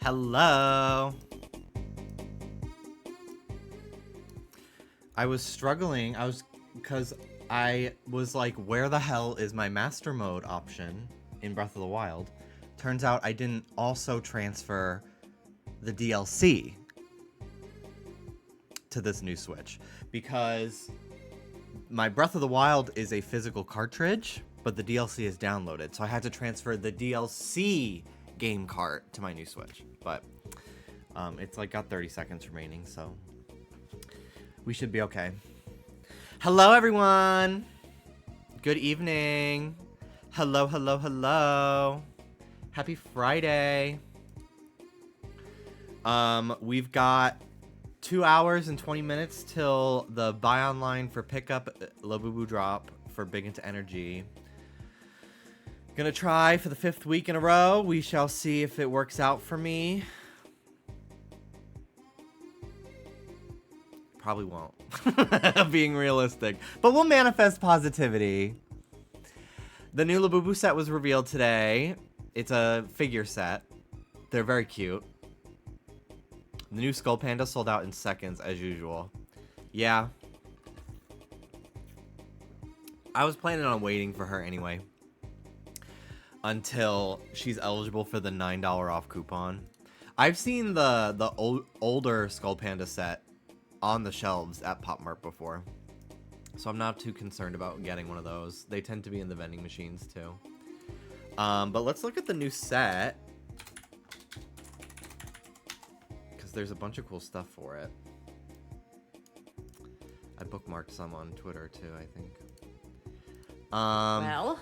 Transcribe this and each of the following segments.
Hello. I was struggling. Because I was like, where the hell is my master mode option in Breath of the Wild? Turns out I didn't also transfer the DLC to this new Switch because my Breath of the Wild is a physical cartridge, but the DLC is downloaded. So I had to transfer the DLC game cart to my new Switch, but it's like got 30 seconds remaining, so we should be okay. Hello everyone, good evening. Hello, hello, hello. Happy Friday. We've got 2 hours and 20 minutes till the buy online for pickup Labubu drop for Big Into Energy. Gonna try for the 5th week in a row. We shall see if it works out for me. Probably won't. Being realistic. But we'll manifest positivity. The new Labubu set was revealed today. It's a figure set. They're very cute. The new Skull Panda sold out in seconds as usual. Yeah. I was planning on waiting for her anyway. Until she's eligible for the $9 off coupon. I've seen the older Skull Panda set on the shelves at Pop Mart before. So I'm not too concerned about getting one of those. They tend to be in the vending machines too. But let's look at the new set. Because there's a bunch of cool stuff for it. I bookmarked some on Twitter too, I think. Well,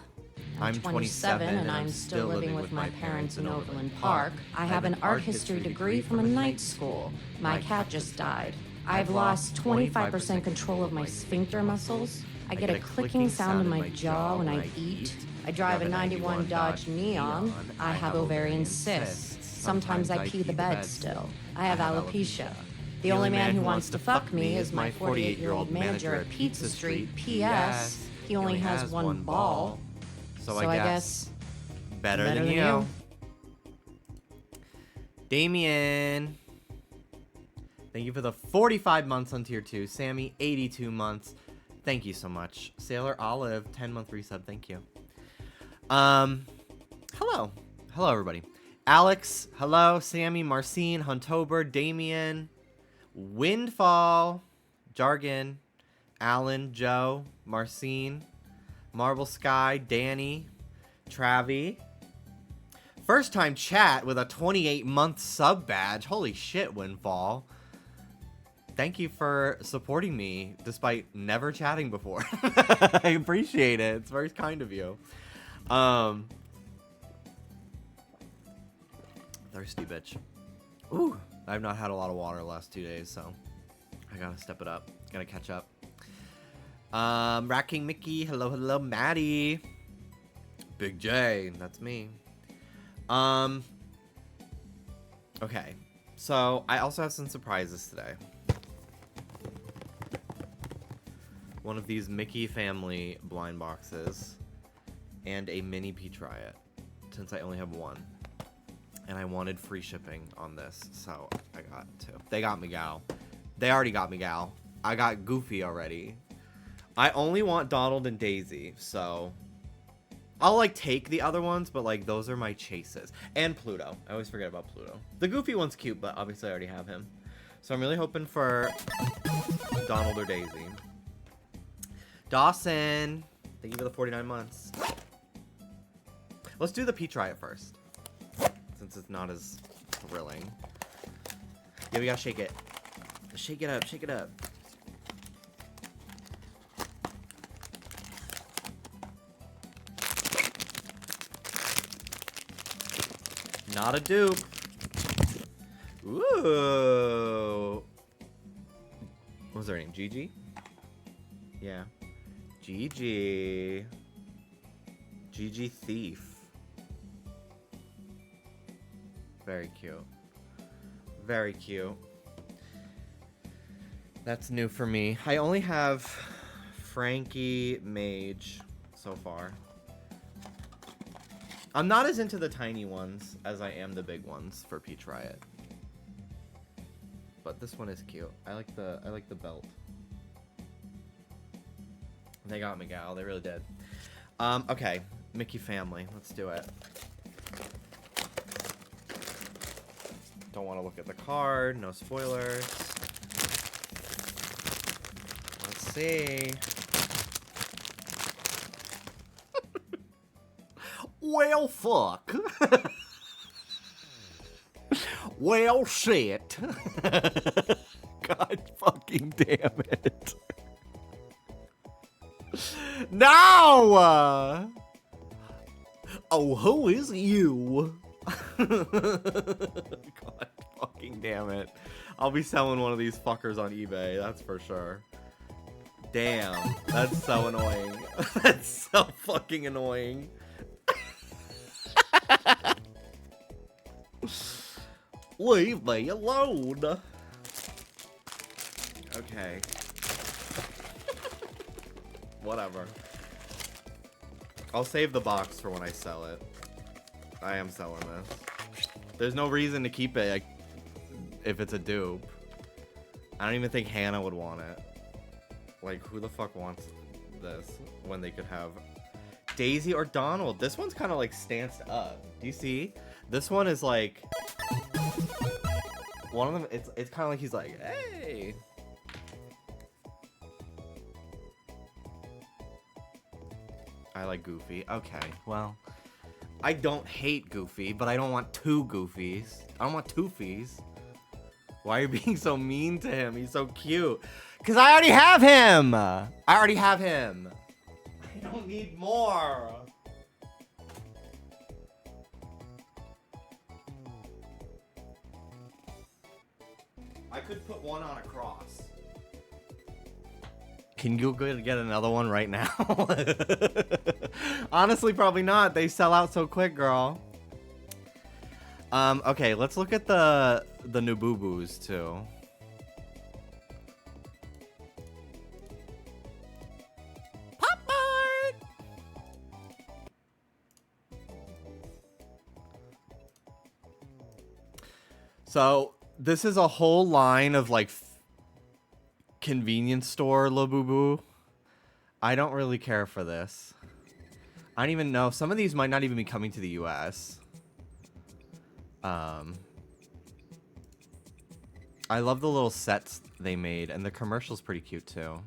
I'm 27 and I'm still living with my parents in Overland Park. I have an art history degree from a night school. My cat just died. I've lost 25% control of my sphincter muscles. I get a clicking sound in my jaw when I eat. I drive a 91 Dodge Neon. I have ovarian cysts. Sometimes I pee the bed still. I have alopecia. The only man who wants to fuck me is my 48-year-old manager at Pizza Street. P.S. He only has one ball. So I guess better than you. Damien, thank you for the 45 months on tier 2. Sammy, 82 months. Thank you so much. Sailor Olive, 10-month resub. Thank you. Hello. Hello, everybody. Alex, hello. Sammy, Marcine, Huntober, Damien, Windfall, Jargon, Alan, Joe, Marcine, Marble Sky, Danny, Travi. First time chat with a 28-month sub badge. Holy shit, Windfall. Thank you for supporting me despite never chatting before. I appreciate it. It's very kind of you. Thirsty bitch. Ooh, I've not had a lot of water the last 2 days, so I gotta step it up. Gotta catch up. Rat King Mickey, hello, hello, Maddie. Big J, that's me. Okay, so I also have some surprises today. One of these Mickey family blind boxes and a mini Peach Riot, since I only have one. And I wanted free shipping on this, so I got two. They got Miguel. They already got Miguel. I got Goofy already. I only want Donald and Daisy, so I'll like take the other ones, but like those are my chases. And Pluto. I always forget about Pluto. The Goofy one's cute, but obviously I already have him. So I'm really hoping for Donald or Daisy. Dawson, thank you for the 49 months. Let's do the Peach Riot first. since it's not as thrilling. Yeah, we gotta shake it. Shake it up, shake it up. Not a dupe. Ooh. What was her name? Gigi? Yeah. Gigi. Gigi Thief. Very cute. Very cute. That's new for me. I only have Frankie Mage so far. I'm not as into the tiny ones as I am the big ones for Peach Riot. But this one is cute. I like the belt. They got me, gal. They really did. Okay. Mickey family. Let's do it. Don't want to look at the card. No spoilers. Let's see. Well, fuck. Well, shit. God fucking damn it. No! Oh, who is you? God fucking damn it. I'll be selling one of these fuckers on eBay, that's for sure. Damn, that's so annoying. That's so fucking annoying. Leave me alone. Okay. Whatever. I'll save the box for when I sell it. I am selling this. There's no reason to keep it if it's a dupe. I don't even think Hannah would want it. Like, who the fuck wants this when they could have Daisy or Donald? This one's kind of like stanced up. Do you see? This one is like... One of them, it's kind of like he's like, hey. I like Goofy. Okay, well, I don't hate Goofy, but I don't want two Goofies. I don't want two Fees. Why are you being so mean to him? He's so cute. Because I already have him. I already have him. I don't need more. I could put one on a cross. Can you go get another one right now? Honestly, probably not. They sell out so quick, girl. Okay, let's look at the new boo-boos too. Pop Mart! So this is a whole line of like convenience store Labubu. I don't really care for this. I don't even know. Some of these might not even be coming to the US. I love the little sets they made, and the commercial's pretty cute too.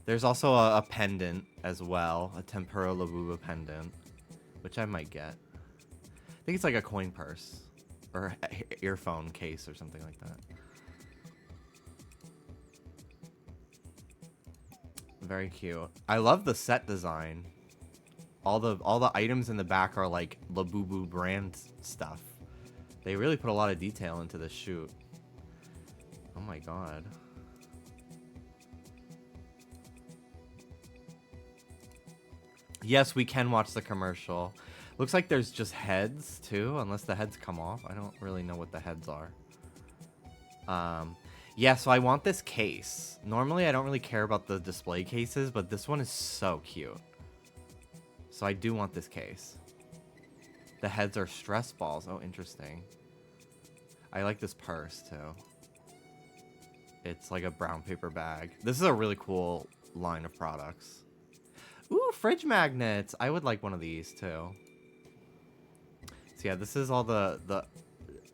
There's also a pendant as well, a Tempura Labubu pendant, which I might get. I think it's like a coin purse or earphone case or something like that. Very cute. I love the set design. All the items in the back are like Labubu brand stuff. They really put a lot of detail into this shoot. Oh my god. Yes, we can watch the commercial. Looks like there's just heads too, unless the heads come off. I don't really know what the heads are. Yeah, so I want this case. Normally, I don't really care about the display cases, but this one is so cute. So I do want this case. The heads are stress balls. Oh, interesting. I like this purse, too. It's like a brown paper bag. This is a really cool line of products. Ooh, fridge magnets. I would like one of these, too. So yeah, this is all the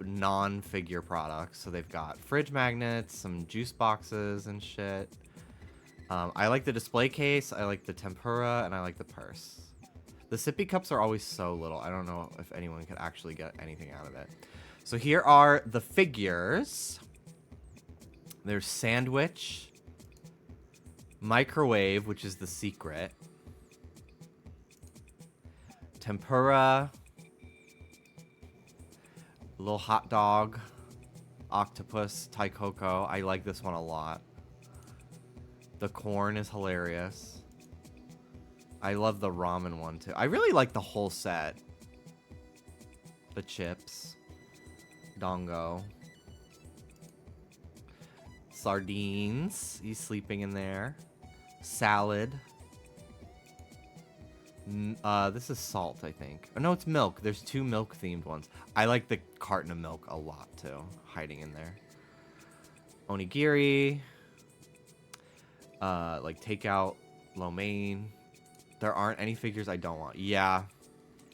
non-figure products. So they've got fridge magnets, some juice boxes and shit. I like the display case, I like the tempura, and I like the purse. The sippy cups are always so little. I don't know if anyone could actually get anything out of it. So here are the figures. There's sandwich, microwave, which is the secret, tempura, little hot dog, octopus, Thai cocoa. I like this one a lot. The corn is hilarious. I love the ramen one too. I really like the whole set. The chips, dongo, sardines. He's sleeping in there. Salad. This is salt, I think. Oh, no, it's milk. There's 2 milk-themed ones. I like the carton of milk a lot, too. Hiding in there. Onigiri. Like, takeout. Lo mein. There aren't any figures I don't want. Yeah.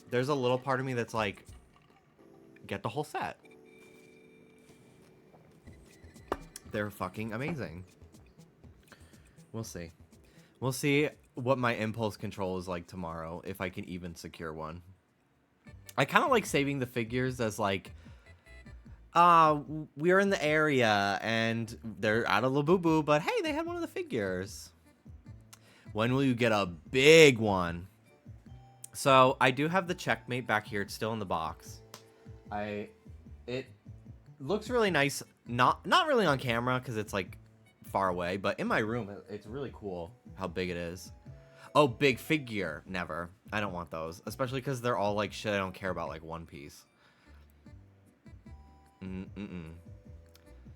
There's a little part of me that's like, get the whole set. They're fucking amazing. We'll see. We'll see what my impulse control is like tomorrow, if I can even secure one. I kind of like saving the figures as like, we're in the area and they're out of Labubu, but hey, they had one of the figures. When will you get a big one? So I do have the checkmate back here. It's still in the box. It looks really nice. Not really on camera because it's like far away, but in my room, it's really cool how big it is. Oh, big figure. Never. I don't want those, especially because they're all like shit I don't care about, like One Piece.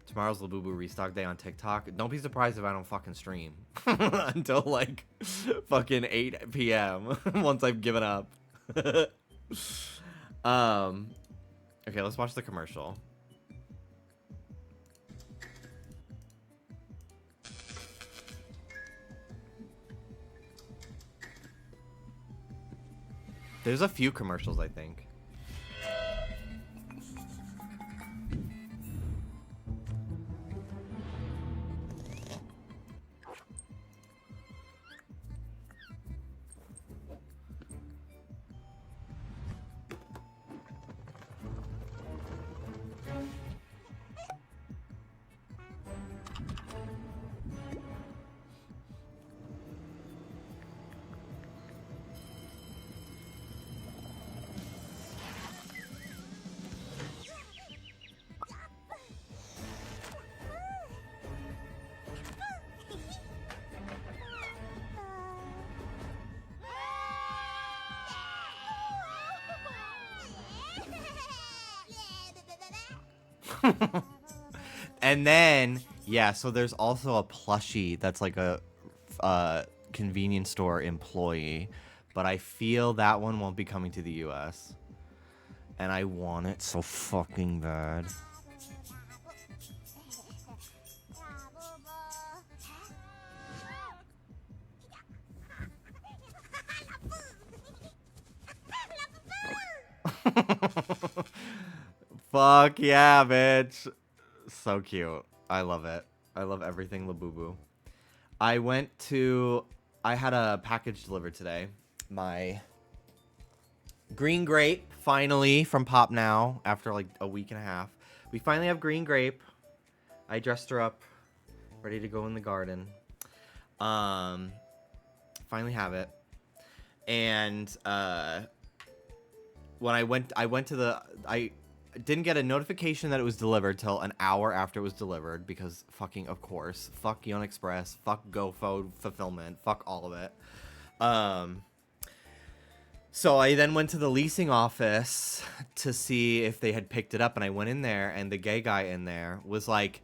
Tomorrow's Labubu restock day on TikTok. Don't be surprised if I don't fucking stream until like fucking 8 p.m. once I've given up. Okay, let's watch the commercial. There's a few commercials, I think. And then, yeah, so there's also a plushie that's like a convenience store employee, but I feel that one won't be coming to the US. And I want it so fucking bad. Fuck yeah, bitch. So cute. I love it. I love everything Labubu. I had a package delivered today. My green grape, finally, from Pop Now, after like a week and a half. We finally have green grape. I dressed her up, ready to go in the garden. Finally have it. And when I went to the... I didn't get a notification that it was delivered till an hour after it was delivered because fucking, of course, fuck Yon Express, fuck GoFo fulfillment, fuck all of it. So I then went to the leasing office to see if they had picked it up, and I went in there, and the gay guy in there was like,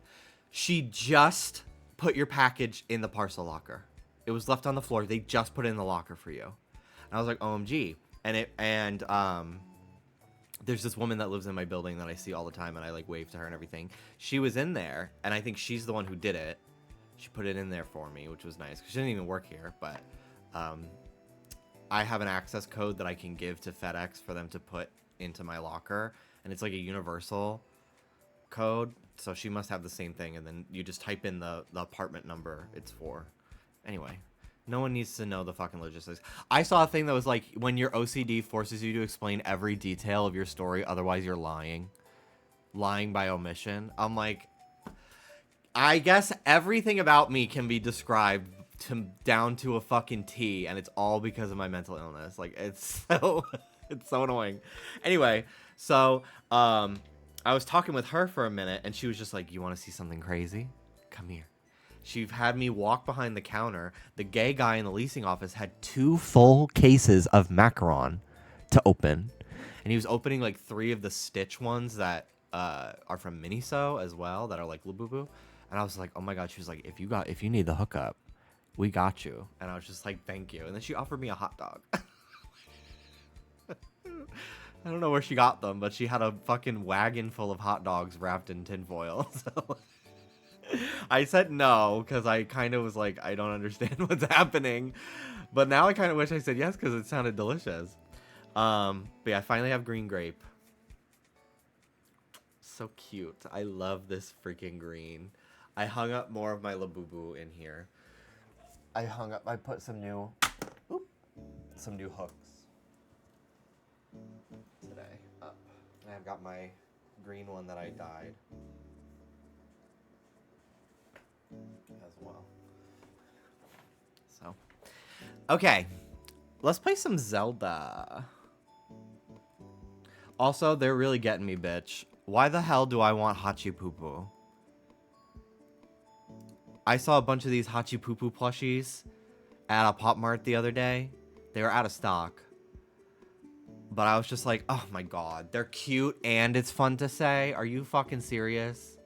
she just put your package in the parcel locker. It was left on the floor. They just put it in the locker for you. And I was like, OMG. And there's this woman that lives in my building that I see all the time, and I like wave to her and everything. She was in there, and I think she's the one who did it. She put it in there for me, which was nice, because she didn't even work here, but I have an access code that I can give to FedEx for them to put into my locker, and it's like a universal code, so she must have the same thing, and then you just type in the apartment number it's for. Anyway, No one needs to know the fucking logistics. I saw a thing that was like, when your OCD forces you to explain every detail of your story, otherwise you're lying. Lying by omission. I'm like, I guess everything about me can be described down to a fucking T, and it's all because of my mental illness. Like, it's so, it's so annoying. Anyway, so, I was talking with her for a minute, and she was just like, you want to see something crazy? Come here. She had me walk behind the counter. The gay guy in the leasing office had 2 full cases of macaron to open. And he was opening like 3 of the Stitch ones that are from Miniso as well, that are like Labubu. And I was like, oh my God. She was like, if you need the hookup, we got you. And I was just like, thank you. And then she offered me a hot dog. I don't know where she got them, but she had a fucking wagon full of hot dogs wrapped in tinfoil. So I said no, because I kind of was like, I don't understand what's happening. But now I kind of wish I said yes, because it sounded delicious. But yeah, I finally have green grape. So cute. I love this freaking green. I hung up more of my Labubu in here. I put some new hooks today up. And I've got my green one that I dyed as well. So, okay, let's play some Zelda. Also, they're really getting me, bitch. Why the hell do I want Hachipupu? I saw a bunch of these Hachipupu plushies at a Pop Mart the other day. They were out of stock. But I was just like, oh my God, they're cute and it's fun to say. Are you fucking serious?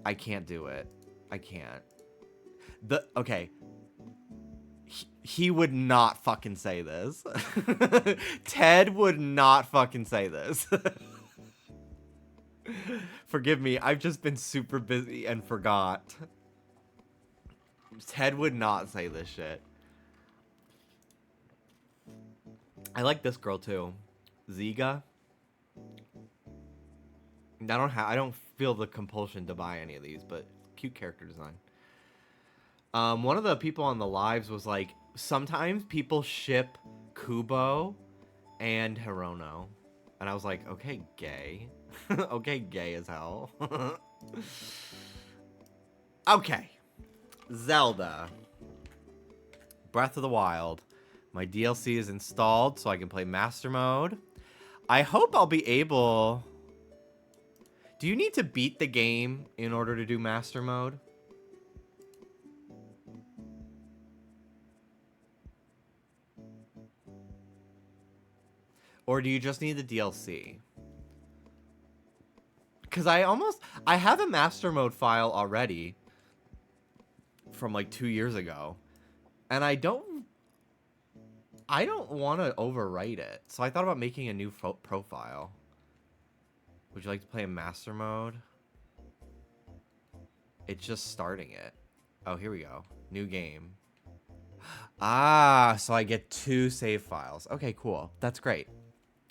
I can't do it. I can't. Okay. He would not fucking say this. Ted would not fucking say this. Forgive me, I've just been super busy and forgot. Ted would not say this shit. I like this girl too. Ziga. I don't feel the compulsion to buy any of these, but cute character design. One of the people on the lives was like, sometimes people ship Kubo and Hirono. And I was like, okay, gay. Okay, gay as hell. Okay. Zelda. Breath of the Wild. My DLC is installed so I can play Master Mode. I hope I'll be able... Do you need to beat the game in order to do Master Mode? Or do you just need the DLC? Because I have a Master Mode file already from like 2 years ago. And I don't want to overwrite it. So I thought about making a new profile. Would you like to play in Master Mode? It's just starting it. Oh, here we go. New game. Ah, so I get 2 save files. Okay, cool. That's great.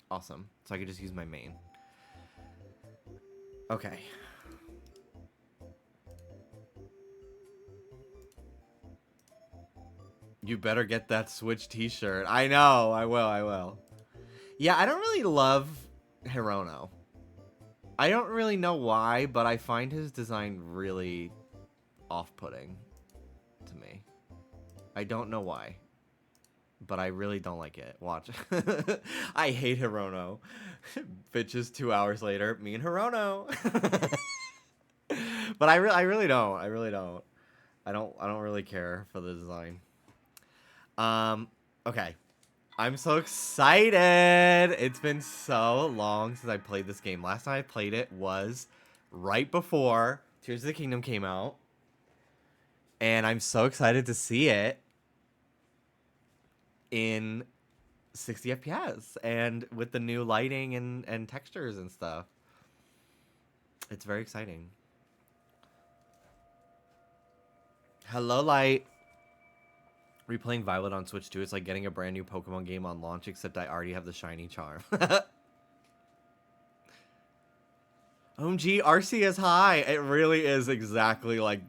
Awesome. So I can just use my main. Okay. You better get that Switch t-shirt. I know. I will. Yeah, I don't really love Hirono. I don't really know why, but I find his design really off-putting to me. I don't know why, but I really don't like it. Watch. I hate Hirono. Bitches 2 hours later, me and Hirono. But I really don't. I don't really care for the design. Okay. I'm so excited. It's been so long since I played this game. Last time I played it was right before Tears of the Kingdom came out. And I'm so excited to see it in 60 FPS and with the new lighting and textures and stuff. It's very exciting. Hello, Light. Replaying Violet on Switch 2, it's like getting a brand new Pokemon game on launch, except I already have the shiny charm. OMG, RC is high. It really is exactly like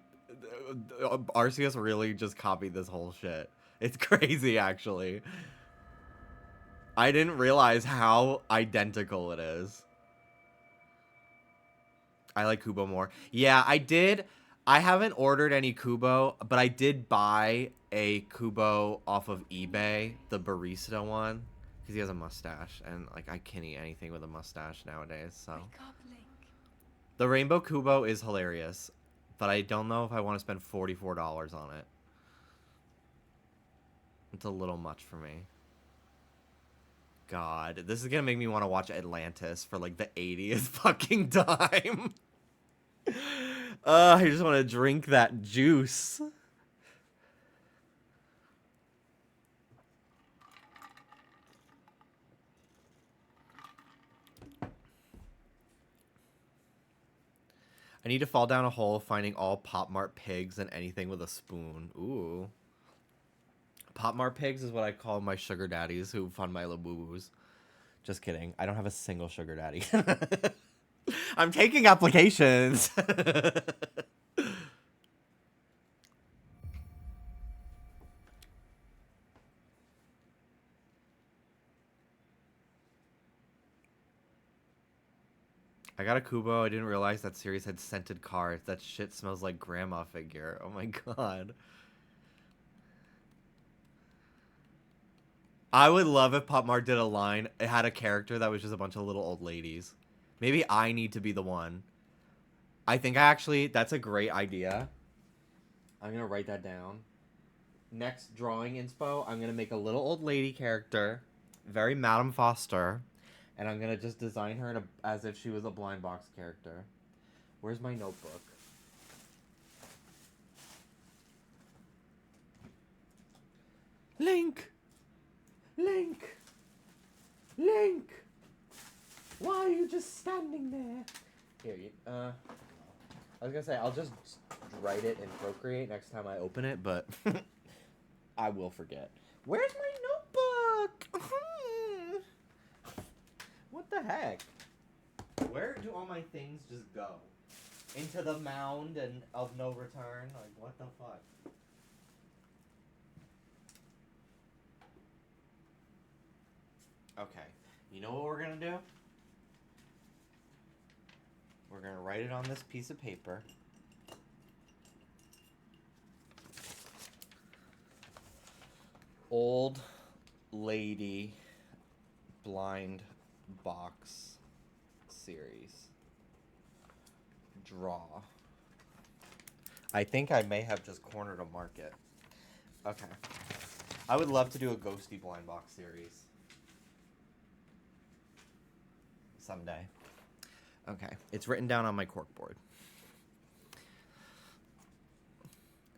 Arceus really just copied this whole shit. It's crazy, actually. I didn't realize how identical it is. I like Kubo more. Yeah, I did. I haven't ordered any Kubo, but I did buy a Kubo off of eBay, the barista one, because he has a mustache, and like I can't eat anything with a mustache nowadays. So the Rainbow Kubo is hilarious, but I don't know if I want to spend $44 on it. It's a little much for me. God, this is gonna make me want to watch Atlantis for like the 80th fucking time. I just want to drink that juice. I need to fall down a hole finding all Pop Mart pigs and anything with a spoon. Ooh. Pop Mart pigs is what I call my sugar daddies who fund my Labubu's. Just kidding. I don't have a single sugar daddy. I'm taking applications. I got a Kubo. I didn't realize that series had scented cards. That shit smells like grandma figure. Oh my god. I would love if Pop Mart did a line. It had a character that was just a bunch of little old ladies. Maybe I need to be the one. I think that's a great idea. I'm going to write that down. Next drawing inspo, I'm going to make a little old lady character. Very Madame Foster. And I'm going to just design her as if she was a blind box character. Where's my notebook? Link! Link! Link! Why are you just standing there? Here, I was gonna say, I'll just write it in Procreate next time I open it, but I will forget. Where's my notebook? What the heck? Where do all my things just go? Into the mound and of no return? Like, what the fuck? Okay, you know what we're gonna do? We're gonna write it on this piece of paper. Old lady blind box series. Draw. I think I may have just cornered a market. Okay. I would love to do a ghosty blind box series. Someday. Okay. It's written down on my corkboard.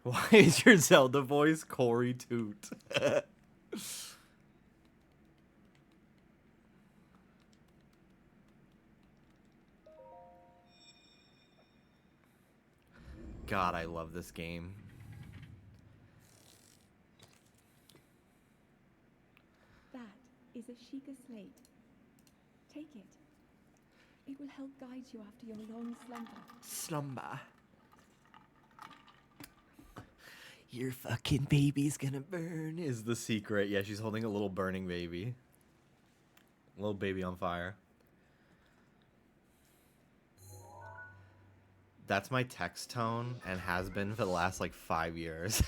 Why is your Zelda voice Corey Toot? God, I love this game. That is a Sheikah slate. Take it. It will help guide you after your long slumber. Your fucking baby's gonna burn is the secret. Yeah, she's holding a little burning baby. A little baby on fire. That's my text tone and has been for the last like 5 years.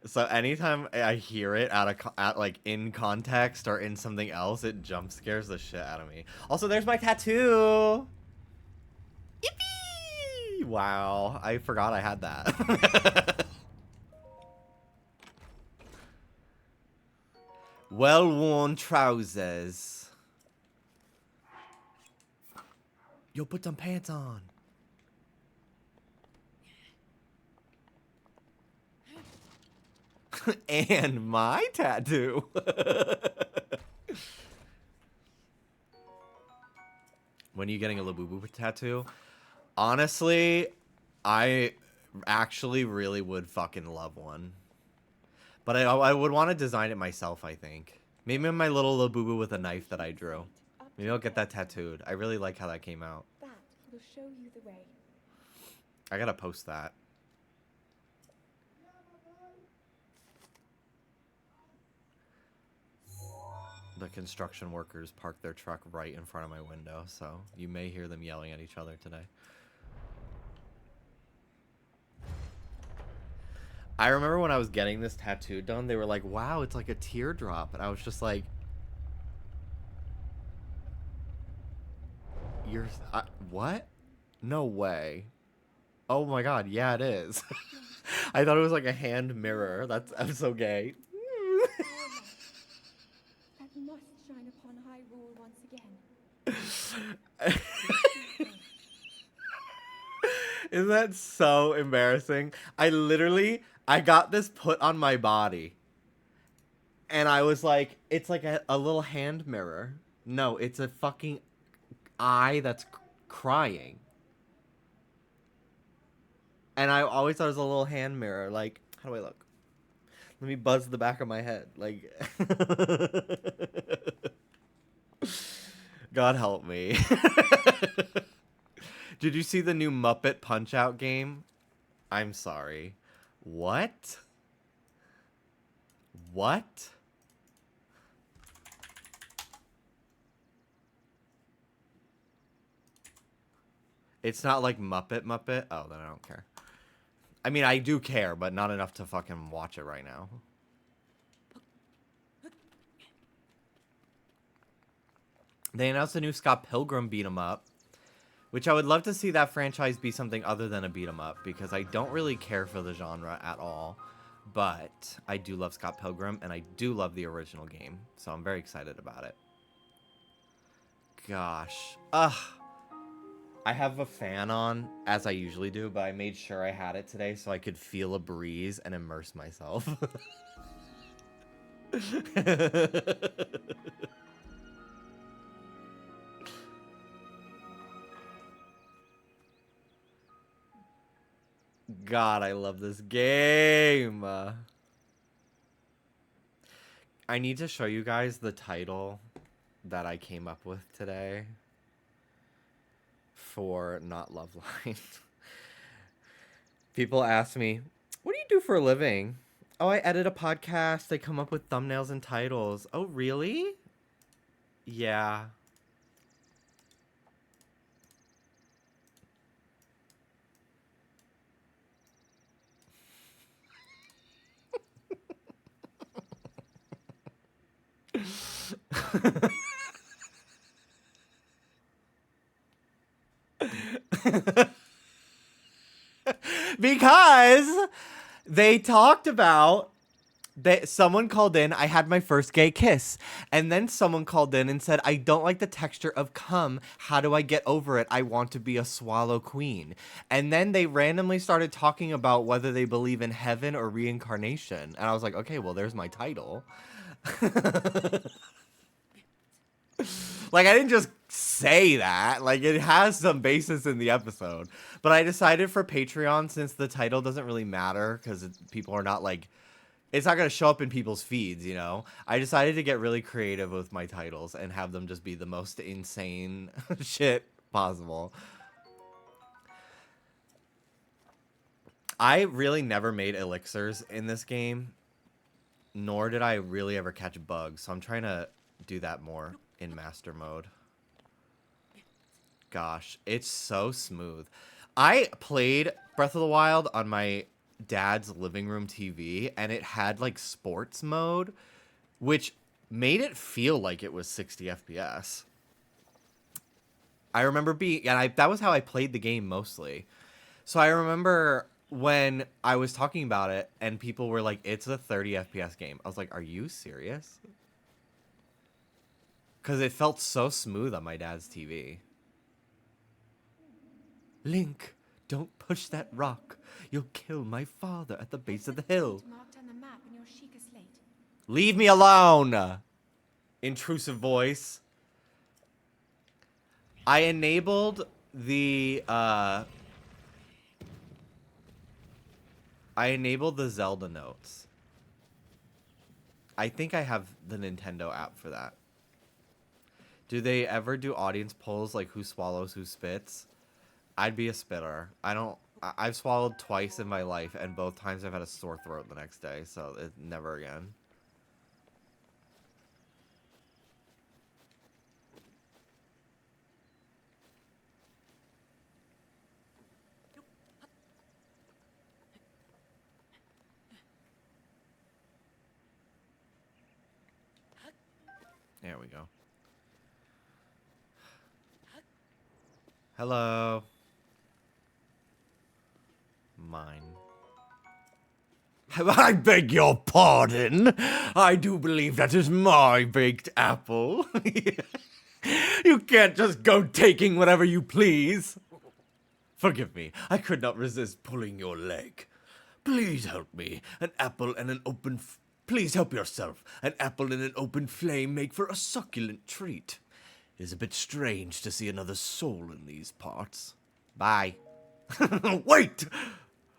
So anytime I hear it at like in context or in something else, it jump scares the shit out of me. Also, there's my tattoo. Yippee! Wow, I forgot I had that. Well-worn trousers. Yo, put some pants on. And my tattoo. When are you getting a Labubu tattoo? Honestly, I actually really would fucking love one. But I would want to design it myself, I think. Maybe my little Labubu with a knife that I drew. Maybe I'll get that tattooed. I really like how that came out. That will show you the way. I gotta post that. The construction workers parked their truck right in front of my window, so you may hear them yelling at each other today. I remember when I was getting this tattoo done, they were like, wow, it's like a teardrop. And I was just like, what? No way. Oh my god, yeah, it is. I thought it was like a hand mirror. I'm so gay. That must shine upon Hyrule once again. Isn't that so embarrassing? I got this put on my body. And I was like, it's like a little hand mirror. No, it's a fucking eye that's crying. And I always thought it was a little hand mirror. Like, how do I look? Let me buzz the back of my head. Like, God help me. Did you see the new Muppet Punch-Out game? I'm sorry. What? What? It's not like Muppet. Oh, then I don't care. I mean, I do care, but not enough to fucking watch it right now. They announced a new Scott Pilgrim beat 'em up, which I would love to see that franchise be something other than a beat 'em up, because I don't really care for the genre at all. But I do love Scott Pilgrim, and I do love the original game, so I'm very excited about it. Gosh. Ugh. I have a fan on, as I usually do, but I made sure I had it today so I could feel a breeze and immerse myself. God, I love this game. I need to show you guys the title that I came up with today for Not Love Line. People ask me, what do you do for a living? Oh, I edit a podcast. I come up with thumbnails and titles. Oh, really? Yeah. Because they talked about that someone called in, I had my first gay kiss, and then someone called in and said, I don't like the texture of cum. How do I get over it? I want to be a swallow queen. And then they randomly started talking about whether they believe in heaven or reincarnation. And I was like, okay, well, there's my title. Like, I didn't just say that. Like, it has some basis in the episode. But I decided for Patreon, since the title doesn't really matter, because people are not, like, it's not going to show up in people's feeds, you know? I decided to get really creative with my titles and have them just be the most insane shit possible. I really never made elixirs in this game, nor did I really ever catch bugs, so I'm trying to do that more in master mode. Gosh, it's so smooth. I played Breath of the Wild on my dad's living room TV, and it had like sports mode, which made it feel like it was 60 FPS. I remember that was how I played the game mostly. So I remember when I was talking about it and people were like, it's a 30 FPS game. I was like, are you serious? Because it felt so smooth on my dad's TV. Link, don't push that rock. You'll kill my father at the base of the hill. Marked on the map in your Sheikah slate. Leave me alone! Intrusive voice. I enabled the Zelda notes. I think I have the Nintendo app for that. Do they ever do audience polls like who swallows, who spits? I'd be a spitter. I don't I've swallowed twice in my life, and both times I've had a sore throat the next day, so never again. There we go. Hello. Mine. I beg your pardon. I do believe that is my baked apple. You can't just go taking whatever you please. Forgive me. I could not resist pulling your leg. Please help me. An apple and an open... Please help yourself. An apple and an open flame make for a succulent treat. It is a bit strange to see another soul in these parts. Bye. Wait!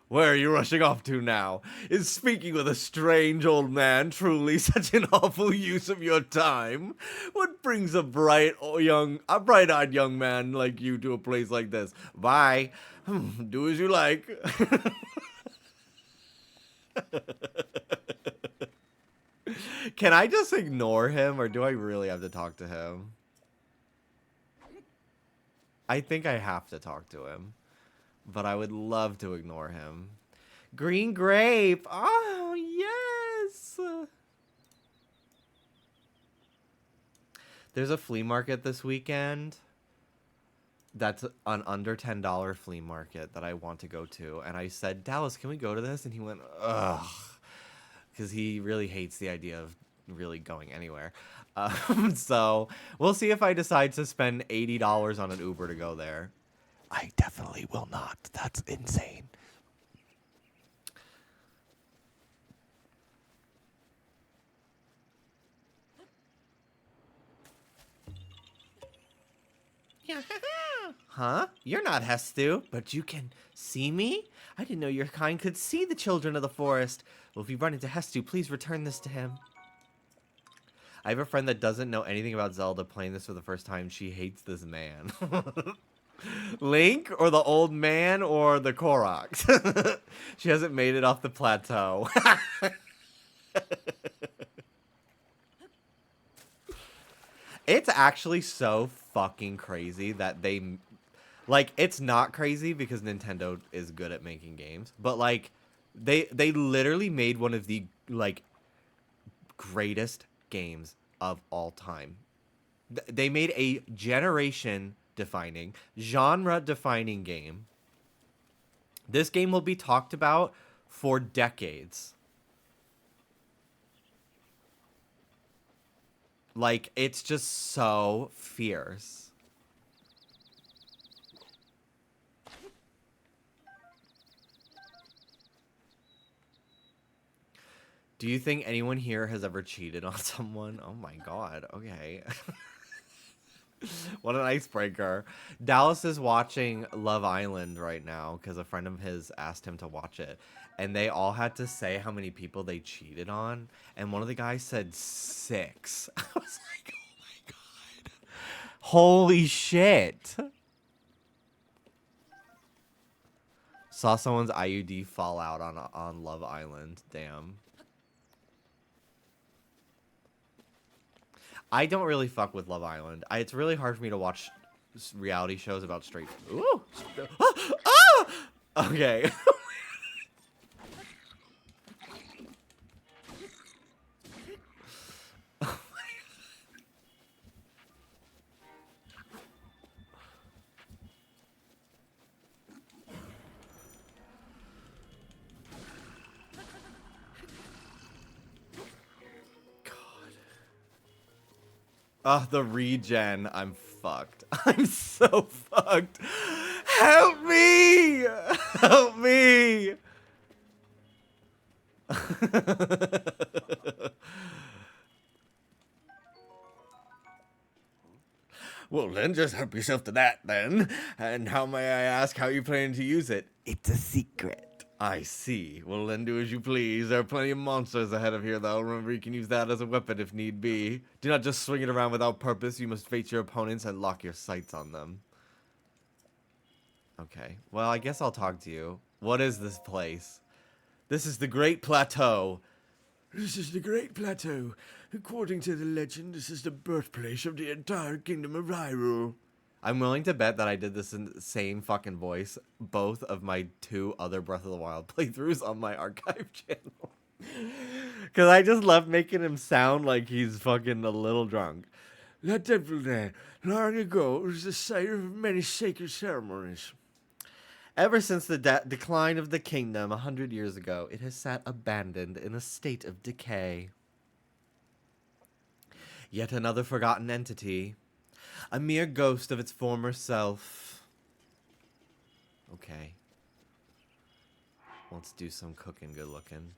Where are you rushing off to now? Is speaking with a strange old man truly such an awful use of your time? What brings a bright-eyed young man like you to a place like this? Bye. Do as you like. Can I just ignore him, or do I really have to talk to him? I think I have to talk to him. But I would love to ignore him. Green grape! Oh, yes! There's a flea market this weekend. That's an under $10 flea market that I want to go to. And I said, Dallas, can we go to this? And he went, ugh. Because he really hates the idea of really going anywhere. So we'll see if I decide to spend $80 on an Uber to go there. I definitely will not. That's insane. Huh? You're not Hestu, but you can see me? I didn't know your kind could see the children of the forest. Well, if you run into Hestu, please return this to him. I have a friend that doesn't know anything about Zelda playing this for the first time. She hates this man. Link or the old man or the Koroks? She hasn't made it off the plateau. It's actually so fucking crazy that they... Like, it's not crazy because Nintendo is good at making games. But, like, they literally made one of the, like, greatest games of all time. They made a generation-defining, genre-defining game. This game will be talked about for decades. Like, it's just so fierce. Do you think anyone here has ever cheated on someone? Oh my god, okay. What an icebreaker. Dallas is watching Love Island right now because a friend of his asked him to watch it. And they all had to say how many people they cheated on. And one of the guys said 6. I was like, oh my god. Holy shit. Saw someone's IUD fall out on Love Island. Damn. I don't really fuck with Love Island. It's really hard for me to watch reality shows about straight... Ooh! Ah! Okay. The regen. I'm fucked. I'm so fucked. Help me! Help me! Well, then just help yourself to that, then. And how may I ask how you plan to use it? It's a secret. I see. Well, then do as you please. There are plenty of monsters ahead of here, though. Remember, you can use that as a weapon if need be. Do not just swing it around without purpose. You must face your opponents and lock your sights on them. Okay. Well, I guess I'll talk to you. What is this place? This is the Great Plateau. This is the Great Plateau. According to the legend, this is the birthplace of the entire kingdom of Hyrule. I'm willing to bet that I did this in the same fucking voice both of my 2 other Breath of the Wild playthroughs on my archive channel. Because I just love making him sound like he's fucking a little drunk. That temple there, long ago, was the site of many sacred ceremonies. Ever since the decline of the kingdom 100 years ago, it has sat abandoned in a state of decay. Yet another forgotten entity, a mere ghost of its former self. Okay. Let's do some cooking good looking.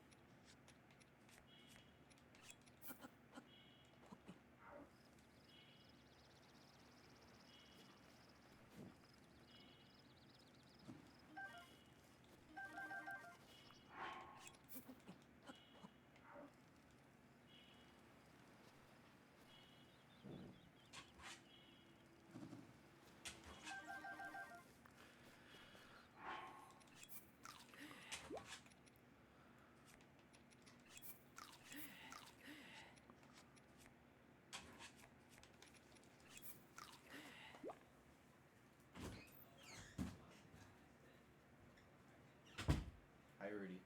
Hi, Rudy.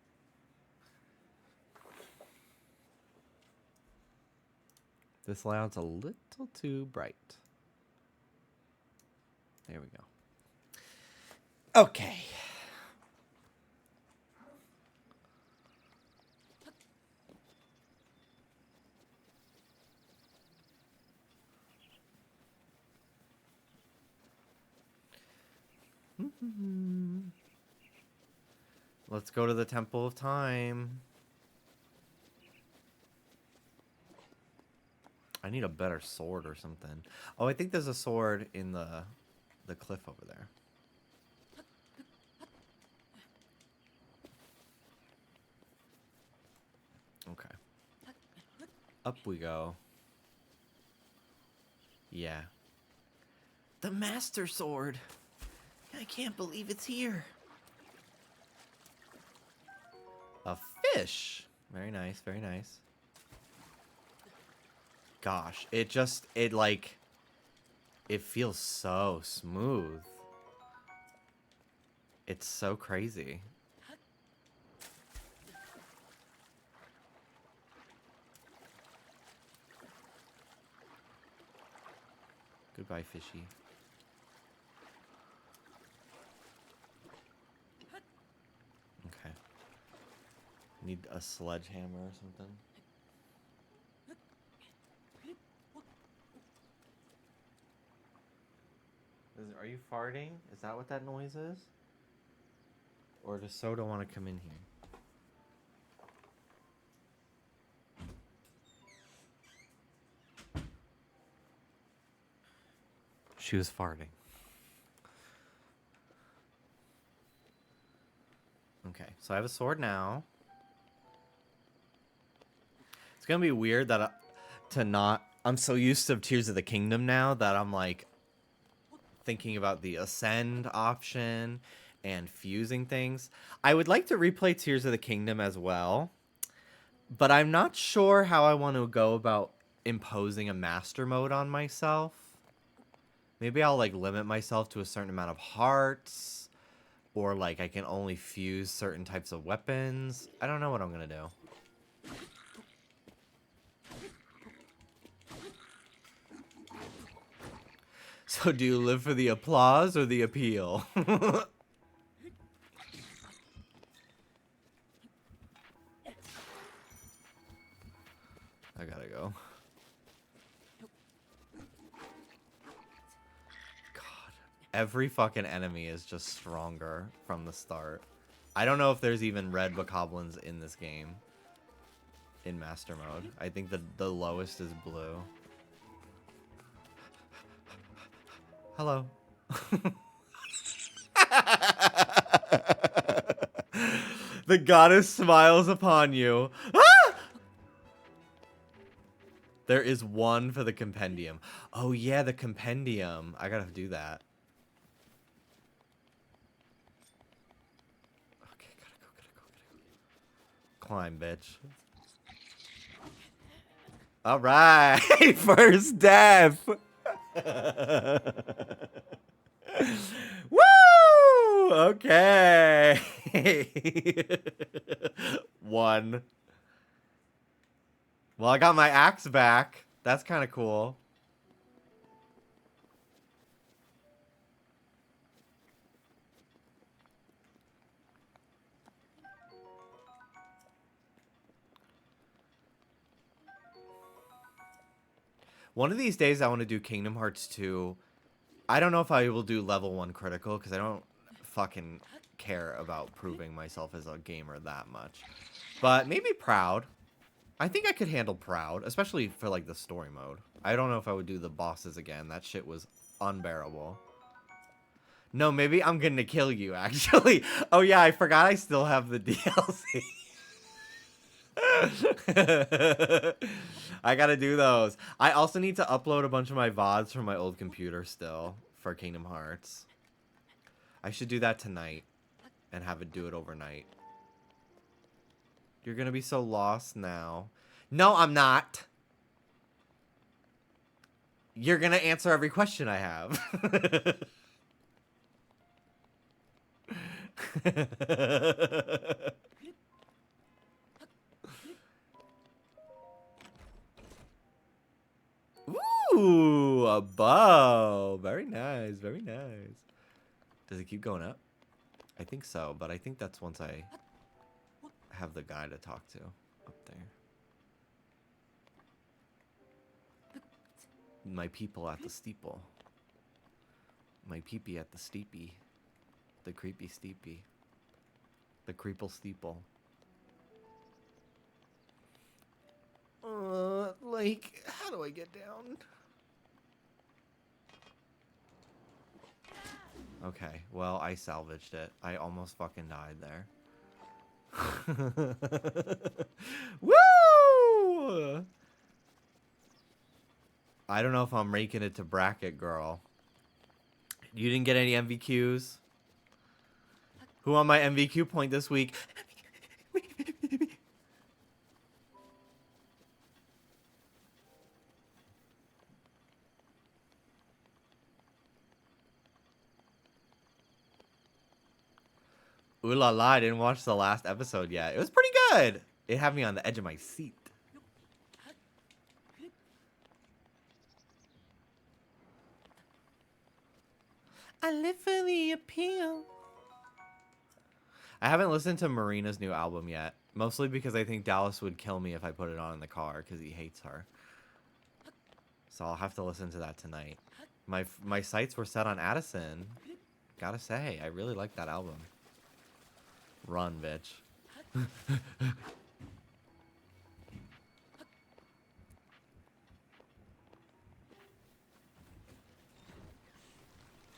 This layout's a little too bright. There we go. Okay. Let's go to the Temple of Time. I need a better sword or something. Oh, I think there's a sword in the cliff over there. Okay. Up we go. Yeah. The Master Sword. I can't believe it's here. A fish. Very nice, very nice. Gosh, it feels so smooth. It's so crazy. Goodbye, fishy. Okay. Need a sledgehammer or something. Are you farting? Is that what that noise is? Or does Soda want to come in here? She was farting. Okay, so I have a sword now. It's gonna be weird that I'm so used to Tears of the Kingdom now that I'm like thinking about the ascend option and fusing things. I would like to replay Tears of the Kingdom as well, but I'm not sure how I want to go about imposing a master mode on myself. Maybe I'll like limit myself to a certain amount of hearts, or like I can only fuse certain types of weapons. I don't know what I'm gonna do. So do you live for the applause or the appeal? I gotta go. God, every fucking enemy is just stronger from the start. I don't know if there's even red bokoblins in this game. In master mode. I think the lowest is blue. Hello. The goddess smiles upon you. Ah! There is one for the compendium. Oh yeah, the compendium. I gotta do that. climb, bitch. All right, first death. Woo! Okay. 1. Well, I got my axe back. That's kind of cool. One of these days, I want to do Kingdom Hearts 2. I don't know if I will do level 1 critical, because I don't fucking care about proving myself as a gamer that much. But maybe Proud. I think I could handle Proud, especially for, like, the story mode. I don't know if I would do the bosses again. That shit was unbearable. No, maybe I'm gonna kill you, actually. Oh, yeah, I forgot I still have the DLC. I gotta do those. I also need to upload a bunch of my VODs from my old computer still for Kingdom Hearts. I should do that tonight and have it do it overnight. You're gonna be so lost now. No, I'm not. You're gonna answer every question I have. Ooh, a bow. Very nice, very nice. Does it keep going up? I think so, but I think that's once I have the guy to talk to up there. My people at the steeple. My peepee at the steepy. The creepy steepy. The creeple steeple. Like, how do I get down? Okay, well, I salvaged it. I almost fucking died there. Woo! I don't know if I'm making it to bracket, girl. You didn't get any MVQs? Who on my MVQ point this week? Ooh la la, I didn't watch the last episode yet. It was pretty good. It had me on the edge of my seat. I live for the appeal. I haven't listened to Marina's new album yet. Mostly because I think Dallas would kill me if I put it on in the car because he hates her. So I'll have to listen to that tonight. My sights were set on Addison. Gotta say, I really like that album. Run, bitch.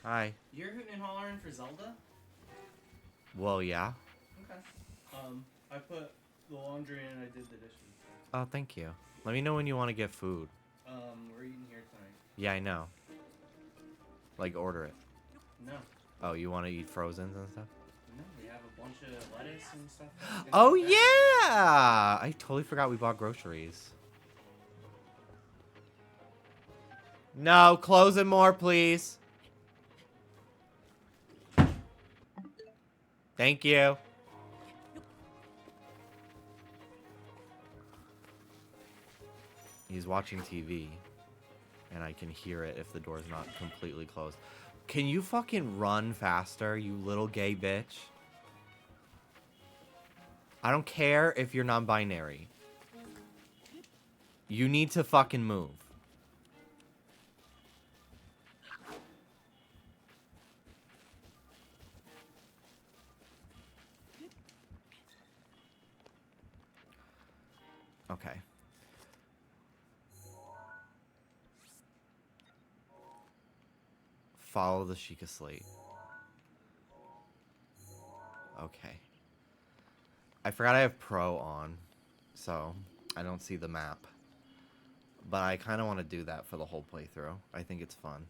Hi. You're hooting and hollering for Zelda? Well, yeah. Okay. I put the laundry in and I did the dishes. Oh, thank you. Let me know when you want to get food. We're eating here tonight. Yeah, I know. Like, order it. No. Oh, you want to eat Frozens and stuff? No, we have a bunch of lettuce and stuff. Oh, yeah! I totally forgot we bought groceries. No, close it more, please. Thank you. He's watching TV, and I can hear it if the door's not completely closed. Can you fucking run faster, you little gay bitch? I don't care if you're non-binary. You need to fucking move. Okay. Follow the Sheikah Slate. Okay. I forgot I have Pro on, so I don't see the map. But I kind of want to do that for the whole playthrough. I think it's fun.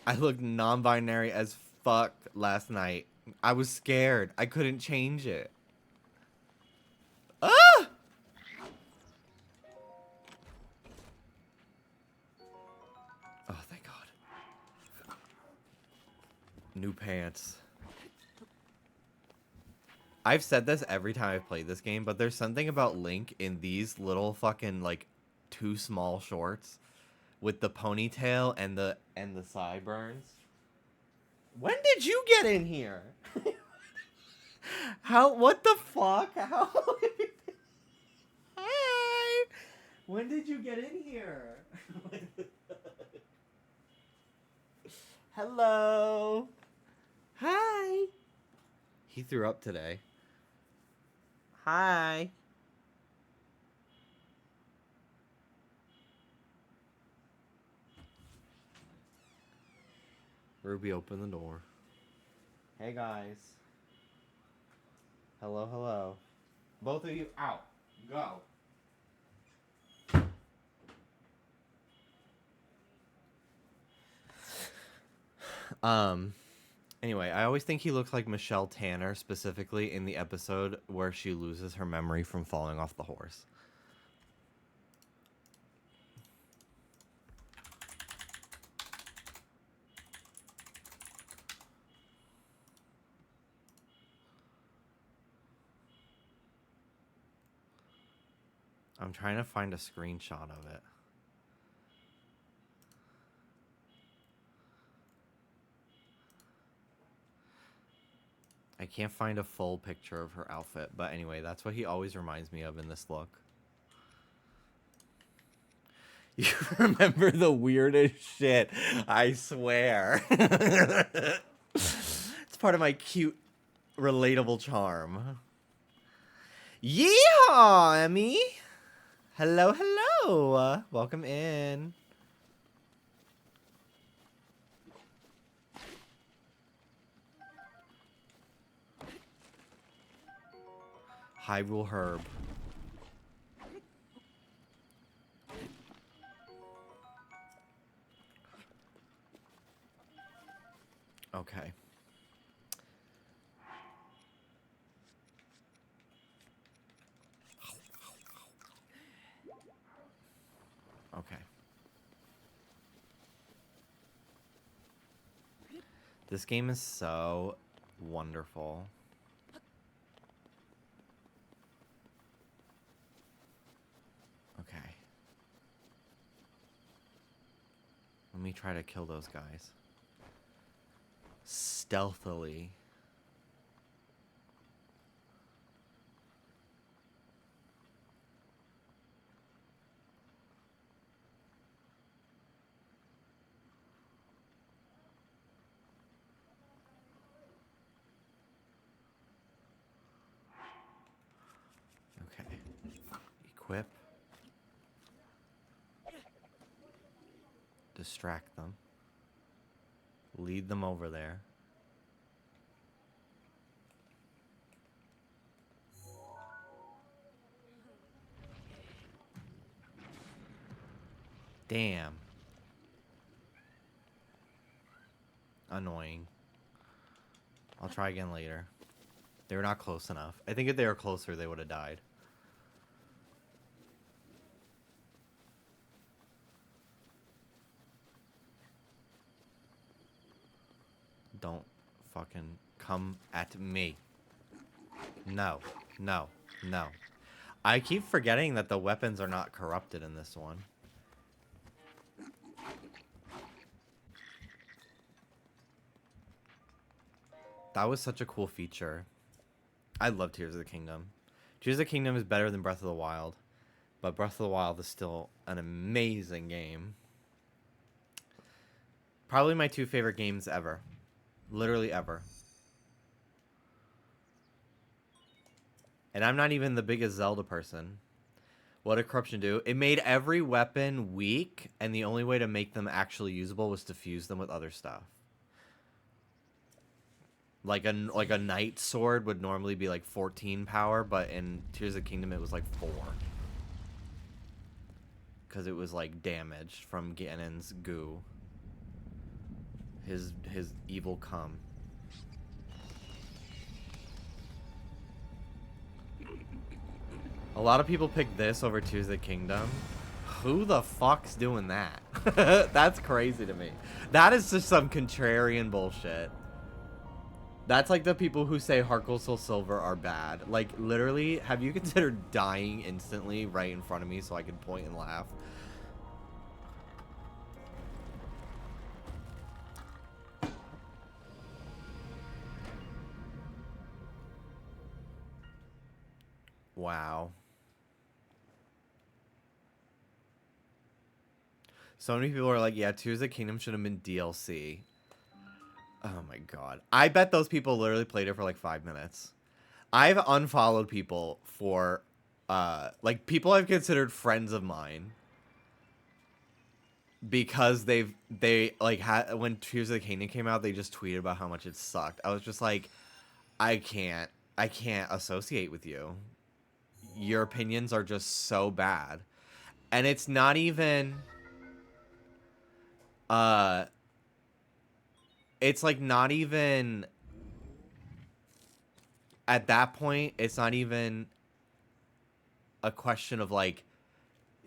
I looked non-binary as fuck last night. I was scared. I couldn't change it. Ah! Oh, thank God. New pants. I've said this every time I've played this game, but there's something about Link in these little fucking, like, 2 small shorts with the ponytail and the sideburns. When did you get in here? What the fuck? Hi! When did you get in here? Hello! Hi! He threw up today. Hi! Ruby, open the door. Hey, guys. Hello, hello. Both of you, out. Go. Anyway, I always think he looks like Michelle Tanner, specifically in the episode where she loses her memory from falling off the horse. I'm trying to find a screenshot of it. I can't find a full picture of her outfit, but anyway, that's what he always reminds me of in this look. You remember the weirdest shit, I swear. It's part of my cute, relatable charm. Yeehaw, Emmy! Hello, hello! Welcome in. Hyrule Herb. Okay. Okay. This game is so wonderful. Okay. Let me try to kill those guys. Stealthily. Okay. Equip. Distract them. Lead them over there. Damn. Annoying. I'll try again later. They were not close enough. I think if they were closer, they would have died. Don't fucking come at me. No. No. No. I keep forgetting that the weapons are not corrupted in this one. That was such a cool feature. I love Tears of the Kingdom. Tears of the Kingdom is better than Breath of the Wild, but Breath of the Wild is still an amazing game. Probably my 2 favorite games ever. Literally ever. And I'm not even the biggest Zelda person. What did corruption do? It made every weapon weak, and the only way to make them actually usable was to fuse them with other stuff. Like a knight sword would normally be like 14 power, but in Tears of the Kingdom it was like 4. Because it was like damaged from Ganon's goo. His evil cum. A lot of people pick this over Tears of the Kingdom. Who the fuck's doing that? That's crazy to me. That is just some contrarian bullshit. That's like the people who say Heart Gold Soul Silver are bad. Like, literally, have you considered dying instantly right in front of me so I could point and laugh? Wow. So many people are like, yeah, Tears of the Kingdom should have been DLC. Oh my god. I bet those people literally played it for like 5 minutes. I've unfollowed people for, like, people I've considered friends of mine. Because they like, when Tears of the Kingdom came out, they just tweeted about how much it sucked. I was just like, I can't associate with you. Your opinions are just so bad. And it's not even... it's like not even... At that point, it's not even a question of like...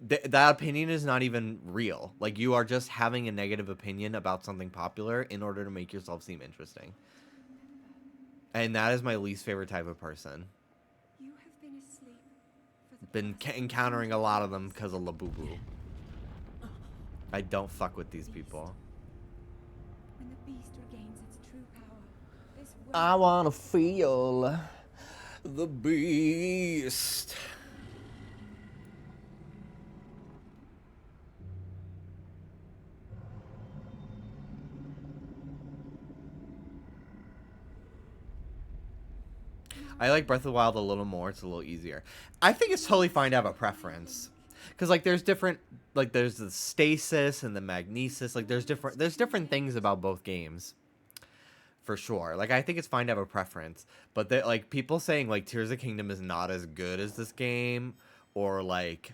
that opinion is not even real. Like, you are just having a negative opinion about something popular in order to make yourself seem interesting. And that is my least favorite type of person. You have been asleep for the Been past encountering a lot of them because of Labubu. I don't fuck with these people. When the beast regains its true power, this I wanna feel the beast. I like Breath of the Wild a little more. It's a little easier. I think it's totally fine to have a preference. Because, like, there's different... Like, there's the stasis and the magnesis. Like, there's different things about both games. For sure. Like, I think it's fine to have a preference. But, like, people saying, like, Tears of the Kingdom is not as good as this game. Or, like,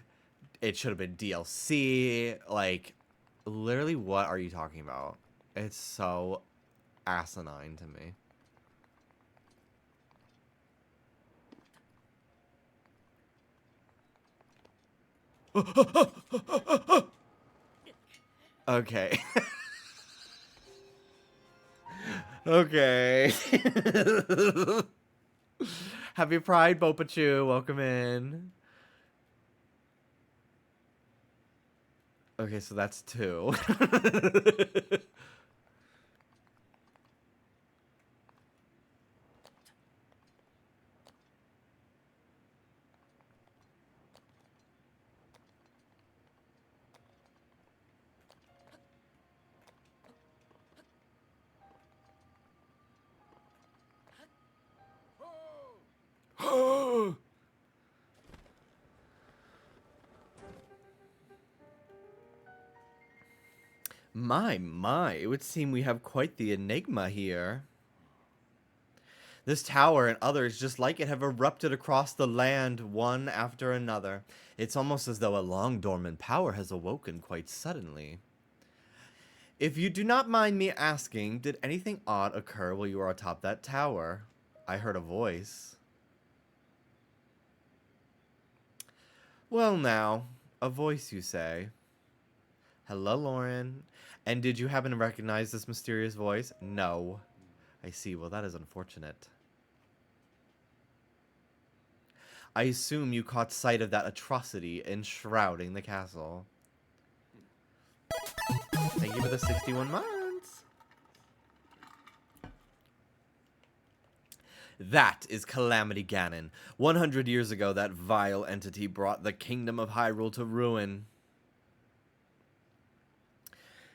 it should have been DLC. Like, literally, what are you talking about? It's so asinine to me. Okay. Okay. Happy Pride, Bopachu. Welcome in. Okay, so that's 2. My, it would seem we have quite the enigma here. This tower and others just like it have erupted across the land, one after another. It's almost as though a long dormant power has awoken quite suddenly. If you do not mind me asking, did anything odd occur while you were atop that tower? I heard a voice. Well now, a voice you say. Hello, Lauren. And did you happen to recognize this mysterious voice? No. I see. Well, that is unfortunate. I assume you caught sight of that atrocity enshrouding the castle. Thank you for the 61 months. That is Calamity Ganon. 100 years ago, that vile entity brought the kingdom of Hyrule to ruin.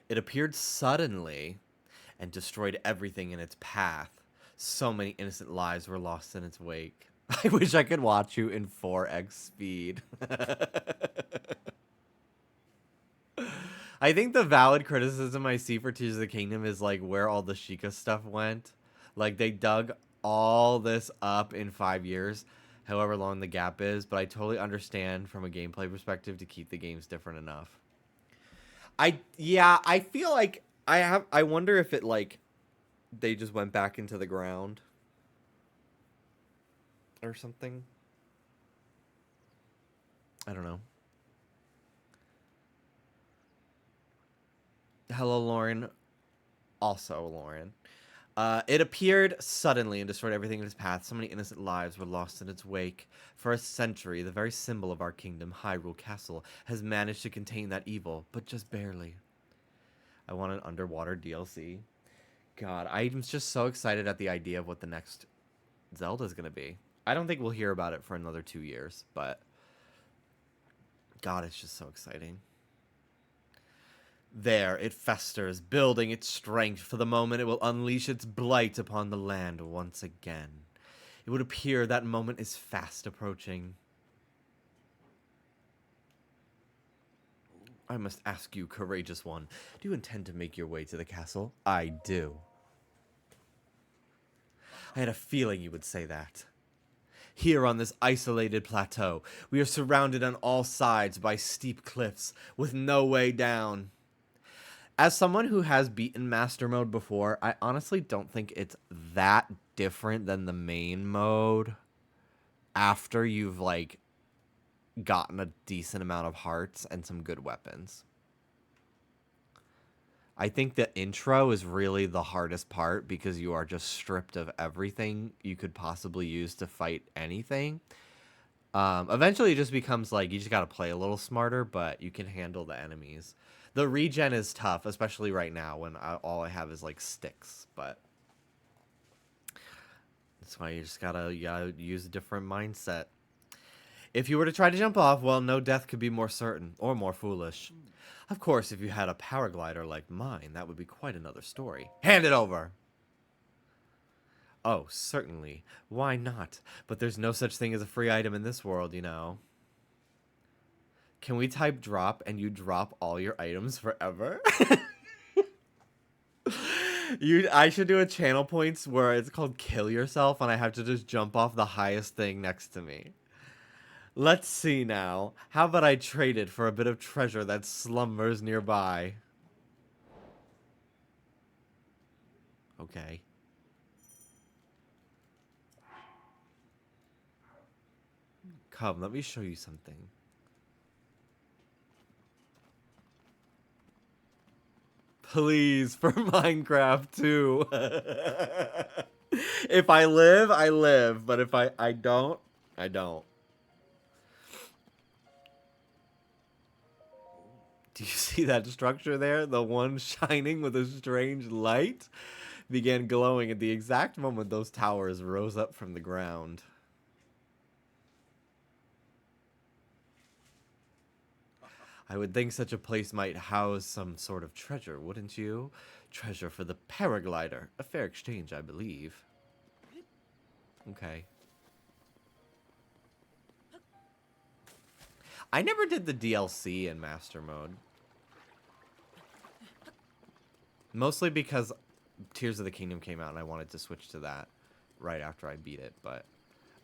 It appeared suddenly and destroyed everything in its path. So many innocent lives were lost in its wake. I wish I could watch you in 4x speed. I think the valid criticism I see for Tears of the Kingdom is like where all the Sheikah stuff went. Like they dug all this up in 5 years, however long the gap is, but I totally understand from a gameplay perspective to keep the games different enough. I feel like I wonder if it like they just went back into the ground or something. I don't know. Hello, Lauren. Also, Lauren. It appeared suddenly and destroyed everything in its path. So many innocent lives were lost in its wake. For a century, the very symbol of our kingdom, Hyrule Castle, has managed to contain that evil, but just barely. I want an underwater DLC. God, I'm just so excited at the idea of what the next Zelda's going to be. I don't think we'll hear about it for another 2 years, but God, it's just so exciting. There, it festers, building its strength. For the moment, it will unleash its blight upon the land once again. It would appear that moment is fast approaching. I must ask you, courageous one, do you intend to make your way to the castle? I do. I had a feeling you would say that. Here on this isolated plateau, we are surrounded on all sides by steep cliffs with no way down. As someone who has beaten Master Mode before, I honestly don't think it's that different than the main mode after you've, like, gotten a decent amount of hearts and some good weapons. I think the intro is really the hardest part because you are just stripped of everything you could possibly use to fight anything. Eventually it just becomes like you just gotta play a little smarter, but you can handle the enemies. The regen is tough, especially right now when all I have is like sticks, but that's why you just gotta use a different mindset. If you were to try to jump off, well, no death could be more certain or more foolish. Of course, if you had a paraglider like mine, that would be quite another story. Hand it over! Oh, certainly. Why not? But there's no such thing as a free item in this world, you know. Can we type drop and you drop all your items forever? I should do a channel points where it's called kill yourself and I have to just jump off the highest thing next to me. Let's see now. How about I trade it for a bit of treasure that slumbers nearby? Okay. Come, let me show you something. Please, for Minecraft too. If I live, I live. But if I don't, I don't. Do you see that structure there? The one shining with a strange light began glowing at the exact moment those towers rose up from the ground. I would think such a place might house some sort of treasure, wouldn't you? Treasure for the paraglider. A fair exchange, I believe. Okay. I never did the DLC in Master Mode. Mostly because Tears of the Kingdom came out and I wanted to switch to that right after I beat it, but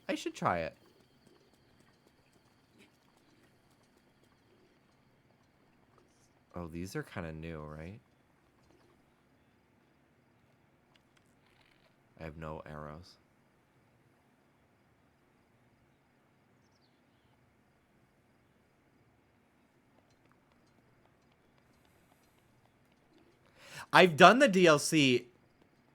I should try it. Oh, these are kind of new, right? I have no arrows. I've done the DLC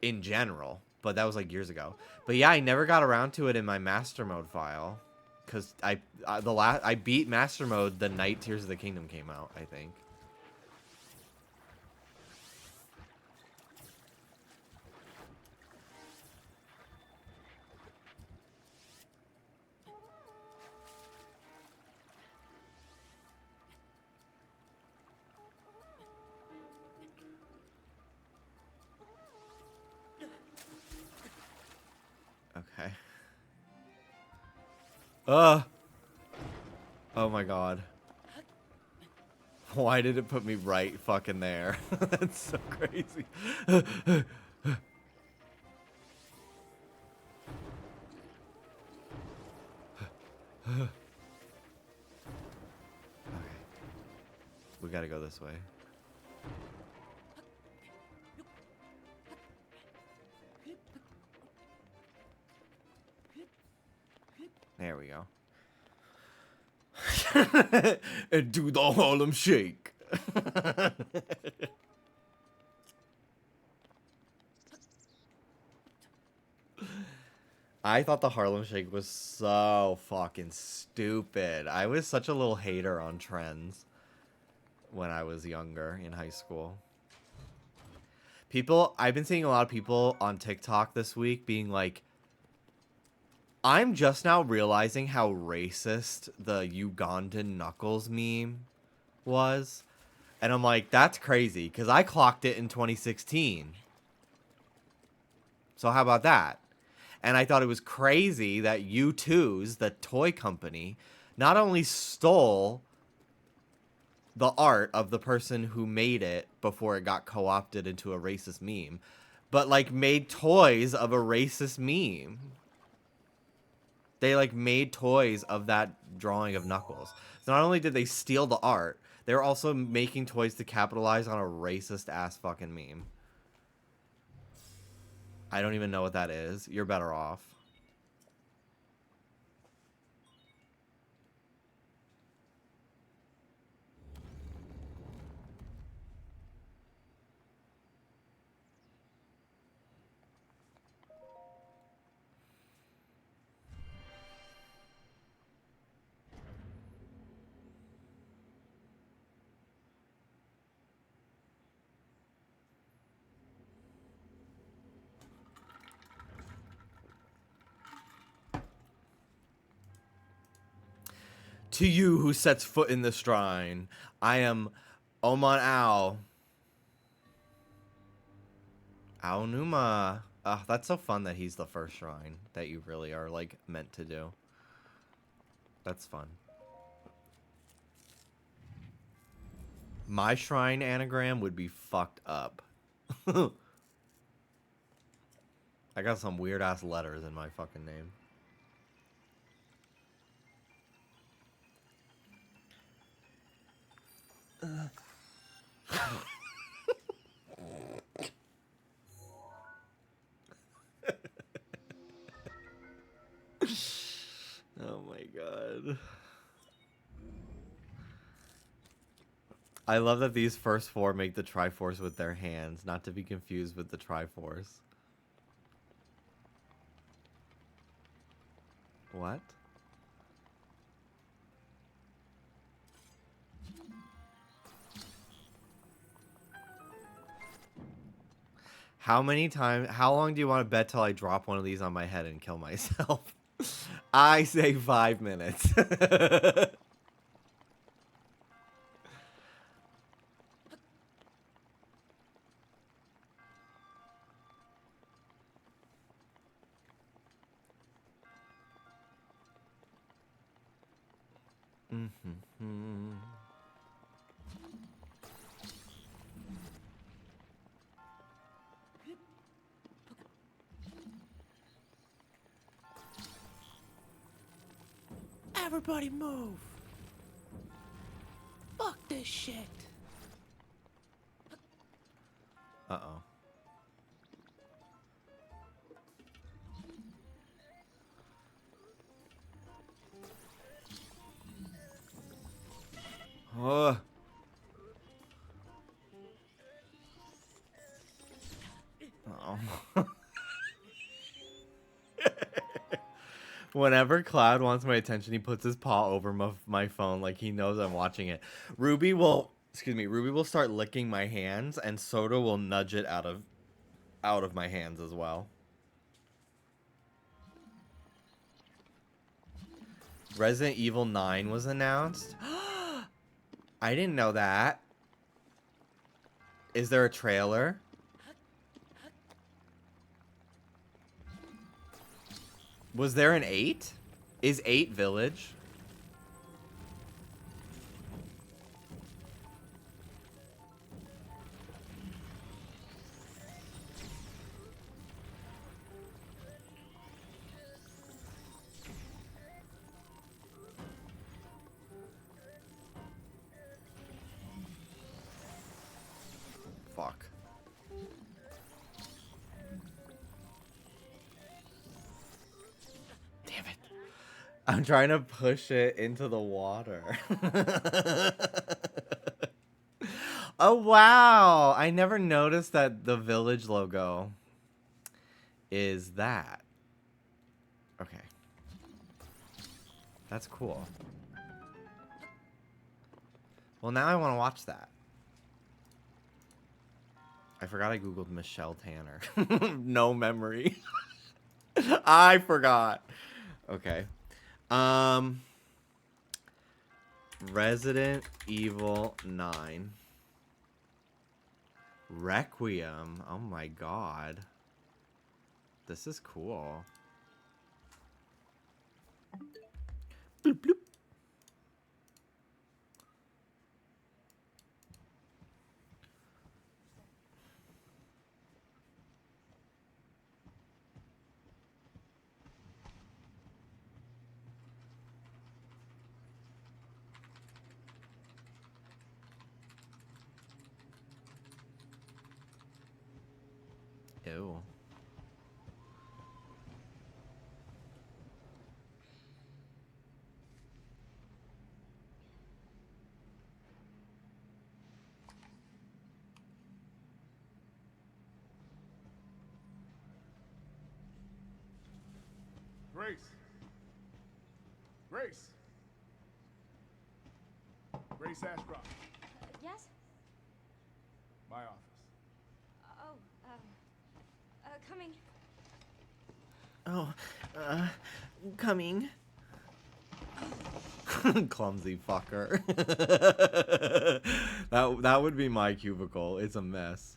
in general, but that was like years ago. But yeah, I never got around to it in my Master Mode file, because I beat Master Mode the night Tears of the Kingdom came out, I think. Okay. Oh my god. Why did it put me right fucking there? That's so crazy. Okay. We gotta go this way. There we go. and do the Harlem Shake. I thought the Harlem Shake was so fucking stupid. I was such a little hater on trends when I was younger in high school. I've been seeing a lot of people on TikTok this week being like, I'm just now realizing how racist the Ugandan Knuckles meme was. And I'm like, that's crazy, because I clocked it in 2016. So how about that? And I thought it was crazy that U2's, the toy company, not only stole the art of the person who made it before it got co-opted into a racist meme, but like made toys of a racist meme. They like made toys of that drawing of Knuckles. So not only did they steal the art, they're also making toys to capitalize on a racist ass fucking meme. I don't even know what that is. You're better off. To you who sets foot in the shrine, I am Oman Ao. Ao Numa. That's so fun that he's the first shrine that you really are, like, meant to do. That's fun. My shrine anagram would be fucked up. I got some weird-ass letters in my fucking name. Oh my god. I love that these first four make the Triforce with their hands, not to be confused with the Triforce. What? How long do you want to bet till I drop one of these on my head and kill myself? I say 5 minutes. Everybody move. Fuck this shit. Uh-oh. Oh. Oh. Whenever Cloud wants my attention, he puts his paw over my phone like he knows I'm watching it. Ruby will start licking my hands, and Soda will nudge it out of my hands as well. Resident Evil 9 was announced. I didn't know that. Is there a trailer? Was there an 8? Is 8 Village? Fuck. Damn it. I'm trying to push it into the water. Oh, wow. I never noticed that the village logo is that. Okay. That's cool. Well, now I want to watch that. I forgot I googled Michelle Tanner. No memory. I forgot. Okay. Resident Evil 9. Requiem. Oh my god. This is cool. Bloop, bloop. Ew. Grace. Grace. Grace Ashcroft. Yes? My office. Oh, coming. Oh, coming. Clumsy fucker. That would be my cubicle. It's a mess.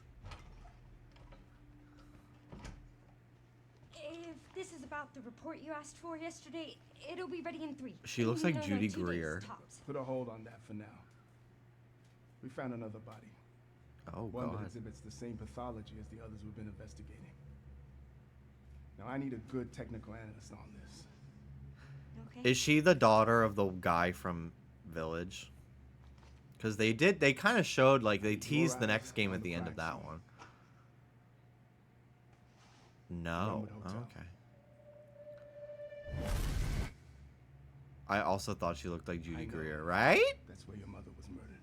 If this is about the report you asked for yesterday, it'll be ready in 3. She looks like No, Judy 2 days Greer. tops. Put a hold on that for now. We found another body. Oh, One that God. exhibits the same pathology as the others we've been investigating. Now I need a good technical analyst on this. Okay. Is she the daughter of the guy from Village? Because they kind of showed, like, they teased the next game at the end of that one. No. Oh, okay. I also thought she looked like Judy Greer, right? That's where your mother was murdered.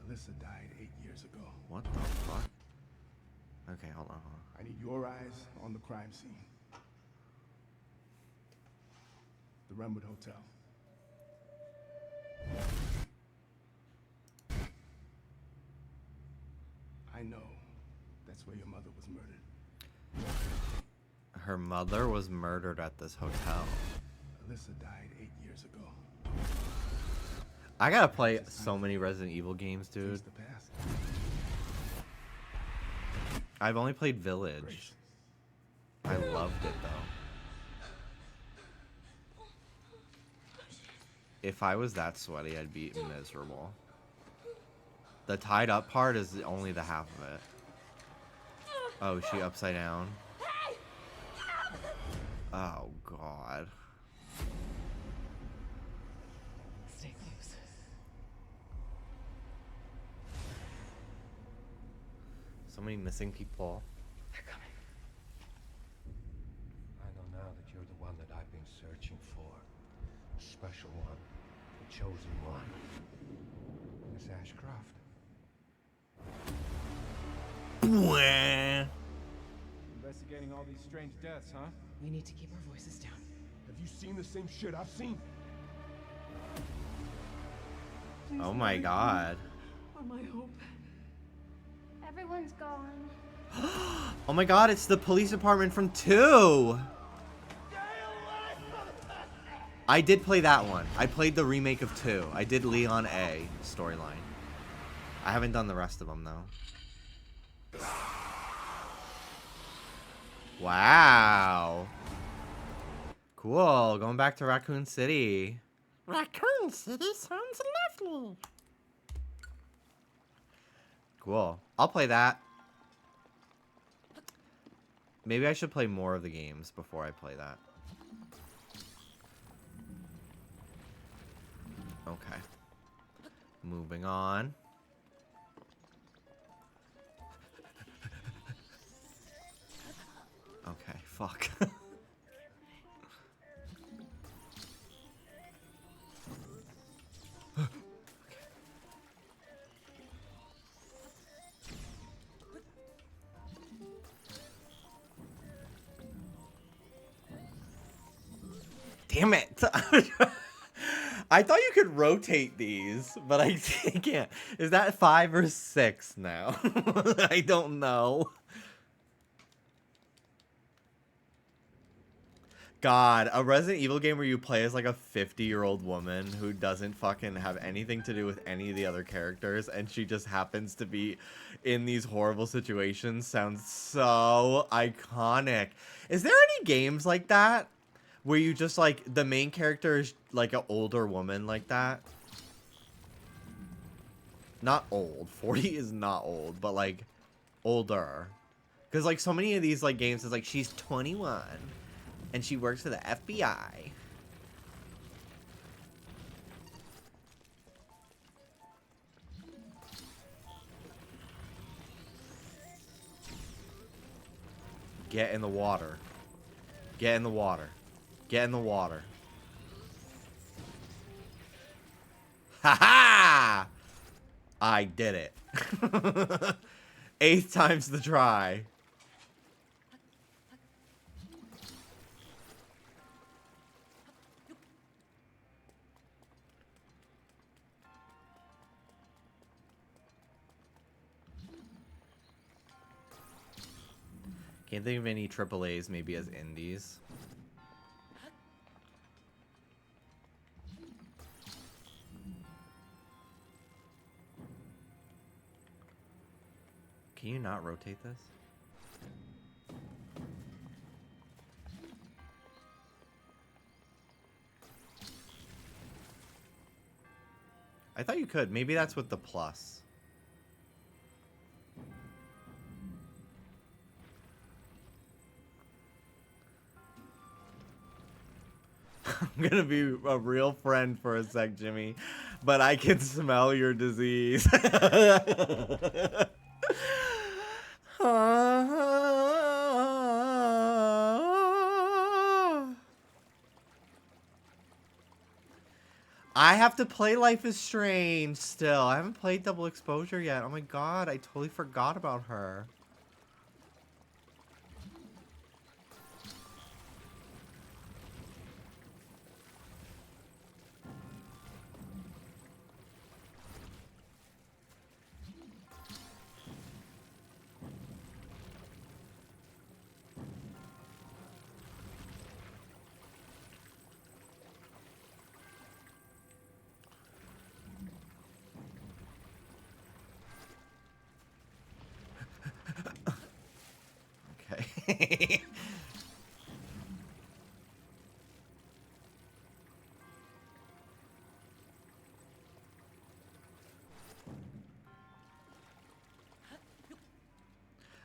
Alyssa died 8 years ago. What the fuck? Okay, hold on. I need your eyes on the crime scene. The Renwood Hotel. I know that's where your mother was murdered. Her mother was murdered at this hotel. Alyssa died 8 years ago. I gotta play so many Resident Evil games, dude. Face the past. I've only played Village. Grace. I loved it, though. If I was that sweaty, I'd be miserable. The tied up part is only the half of it. Oh, is she upside down? Oh, God. Stay close. So many missing people. They're coming. I know now that you're the one that I've been searching for. The special one. The chosen one. Miss Ashcroft. Investigating all these strange deaths, huh? We need to keep our voices down. Have you seen the same shit I've seen? Oh my God. Are my hope. Everyone's gone. Oh my God, it's the police department from 2. I did play that one. I played the remake of 2. I did Leon A storyline. I haven't done the rest of them, though. Wow. Cool. Going back to Raccoon City. Raccoon City sounds lovely. Cool. I'll play that. Maybe I should play more of the games before I play that. Okay. Moving on. Okay, fuck. Damn it. I thought you could rotate these, but I can't. Is that 5 or 6 now? I don't know. God, a Resident Evil game where you play as like a 50-year-old woman who doesn't fucking have anything to do with any of the other characters, and she just happens to be in these horrible situations sounds so iconic. Is there any games like that where you just like the main character is like an older woman like that? Not old. 40 is not old, but like older. Because like so many of these like games is like she's 21. And she works for the FBI. Get in the water. Get in the water. Get in the water. Ha ha! I did it. 8th time's the try. Can't think of any AAAs maybe as indies. Can you not rotate this? I thought you could. Maybe that's with the plus. I'm gonna be a real friend for a sec, Jimmy, but I can smell your disease. I have to play Life is Strange still. I haven't played Double Exposure yet. Oh my god, I totally forgot about her. Okay.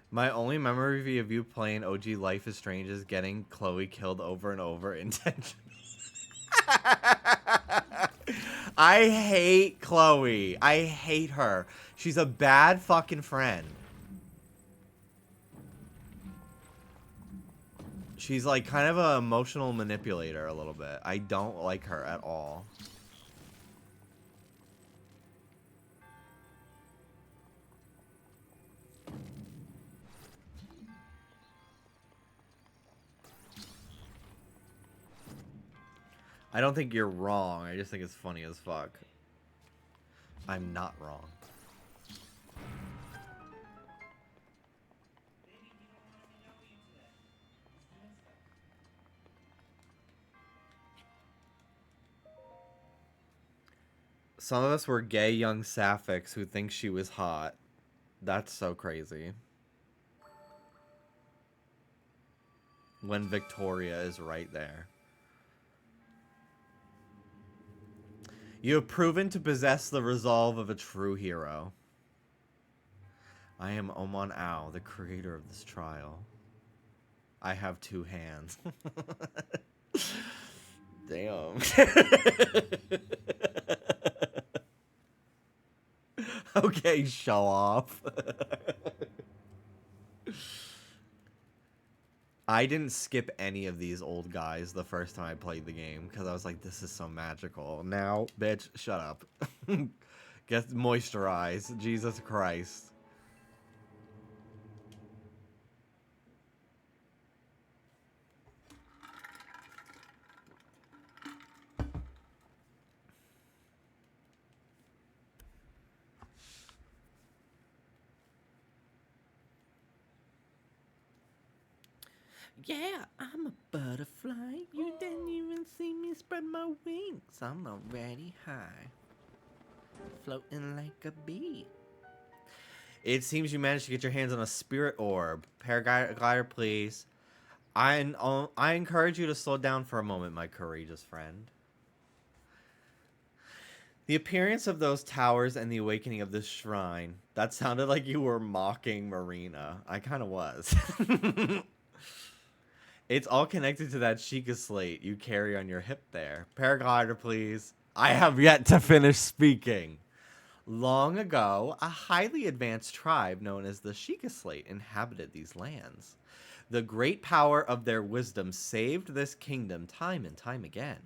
My only memory of you playing OG Life is Strange is getting Chloe killed over and over intentionally. I hate Chloe. I hate her. She's a bad fucking friend. She's like kind of an emotional manipulator a little bit. I don't like her at all. I don't think you're wrong. I just think it's funny as fuck. I'm not wrong. Some of us were gay young sapphics who think she was hot. That's so crazy. When Victoria is right there. You have proven to possess the resolve of a true hero. I am Oman Ao, the creator of this trial. I have 2 hands. Damn. Okay, show off. I didn't skip any of these old guys the first time I played the game because I was like, this is so magical. Now, bitch, shut up. Get moisturized. Jesus Christ. Yeah, I'm a butterfly. You didn't even see me spread my wings. I'm already high, floating like a bee. It seems you managed to get your hands on a spirit orb. Paraglider, please. I encourage you to slow down for a moment, my courageous friend. The appearance of those towers and the awakening of this shrine. That sounded like you were mocking Marina. I kind of was. It's all connected to that Sheikah slate you carry on your hip there. Paraglider, please. I have yet to finish speaking. Long ago, a highly advanced tribe known as the Sheikah slate inhabited these lands. The great power of their wisdom saved this kingdom time and time again.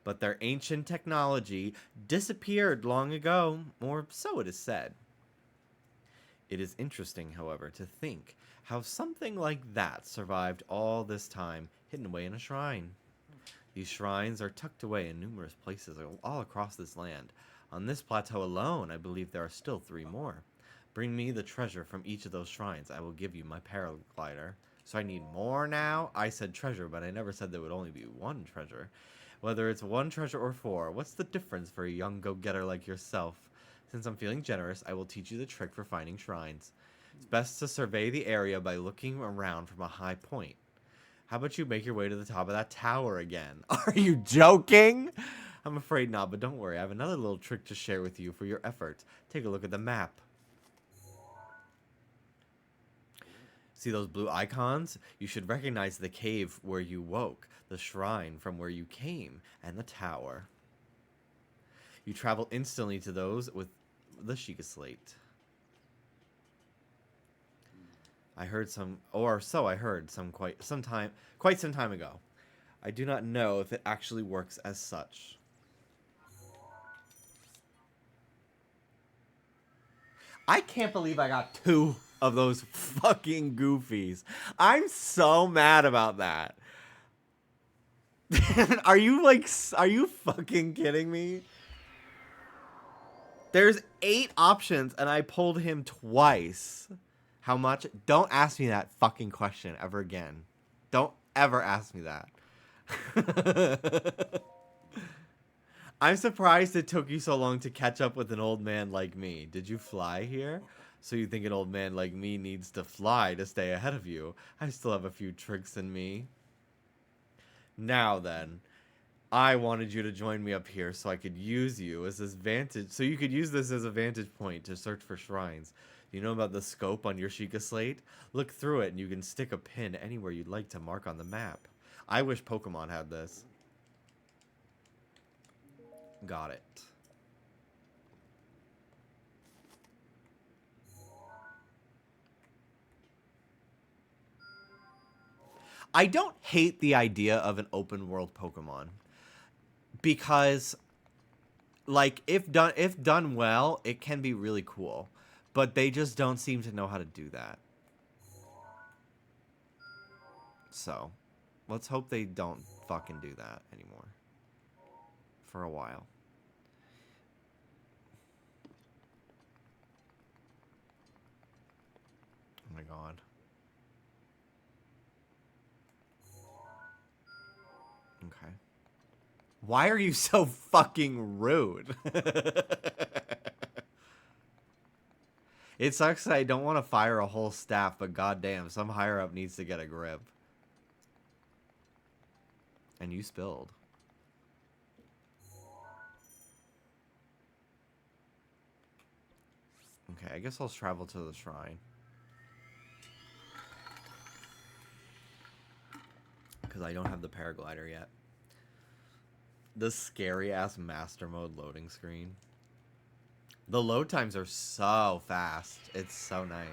But their ancient technology disappeared long ago, or so it is said. It is interesting, however, to think how something like that survived all this time, hidden away in a shrine. These shrines are tucked away in numerous places all across this land. On this plateau alone, I believe there are still 3 more. Bring me the treasure from each of those shrines. I will give you my paraglider. So I need more now? I said treasure, but I never said there would only be 1 treasure. Whether it's 1 treasure or 4, what's the difference for a young go-getter like yourself? Since I'm feeling generous, I will teach you the trick for finding shrines. It's best to survey the area by looking around from a high point. How about you make your way to the top of that tower again? Are you joking? I'm afraid not, but don't worry. I have another little trick to share with you for your efforts. Take a look at the map. See those blue icons? You should recognize the cave where you woke, the shrine from where you came, and the tower. You travel instantly to those with the Sheikah slate. I heard some, or so I heard quite some time ago. I do not know if it actually works as such. I can't believe I got 2 of those fucking goofies. I'm so mad about that. Are you fucking kidding me? There's 8 options and I pulled him twice. How much? Don't ask me that fucking question ever again. Don't ever ask me that. I'm surprised it took you so long to catch up with an old man like me. Did you fly here? So you think an old man like me needs to fly to stay ahead of you? I still have a few tricks in me. Now then, I wanted you to join me up here so I could use you as this vantage, so you could use this as a vantage point to search for shrines. Do you know about the scope on your Sheikah slate? Look through it and you can stick a pin anywhere you'd like to mark on the map. I wish Pokemon had this. Got it. I don't hate the idea of an open world Pokemon because, like, if done well, it can be really cool, but they just don't seem to know how to do that. So, let's hope they don't fucking do that anymore for a while. Oh my god. Okay. Why are you so fucking rude? It sucks that I don't want to fire a whole staff, but goddamn, some higher up needs to get a grip. And you spilled. Okay, I guess I'll travel to the shrine. Because I don't have the paraglider yet. The scary ass master mode loading screen. The load times are so fast. It's so nice.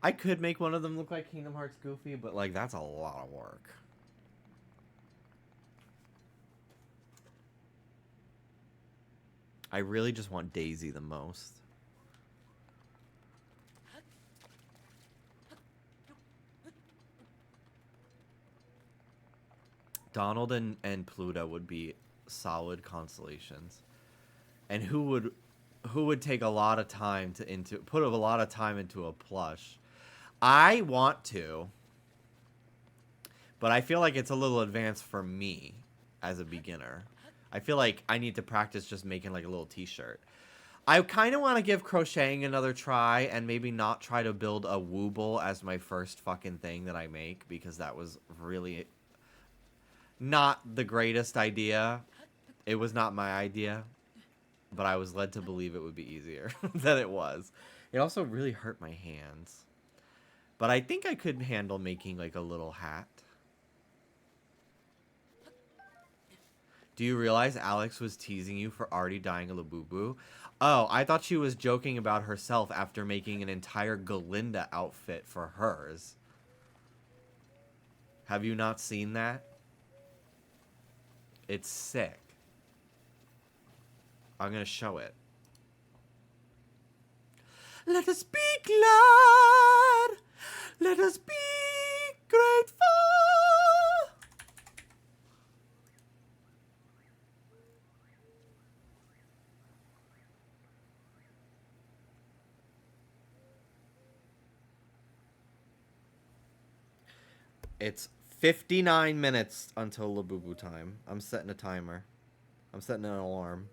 I could make one of them look like Kingdom Hearts Goofy, but like that's a lot of work. I really just want Daisy the most. Donald and Pluto would be solid constellations. And who would take a lot of time put a lot of time into a plush? I want to, but I feel like it's a little advanced for me as a beginner. I feel like I need to practice just making like a little t-shirt. I kind of want to give crocheting another try and maybe not try to build a wooble as my first fucking thing that I make, because that was really not the greatest idea. It was not my idea, but I was led to believe it would be easier than it was. It also really hurt my hands. But I think I could handle making like a little hat. Do you realize Alex was teasing you for already dying a Labubu? Oh, I thought she was joking about herself after making an entire Glinda outfit for hers. Have you not seen that? It's sick. I'm gonna show it. Let us be glad. Let us be grateful. It's 59 minutes until Labubu time. I'm setting a timer. I'm setting an alarm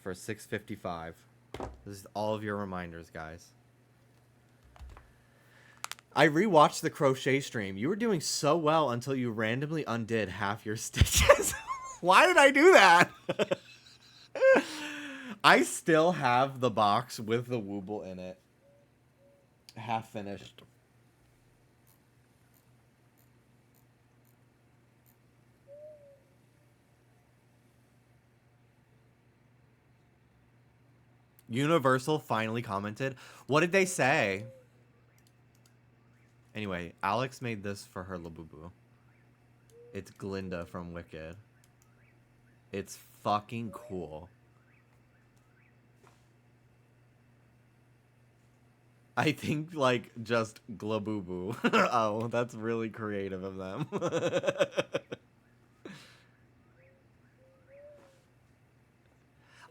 for 6:55. This is all of your reminders, guys. I rewatched the crochet stream. You were doing so well until you randomly undid half your stitches. Why did I do that? I still have the box with the wooble in it. Half finished. Universal finally commented. What did they say? Anyway, Alex made this for her Labubu. It's Glinda from Wicked. It's fucking cool. I think, like, just Glabubu. Oh, that's really creative of them.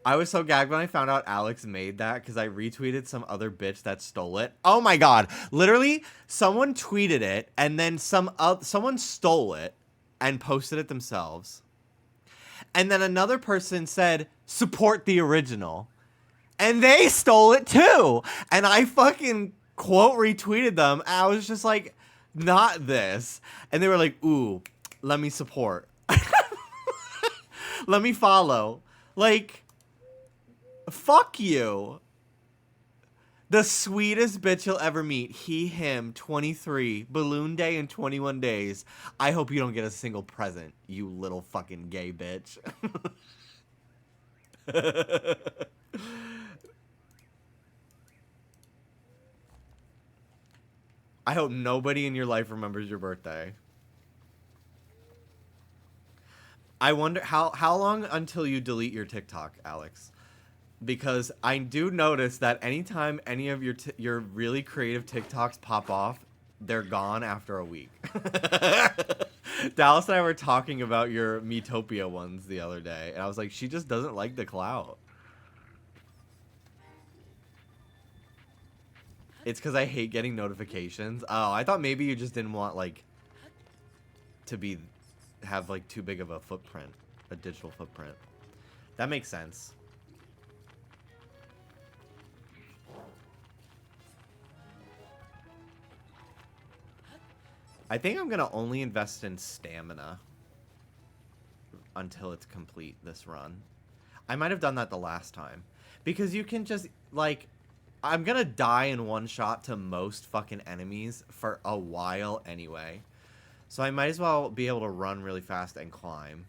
I was so gagged when I found out Alex made that because I retweeted some other bitch that stole it. Oh my god. Literally, someone tweeted it and then someone stole it and posted it themselves. And then another person said, support the original. And they stole it too. And I fucking quote retweeted them. And I was just like, not this. And they were like, ooh, let me support. Let me follow. Like, fuck you. The sweetest bitch you'll ever meet. He, him, 23. Balloon day in 21 days. I hope you don't get a single present, you little fucking gay bitch. I hope nobody in your life remembers your birthday. I wonder how long until you delete your TikTok, Alex? Because I do notice that anytime any of your really creative TikToks pop off, they're gone after a week. Dallas and I were talking about your Metopia ones the other day, and I was like, she just doesn't like the clout. It's because I hate getting notifications. Oh, I thought maybe you just didn't want, like, to have, like, too big of a footprint. A digital footprint. That makes sense. I think I'm going to only invest in stamina until it's complete this run. I might have done that the last time. Because you can just, like, I'm going to die in one shot to most fucking enemies for a while anyway. So I might as well be able to run really fast and climb.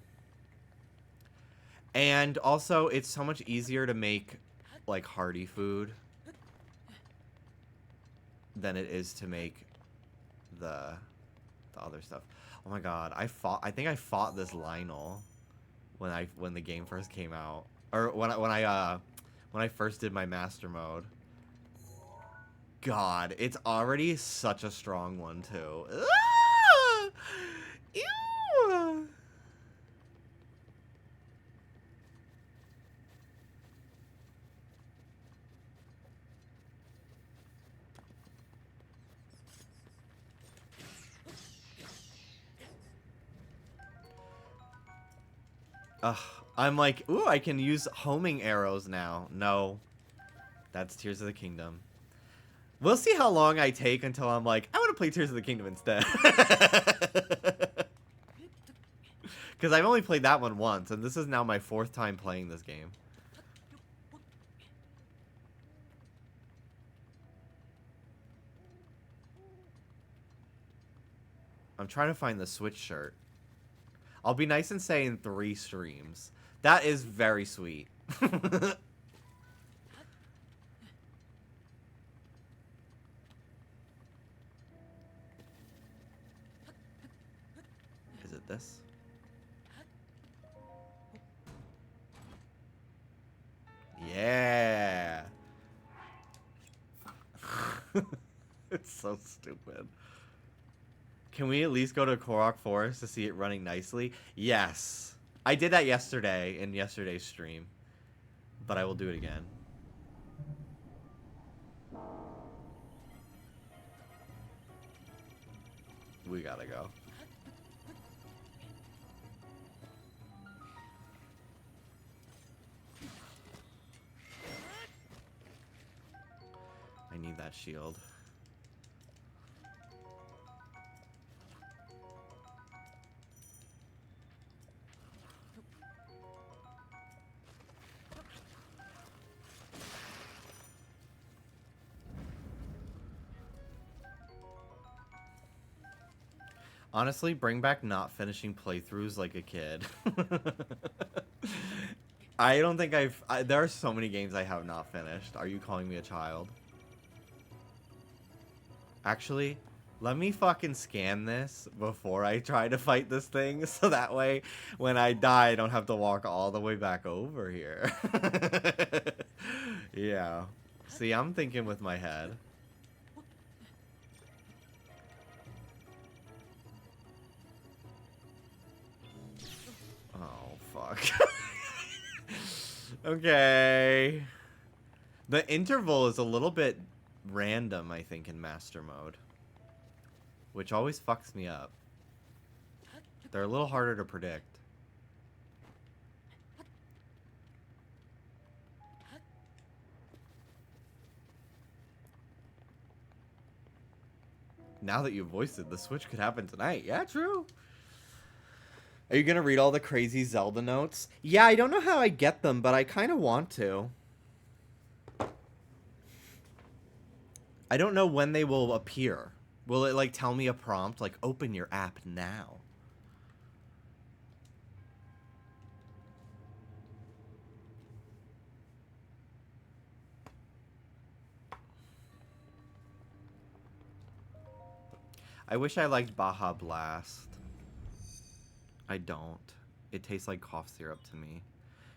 And also, it's so much easier to make, like, hearty food than it is to make the other stuff. Oh my god, I think I fought this Lionel when the game first came out, or when I first did my master mode. God, it's already such a strong one too. Ah! Ew! Ugh, I'm like, ooh, I can use homing arrows now. No, that's Tears of the Kingdom. We'll see how long I take until I'm like, I want to play Tears of the Kingdom instead. Because I've only played that one once, and this is now my 4th time playing this game. I'm trying to find the Switch shirt. I'll be nice and say in 3 streams. That is very sweet. Is it this? Yeah. It's so stupid. Can we at least go to Korok Forest to see it running nicely? Yes. I did that yesterday in yesterday's stream. But I will do it again. We gotta go. I need that shield. Honestly, bring back not finishing playthroughs like a kid. I don't think there are so many games I have not finished. Are you calling me a child? Actually, let me fucking scan this before I try to fight this thing, so that way, when I die, I don't have to walk all the way back over here. Yeah. See, I'm thinking with my head. Oh, fuck. Okay. The interval is a little bit random, I think, in Master Mode. Which always fucks me up. They're a little harder to predict. Now that you voiced it, the switch could happen tonight. Yeah, true. Are you gonna read all the crazy Zelda notes? Yeah, I don't know how I get them, but I kind of want to. I don't know when they will appear. Will it, like, tell me a prompt, like, open your app now? I wish I liked Baja Blast. I don't. It tastes like cough syrup to me.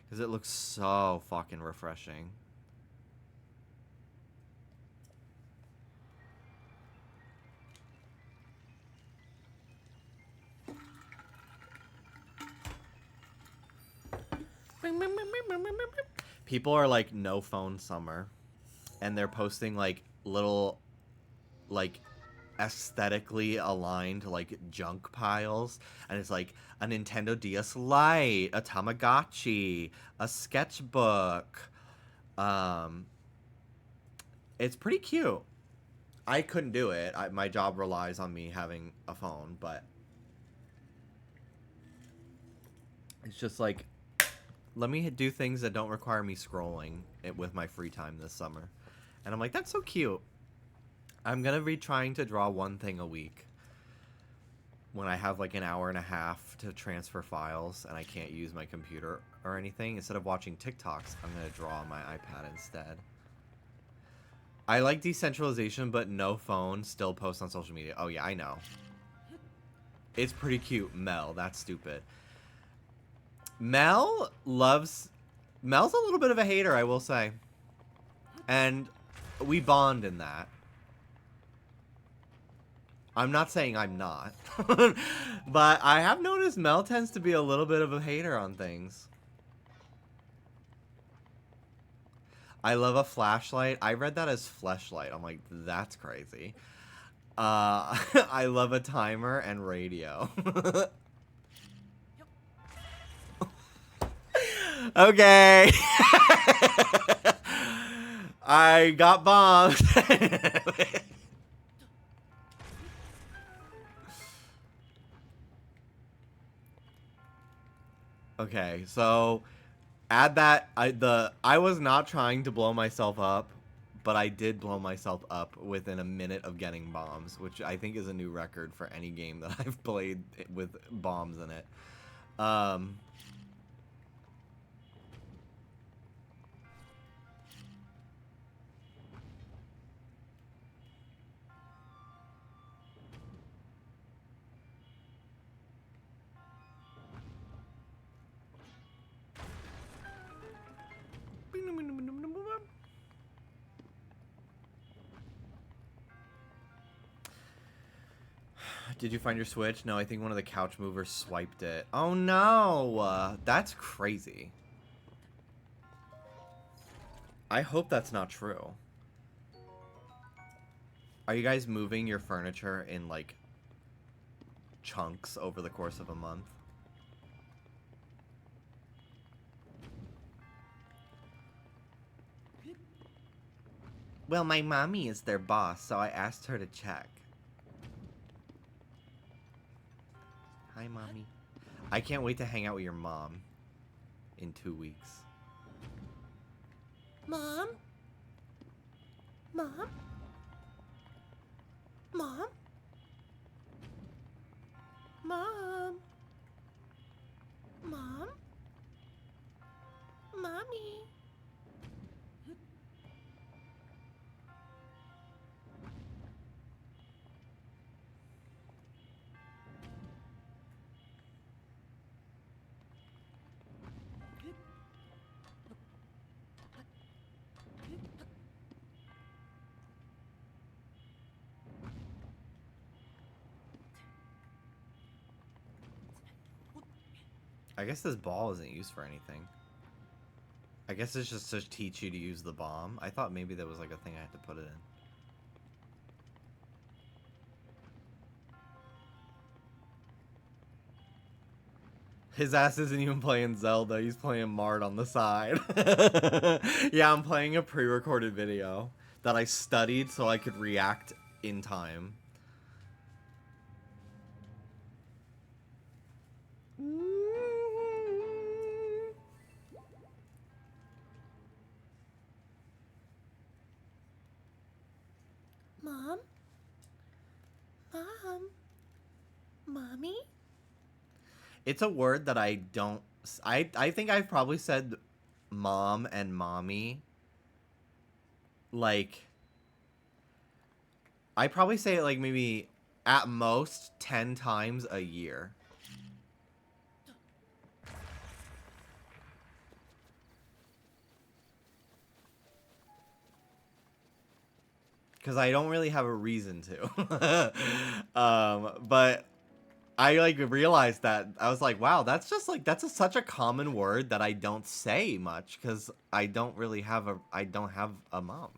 Because it looks so fucking refreshing. People are like, no phone summer. And they're posting like little, like, aesthetically aligned like junk piles, and it's like a Nintendo DS Lite, a Tamagotchi, a sketchbook. It's pretty cute. I couldn't do it. My job relies on me having a phone, but it's just like, let me do things that don't require me scrolling it with my free time this summer. And I'm like, that's so cute. I'm going to be trying to draw one thing a week when I have like an hour and a half to transfer files and I can't use my computer or anything. Instead of watching TikToks, I'm going to draw on my iPad instead. I like decentralization, but no phone, still post on social media. Oh yeah, I know. It's pretty cute. Mel, that's stupid. Mel's a little bit of a hater, I will say. And we bond in that. I'm not saying I'm not. But I have noticed Mel tends to be a little bit of a hater on things. I love a flashlight. I read that as fleshlight. I'm like, that's crazy. I love a timer and radio. Okay. I got bombed. Okay, so add that. I was not trying to blow myself up, but I did blow myself up within a minute of getting bombs, which I think is a new record for any game that I've played with bombs in it. Did you find your Switch? No, I think one of the couch movers swiped it. Oh no! That's crazy. I hope that's not true. Are you guys moving your furniture in, like, chunks over the course of a month? Well, my mommy is their boss, so I asked her to check. Hi, Mommy. I can't wait to hang out with your mom in 2 weeks. Mom? Mom? Mom? Mom? Mom? Mommy? I guess this ball isn't used for anything. I guess it's just to teach you to use the bomb. I thought maybe there was like a thing I had to put it in. His ass isn't even playing Zelda, he's playing Mart on the side. Yeah, I'm playing a pre-recorded video that I studied so I could react in time. Mom? Mom? Mommy? It's a word that I don't... I think I've probably said mom and mommy. Like... I probably say it like maybe at most 10 times a year. Because I don't really have a reason to. But I like realized that I was like, wow, that's just like, such a common word that I don't say much because I don't really have I don't have a mom.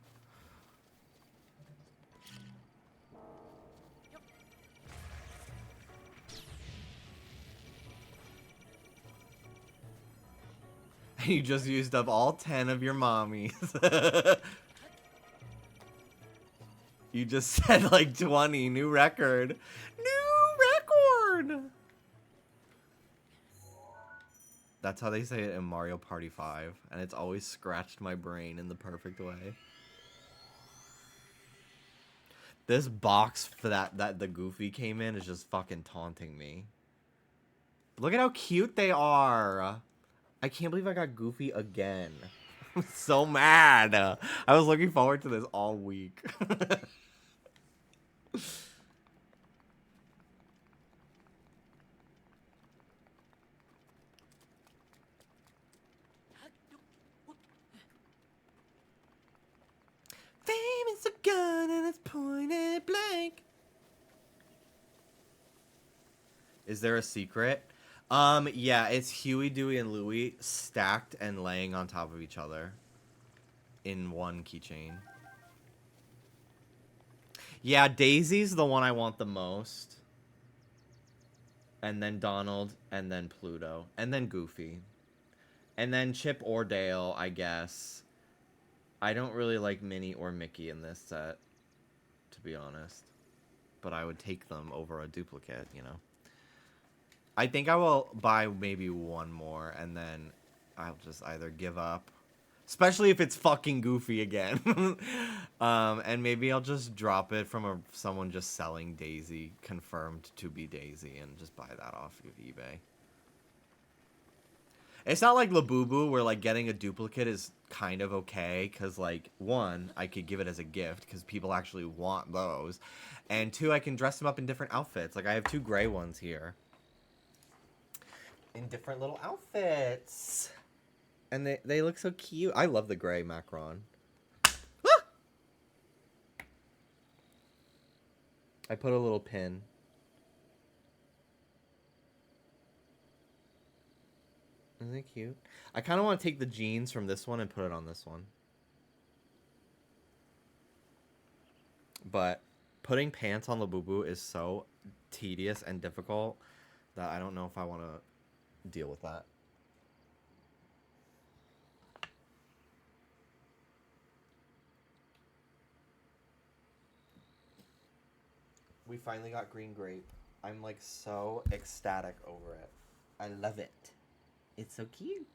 You just used up all 10 of your mommies. You just said like 20. New record. New record! That's how they say it in Mario Party 5. And it's always scratched my brain in the perfect way. This box for that the Goofy came in is just fucking taunting me. Look at how cute they are. I can't believe I got Goofy again. I'm so mad. I was looking forward to this all week. Fame is a gun and it's pointed blank. Is there a secret? Yeah, it's Huey, Dewey, and Louie stacked and laying on top of each other in one keychain. Yeah, Daisy's the one I want the most. And then Donald, and then Pluto, and then Goofy. And then Chip or Dale, I guess. I don't really like Minnie or Mickey in this set, to be honest. But I would take them over a duplicate, you know. I think I will buy maybe one more, and then I'll just either give up. Especially if it's fucking Goofy again. And maybe I'll just drop it from someone just selling Daisy, confirmed to be Daisy, and just buy that off of eBay. It's not like Labubu, where, like, getting a duplicate is kind of okay, because, like, one, I could give it as a gift, because people actually want those, and two, I can dress them up in different outfits. Like, I have 2 gray ones here. In different little outfits. And they look so cute. I love the gray Macron. Ah! I put a little pin. Isn't it cute? I kind of want to take the jeans from this one and put it on this one. But putting pants on Labubu is so tedious and difficult that I don't know if I want to deal with that. We finally got green grape. I'm like so ecstatic over it. I love it. It's so cute.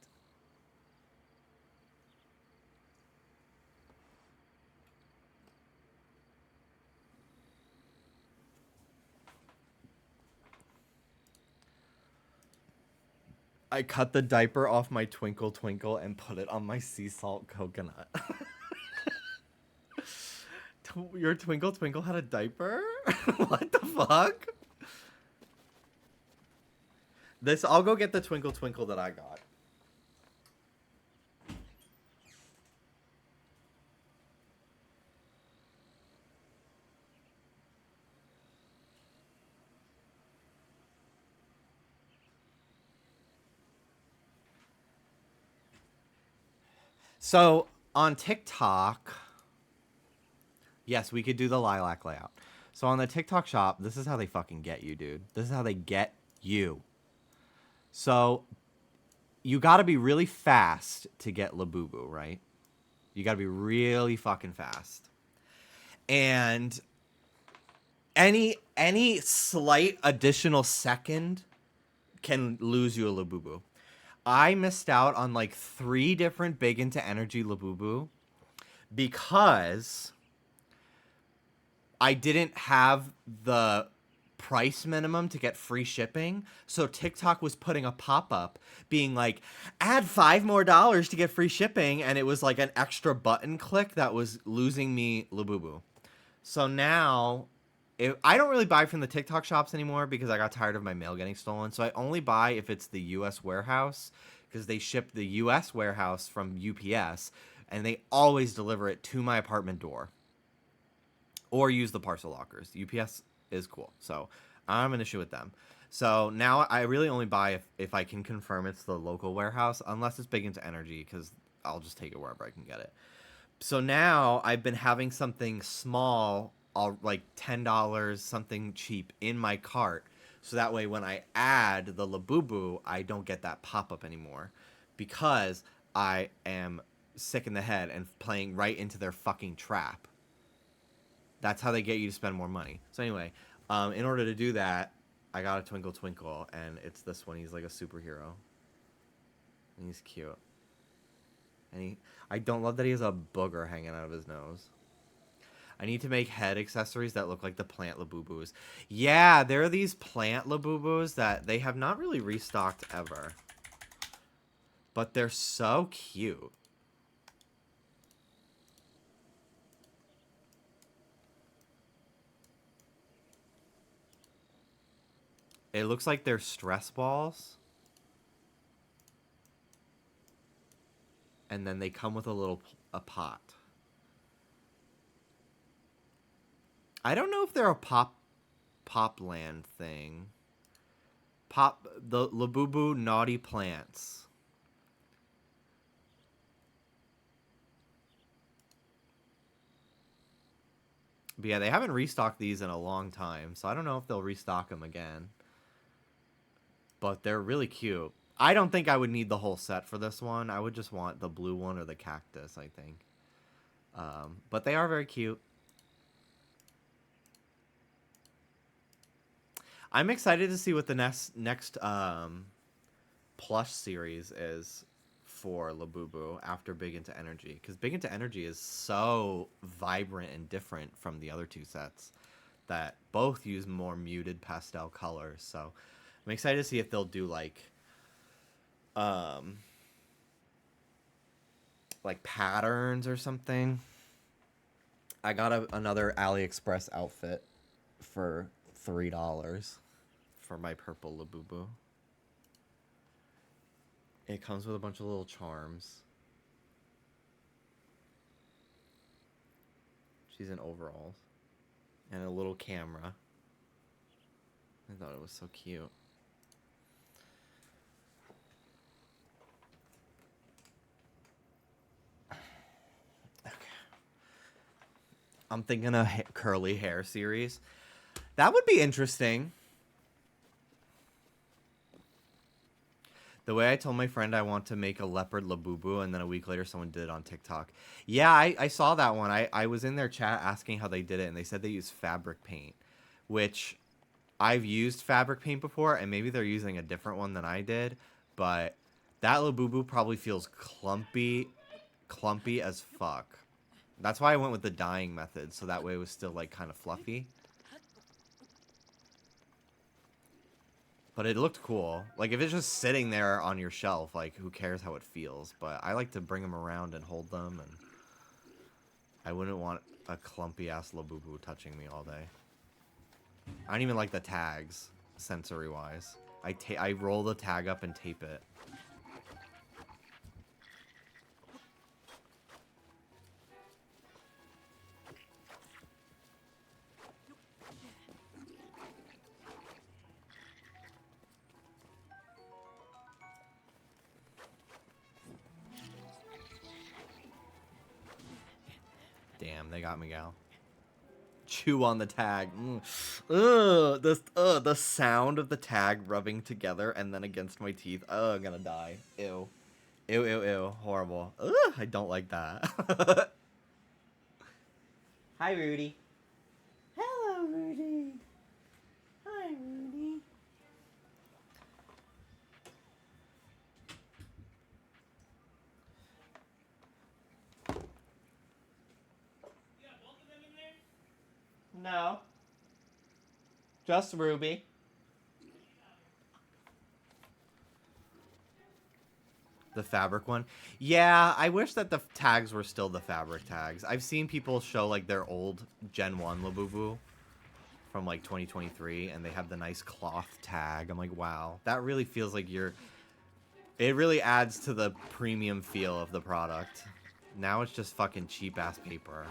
I cut the diaper off my Twinkle Twinkle and put it on my sea salt coconut. Your Twinkle Twinkle had a diaper? What the fuck? I'll go get the Twinkle Twinkle that I got. So, on TikTok, yes, we could do the lilac layout. So on the TikTok shop, this is how they fucking get you, dude. This is how they get you. So you gotta be really fast to get Labubu, right? You gotta be really fucking fast. And any slight additional second can lose you a Labubu. I missed out on like 3 different big into energy Labubu because I didn't have the price minimum to get free shipping. So TikTok was putting a pop-up being like, add $5 more to get free shipping. And it was like an extra button click that was losing me Labubu. So now I don't really buy from the TikTok shops anymore because I got tired of my mail getting stolen. So I only buy if it's the US warehouse because they ship the US warehouse from UPS and they always deliver it to my apartment door. Or use the parcel lockers. UPS is cool. So I have an issue with them. So now I really only buy if I can confirm it's the local warehouse, unless it's big into energy, because I'll just take it wherever I can get it. So now I've been having something small, like $10, something cheap in my cart. So that way when I add the Labubu, I don't get that pop-up anymore. Because I am sick in the head and playing right into their fucking trap. That's how they get you to spend more money. So anyway, in order to do that, I got a Twinkle Twinkle, and it's this one. He's like a superhero. And he's cute. And I don't love that he has a booger hanging out of his nose. I need to make head accessories that look like the plant Labubus. Yeah, there are these plant Labubus that they have not really restocked ever. But they're so cute. It looks like they're stress balls. And then they come with a pot. I don't know if they're a Popland thing. The Labubu Naughty Plants. But yeah, they haven't restocked these in a long time, so I don't know if they'll restock them again. But they're really cute. I don't think I would need the whole set for this one. I would just want the blue one or the cactus, I think. But they are very cute. I'm excited to see what the next plush series is for Labubu after Big Into Energy, because Big Into Energy is so vibrant and different from the other two sets that both use more muted pastel colors. So I'm excited to see if they'll do like patterns or something. I got another AliExpress outfit for $3 for my purple Labubu. It comes with a bunch of little charms. She's in overalls. And a little camera. I thought it was so cute. Okay. I'm thinking a curly hair series. That would be interesting. The way I told my friend I want to make a leopard Labubu, and then a week later someone did it on TikTok. Yeah, I saw that one. I was in their chat asking how they did it, and they said they used fabric paint, which I've used fabric paint before, and maybe they're using a different one than I did, but that Labubu probably feels clumpy as fuck. That's why I went with the dyeing method, so that way it was still like kind of fluffy. But it looked cool. Like, if it's just sitting there on your shelf, like, who cares how it feels? But I like to bring them around and hold them, and I wouldn't want a clumpy-ass Labubu touching me all day. I don't even like the tags, sensory-wise. I roll the tag up and tape it. Damn, they got me, gal. Chew on the tag. Ugh, the sound of the tag rubbing together and then against my teeth. Oh, I'm gonna die. Ew. Ew, ew, ew. Horrible. Ugh, I don't like that. Hi, Rudy. Hello, Rudy. Hi, Rudy. No. Just Ruby. The fabric one? Yeah, I wish that the tags were still the fabric tags. I've seen people show like their old Gen 1 Labubu from like 2023 and they have the nice cloth tag. I'm like, wow, that really feels like it really adds to the premium feel of the product. Now it's just fucking cheap ass paper.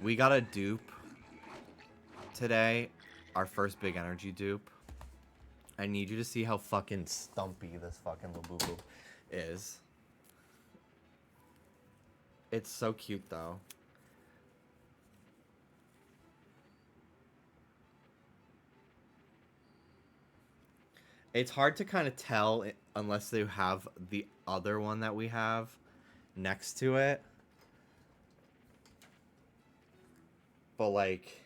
We got a dupe today, our first big energy dupe. I need you to see how fucking stumpy this fucking Labubu is. It's so cute though. It's hard to kind of tell unless they have the other one that we have next to it. But like,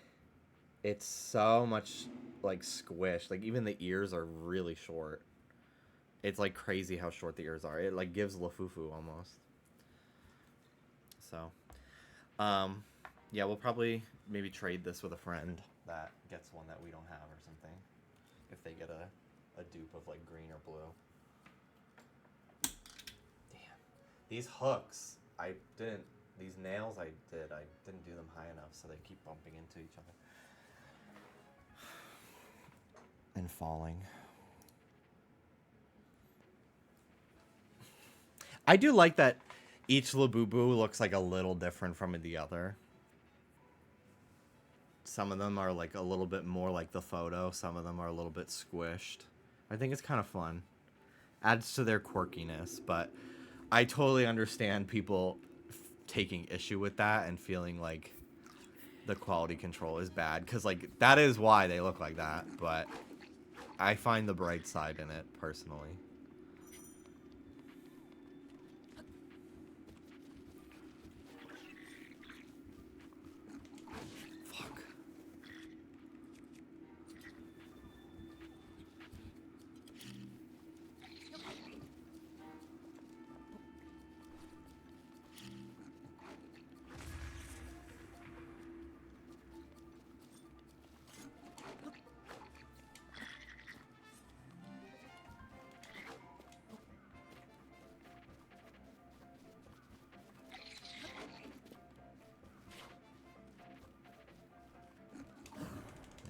it's so much like squished. Like even the ears are really short. It's like crazy how short the ears are. It like gives Lafufu almost. So, yeah, we'll probably maybe trade this with a friend that gets one that we don't have or something. If they get a dupe of like green or blue. Damn. These hooks, these nails I didn't do them high enough, so they keep bumping into each other. And falling. I do like that each Labubu looks like a little different from the other. Some of them are like a little bit more like the photo. Some of them are a little bit squished. I think it's kind of fun. Adds to their quirkiness, but I totally understand people taking issue with that and feeling like the quality control is bad, because like that is why they look like that. But I find the bright side in it, personally. Fuck.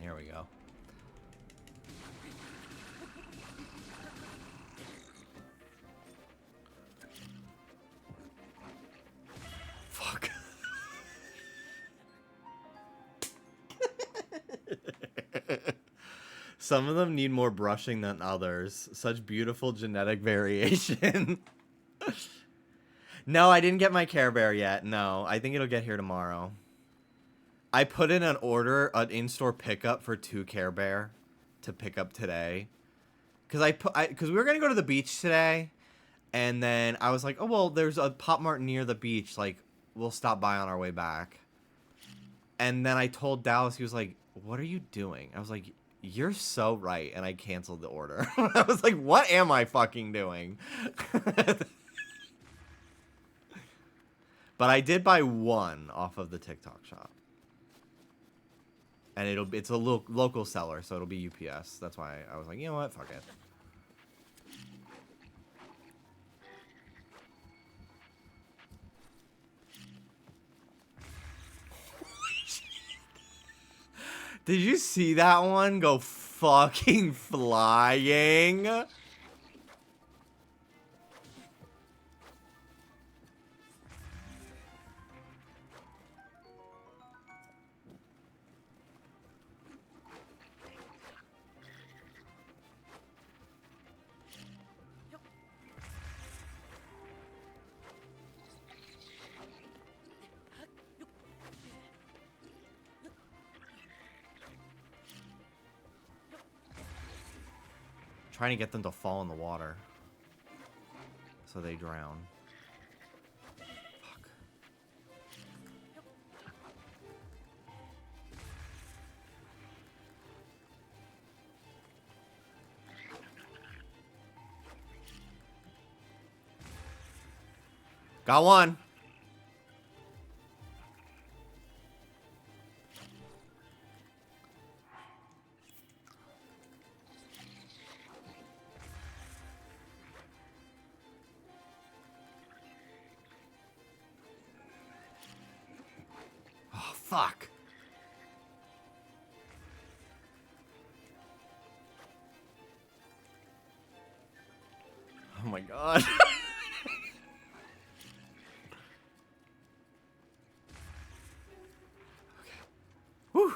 There we go. Fuck. Some of them need more brushing than others. Such beautiful genetic variation. No, I didn't get my Care Bear yet. No, I think it'll get here tomorrow. I put in an order, an in-store pickup for 2 Care Bear to pick up today. Because we were going to go to the beach today. And then I was like, oh, well, there's a Pop Mart near the beach. Like, we'll stop by on our way back. And then I told Dallas, he was like, what are you doing? I was like, you're so right. And I canceled the order. I was like, what am I fucking doing? But I did buy 1 off of the TikTok shop. And it's a local seller, so it'll be UPS. That's why I was like, you know what? Fuck it. Did you see that one go fucking flying? Trying to get them to fall in the water so they drown. Fuck. Got one. Fuck. Oh my god. Okay. Whew.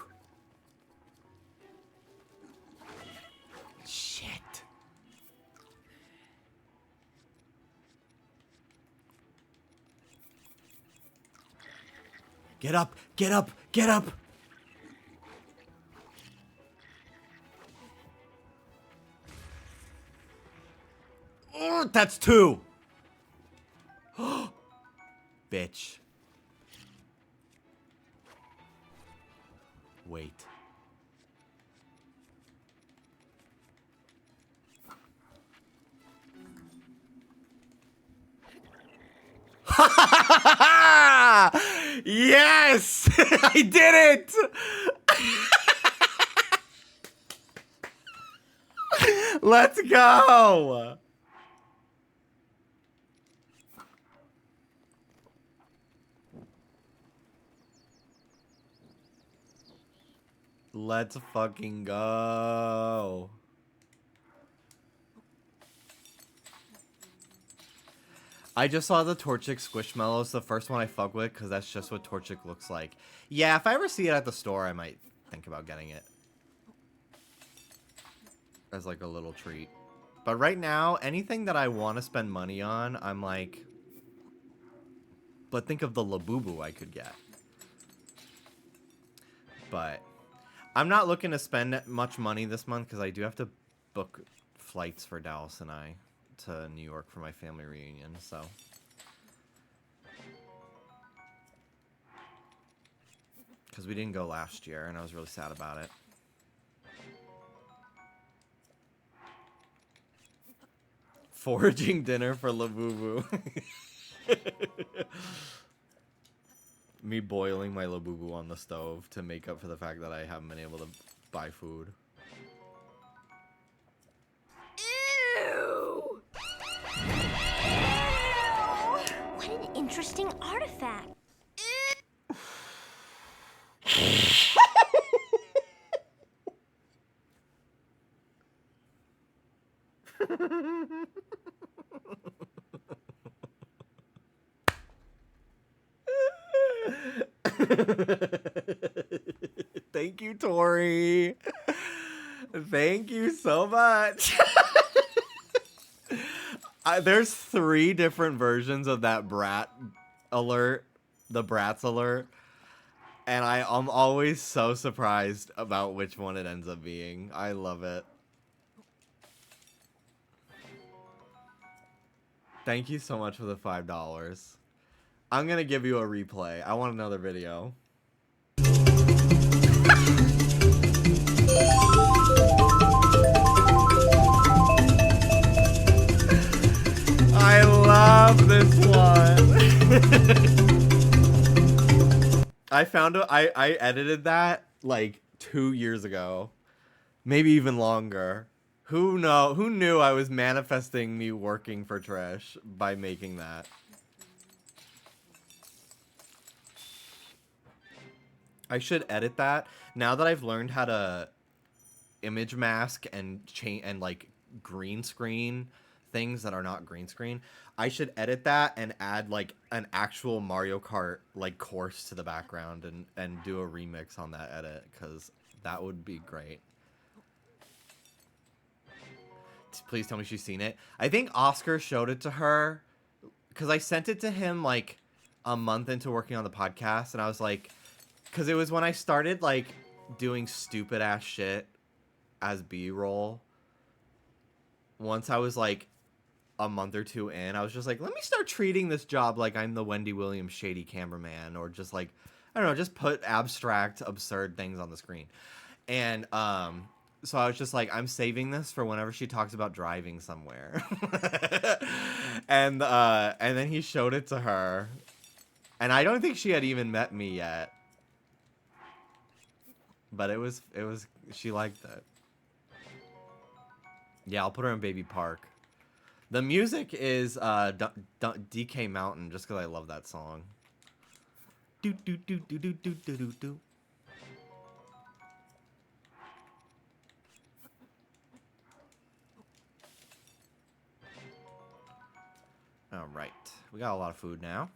Shit. Get up, get up, get up. Oh, that's 2. Bitch. Wait. Yes! I did it! Let's go! Let's fucking go. I just saw the Torchic Squishmallows, the first one I fuck with, because that's just what Torchic looks like. Yeah, if I ever see it at the store, I might think about getting it. As like a little treat. But right now, anything that I want to spend money on, I'm like... But think of the Labubu I could get. But I'm not looking to spend much money this month, because I do have to book flights for Dallas and I to New York for my family reunion, so. Because we didn't go last year, and I was really sad about it. Foraging dinner for Labubu. Me boiling my Labubu on the stove to make up for the fact that I haven't been able to buy food. Ew! What an interesting artifact. Thank you, Tori. Thank you so much. There's 3 different versions of that brat alert, the brats alert, and I'm always so surprised about which one it ends up being. I love it. Thank you so much for the $5. I'm gonna give you a replay. I want another video. I love this one. I edited that like 2 years ago, maybe even longer. Who knew I was manifesting me working for Trish by making that? I should edit that. Now that I've learned how to image mask and change and like green screen things that are not green screen, I should edit that and add like an actual Mario Kart like course to the background and do a remix on that edit, because that would be great. Please tell me she's seen it. I think Oscar showed it to her because I sent it to him like a month into working on the podcast, and I was like, because it was when I started like doing stupid ass shit as B-roll. Once I was like a month or 2 in, I was just like, let me start treating this job like I'm the Wendy Williams shady cameraman, or just like, I don't know, just put abstract, absurd things on the screen. And so I was just like, I'm saving this for whenever she talks about driving somewhere. And then he showed it to her, and I don't think she had even met me yet. But it was she liked it. Yeah, I'll put her in Baby Park. The music is DK Mountain, just because I love that song. Do do do do do do do do do. All right, we got a lot of food now.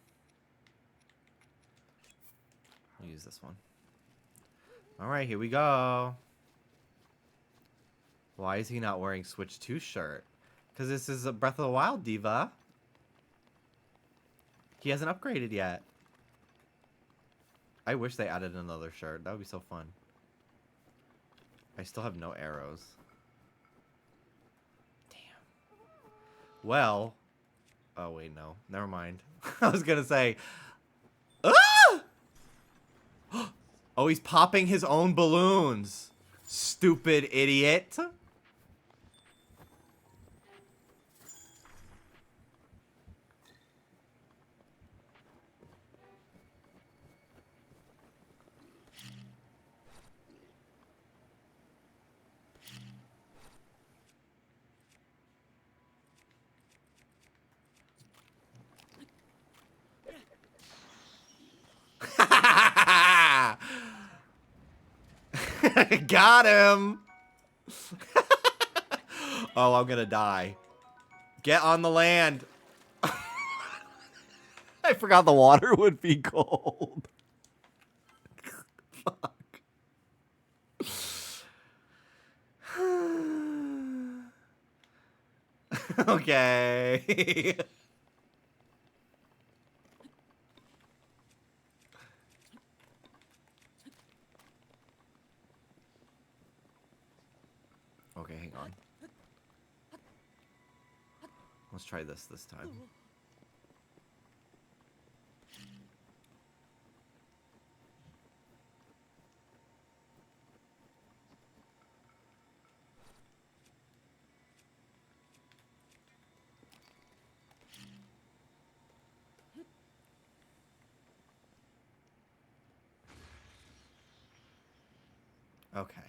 I'll use this one. All right, here we go. Why is he not wearing Switch 2 shirt? Because this is a Breath of the Wild diva. He hasn't upgraded yet. I wish they added another shirt. That would be so fun. I still have no arrows. Damn. Well. Oh, wait, no. Never mind. I was going to say. Ah! Oh, he's popping his own balloons. Stupid idiot. Got him. Oh, I'm gonna die. Get on the land. I forgot the water would be cold. Fuck. Okay. Okay, hang on. Let's try this time. Okay.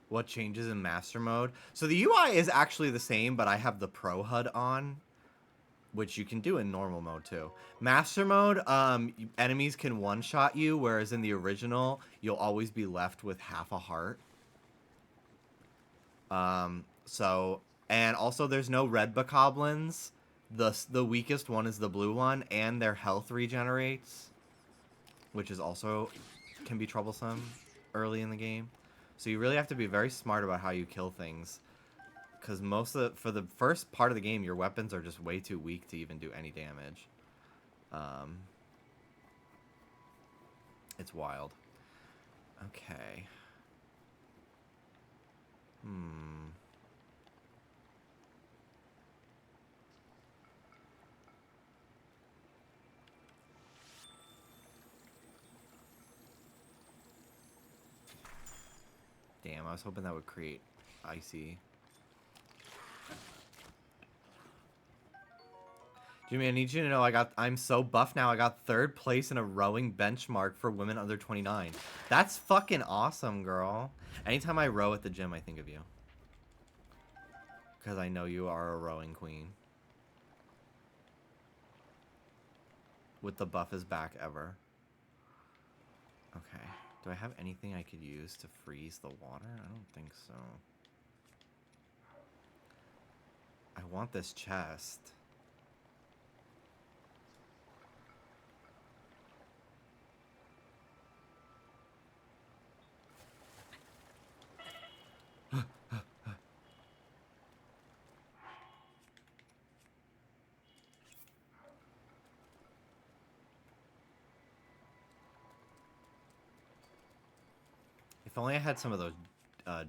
What changes in master mode? So the UI is actually the same, but I have the Pro HUD on, which you can do in normal mode too. Master mode, enemies can one-shot you, whereas in the original, you'll always be left with half a heart. And also there's no red bokoblins. The weakest one is the blue one, and their health regenerates, which is also can be troublesome early in the game. So you really have to be very smart about how you kill things, because for the first part of the game, your weapons are just way too weak to even do any damage. It's wild. Okay. Damn, I was hoping that would create icy. Jimmy, I need you to know I'm so buff now. I got 3rd place in a rowing benchmark for women under 29. That's fucking awesome, girl. Anytime I row at the gym, I think of you. Because I know you are a rowing queen. With the buffest back ever. Okay. Do I have anything I could use to freeze the water? I don't think so. I want this chest. If only I had some of those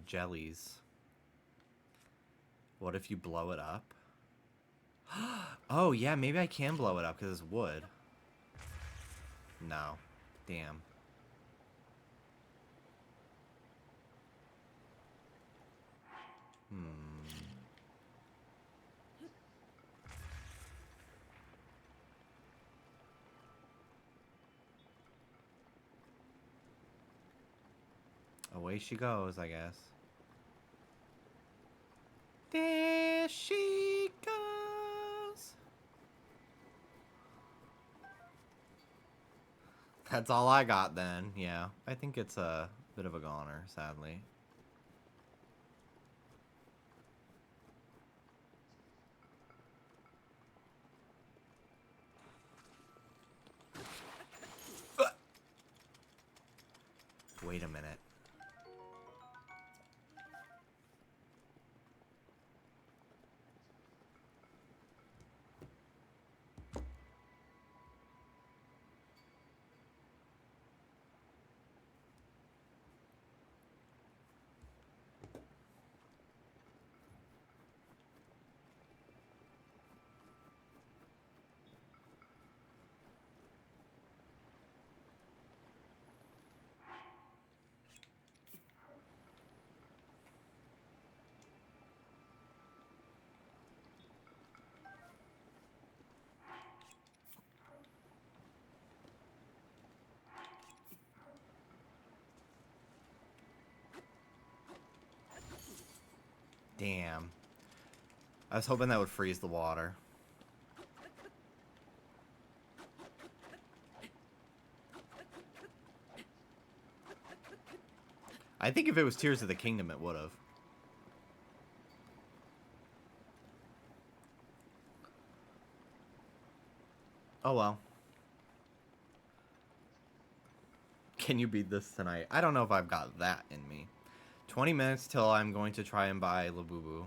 jellies. What if you blow it up? Oh, yeah, maybe I can blow it up because it's wood. No. Damn. Away she goes, I guess. There she goes. That's all I got then. Yeah, I think it's a bit of a goner, sadly. Wait a minute. Damn. I was hoping that would freeze the water. I think if it was Tears of the Kingdom, it would have. Oh well. Can you beat this tonight? I don't know if I've got that in me. 20 minutes till I'm going to try and buy Labubu.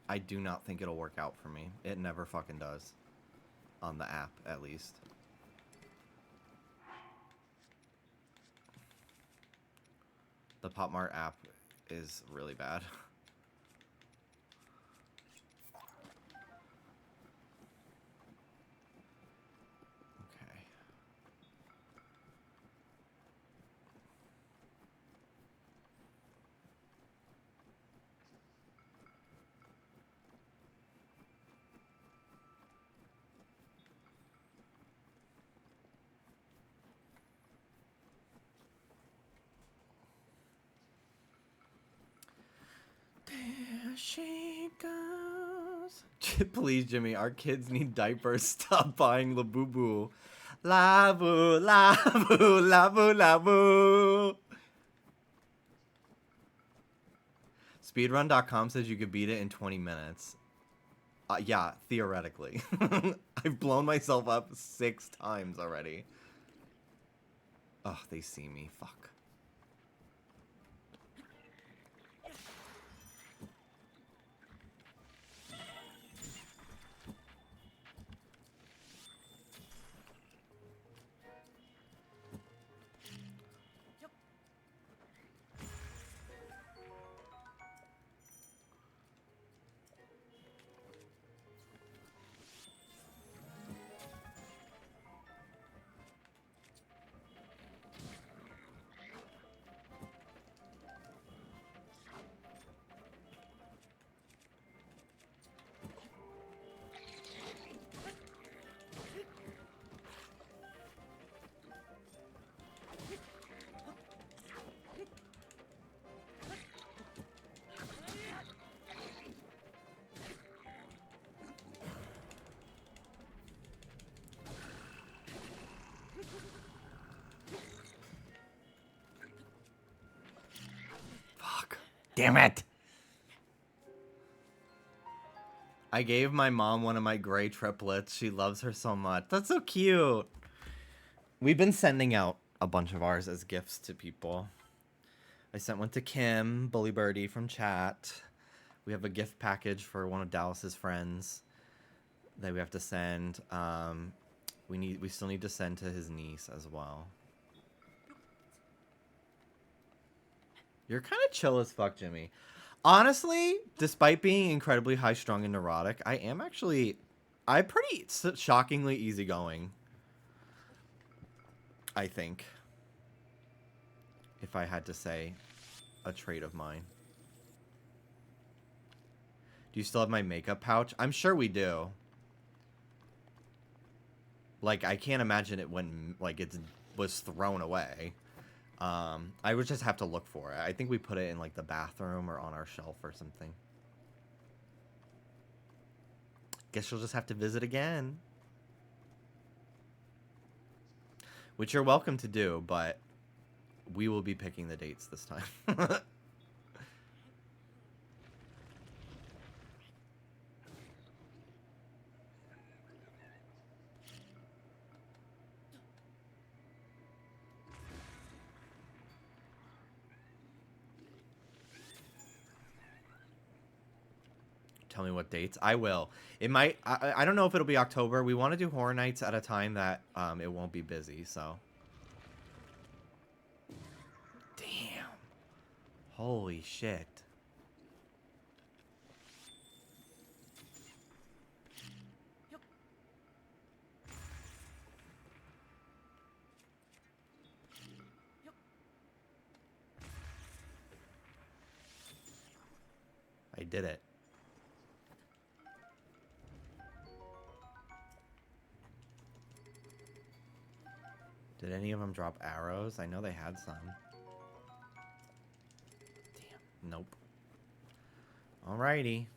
I do not think it'll work out for me. It never fucking does. on the app, at least. The Pop Mart app is really bad. Okay. There she goes. Please, Jimmy, our kids need diapers. Stop buying Labubu. Labu, labu, labu, labu. Speedrun.com says you could beat it in 20 minutes. Yeah, theoretically. I've blown myself up 6 times already. Oh, they see me. Fuck. Damn it! I gave my mom one of my gray triplets. She loves her so much. That's so cute. We've been sending out a bunch of ours as gifts to people. I sent one to Kim, Bully Birdie from chat. We have a gift package for one of Dallas's friends that we have to send. We still need to send to his niece as well. You're kind of chill as fuck, Jimmy. Honestly, despite being incredibly high-strung and neurotic, I'm pretty shockingly easygoing. I think. If I had to say a trait of mine. Do you still have my makeup pouch? I'm sure we do. Like, I can't imagine it when, like, it was thrown away. I would just have to look for it. I think we put it in, like, the bathroom or on our shelf or something. Guess you'll just have to visit again. Which you're welcome to do, but we will be picking the dates this time. Tell me what dates. I will. It might. I don't know if it'll be October. We want to do Horror Nights at a time that it won't be busy. So. Damn. Holy shit. I did it. Did any of them drop arrows? I know they had some. Damn. Nope. Alrighty.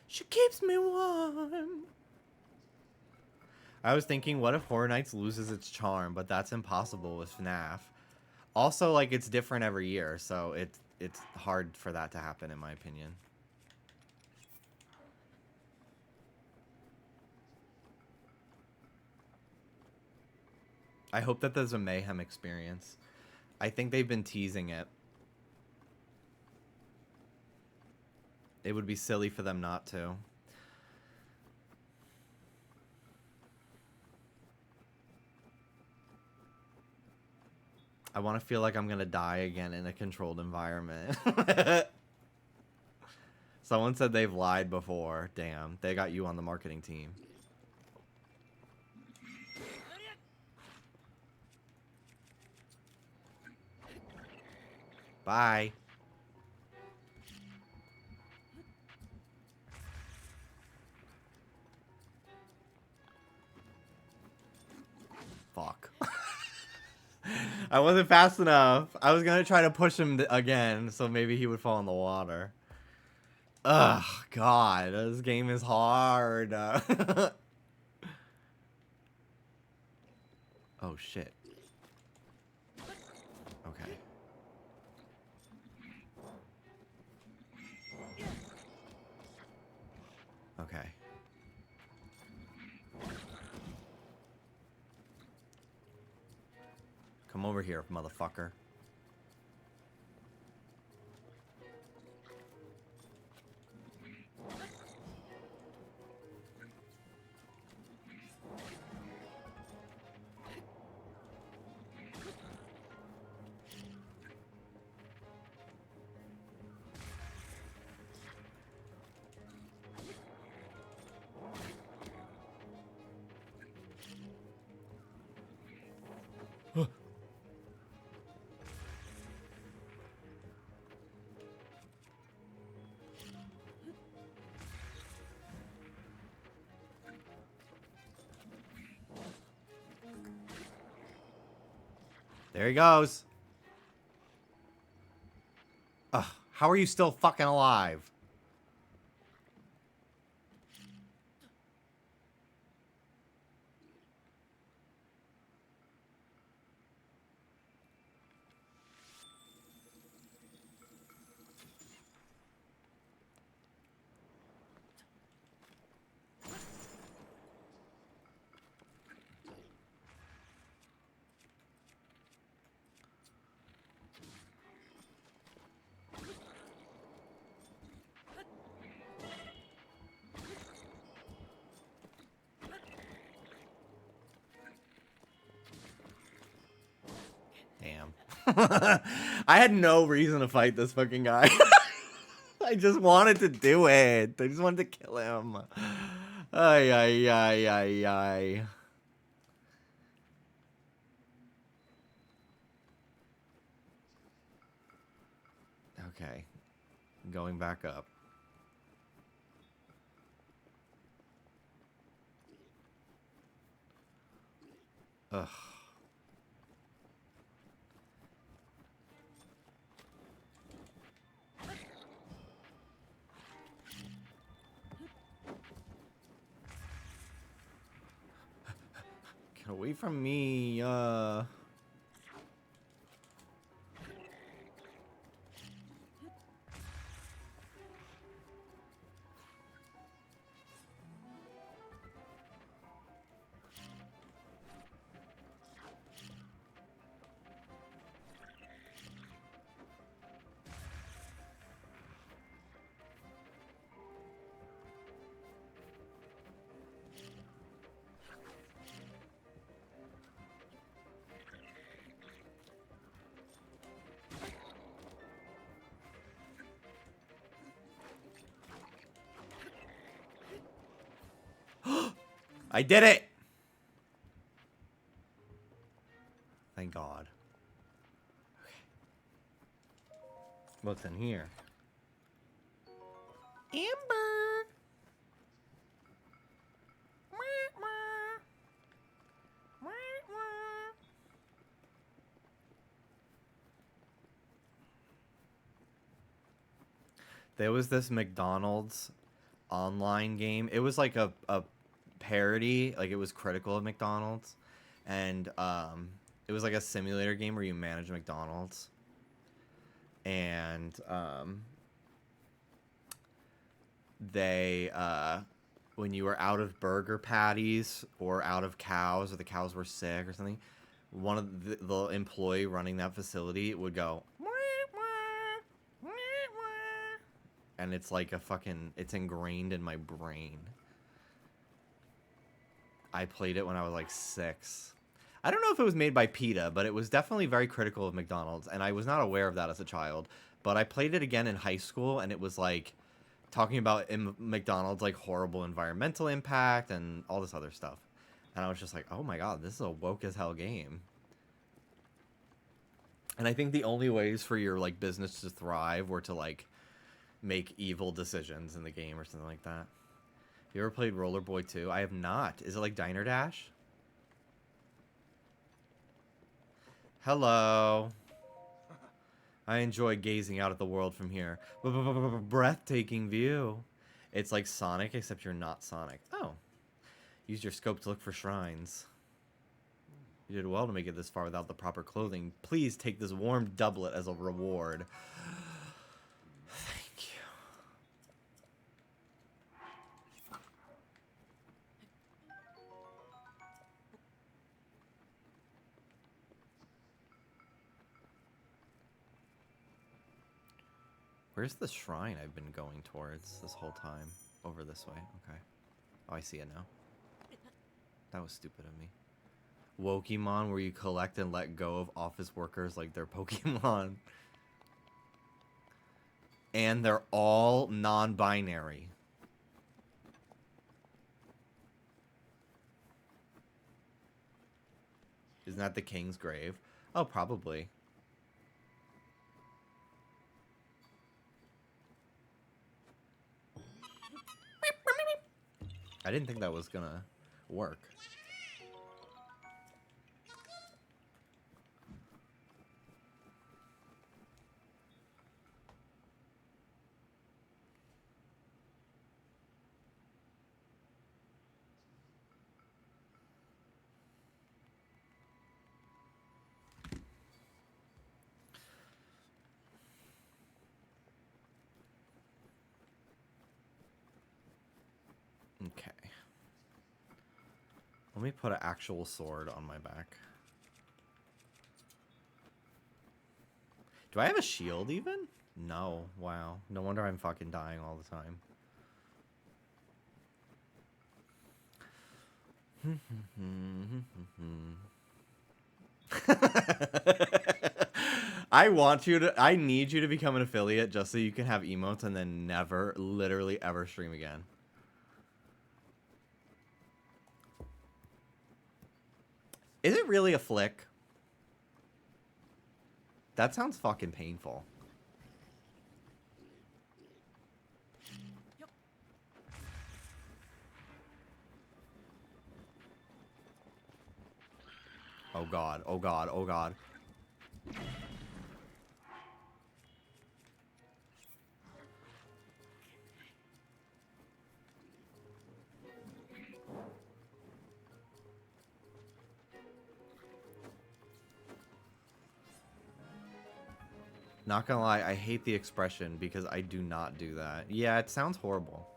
She keeps me warm. I was thinking, what if Horror Nights loses its charm? But that's impossible with FNAF. Also, like, it's different every year, so it's hard for that to happen, in my opinion. I hope that there's a mayhem experience. I think they've been teasing it. It would be silly for them not to. I want to feel like I'm going to die again in a controlled environment. Someone said they've lied before. Damn, they got you on the marketing team. Bye. Fuck. I wasn't fast enough. I was gonna try to push him again, so maybe he would fall in the water. Ugh, God, this game is hard. Oh, shit. Okay. Okay. Come over here, motherfucker. There he goes. Ugh, how are you still fucking alive? Damn. I had no reason to fight this fucking guy. I just wanted to do it. I just wanted to kill him. Ay, ay, ay, ay, ay. Okay. Going back up. Ugh. Get away from me, I did it! Thank God. Okay. What's in here? Amber! There was this McDonald's online game. It was like a parody, like it was critical of McDonald's, and it was like a simulator game where you manage McDonald's, and they when you were out of burger patties or out of cows, or the cows were sick or something, one of the employee running that facility would go, and it's like a fucking, it's ingrained in my brain. I played it when I was like 6. I don't know if it was made by PETA, but it was definitely very critical of McDonald's, and I was not aware of that as a child. But I played it again in high school, and it was like talking about McDonald's like horrible environmental impact and all this other stuff. And I was just like, oh my god, this is a woke as hell game. And I think the only ways for your like business to thrive were to like make evil decisions in the game or something like that. You ever played Rollerboy 2? I have not. Is it like Diner Dash? Hello. I enjoy gazing out at the world from here. Breathtaking view. It's like Sonic, except you're not Sonic. Oh. Use your scope to look for shrines. You did well to make it this far without the proper clothing. Please take this warm doublet as a reward. Thank you. Where's the shrine I've been going towards this whole time? Over this way. Okay. Oh, I see it now. That was stupid of me. Wokemon, where you collect and let go of office workers like they're Pokemon. And they're all non-binary. Isn't that the king's grave? Oh, probably. I didn't think that was gonna work. Okay. Let me put an actual sword on my back. Do I have a shield even? No. Wow. No wonder I'm fucking dying all the time. I need you to become an affiliate just so you can have emotes and then never, literally ever stream again. Is it really a flick? That sounds fucking painful. Oh god, oh god, oh god. Not gonna lie, I hate the expression because I do not do that. Yeah, it sounds horrible.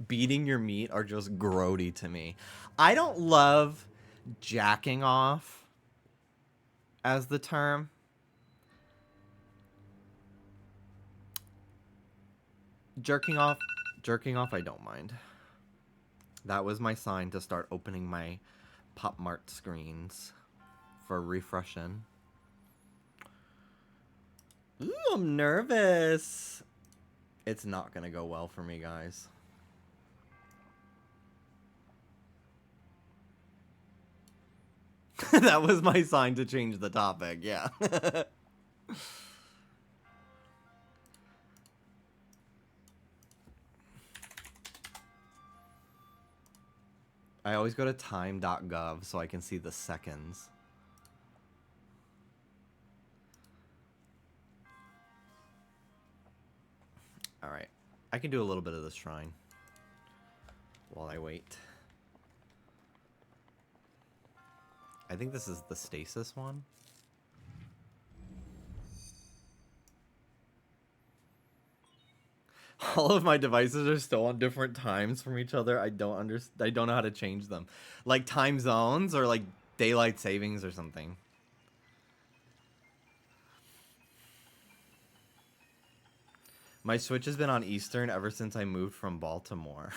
Beating your meat are just grody to me. I don't love jacking off as the term. Jerking off I don't mind. That was my sign to start opening my Pop Mart screens for refreshing. Ooh, I'm nervous. It's not gonna go well for me, guys. That was my sign to change the topic, yeah. I always go to time.gov so I can see the seconds. Alright. I can do a little bit of the shrine while I wait. I think this is the stasis one. All of my devices are still on different times from each other. I don't know how to change them. Like time zones or like daylight savings or something. My Switch has been on Eastern ever since I moved from Baltimore.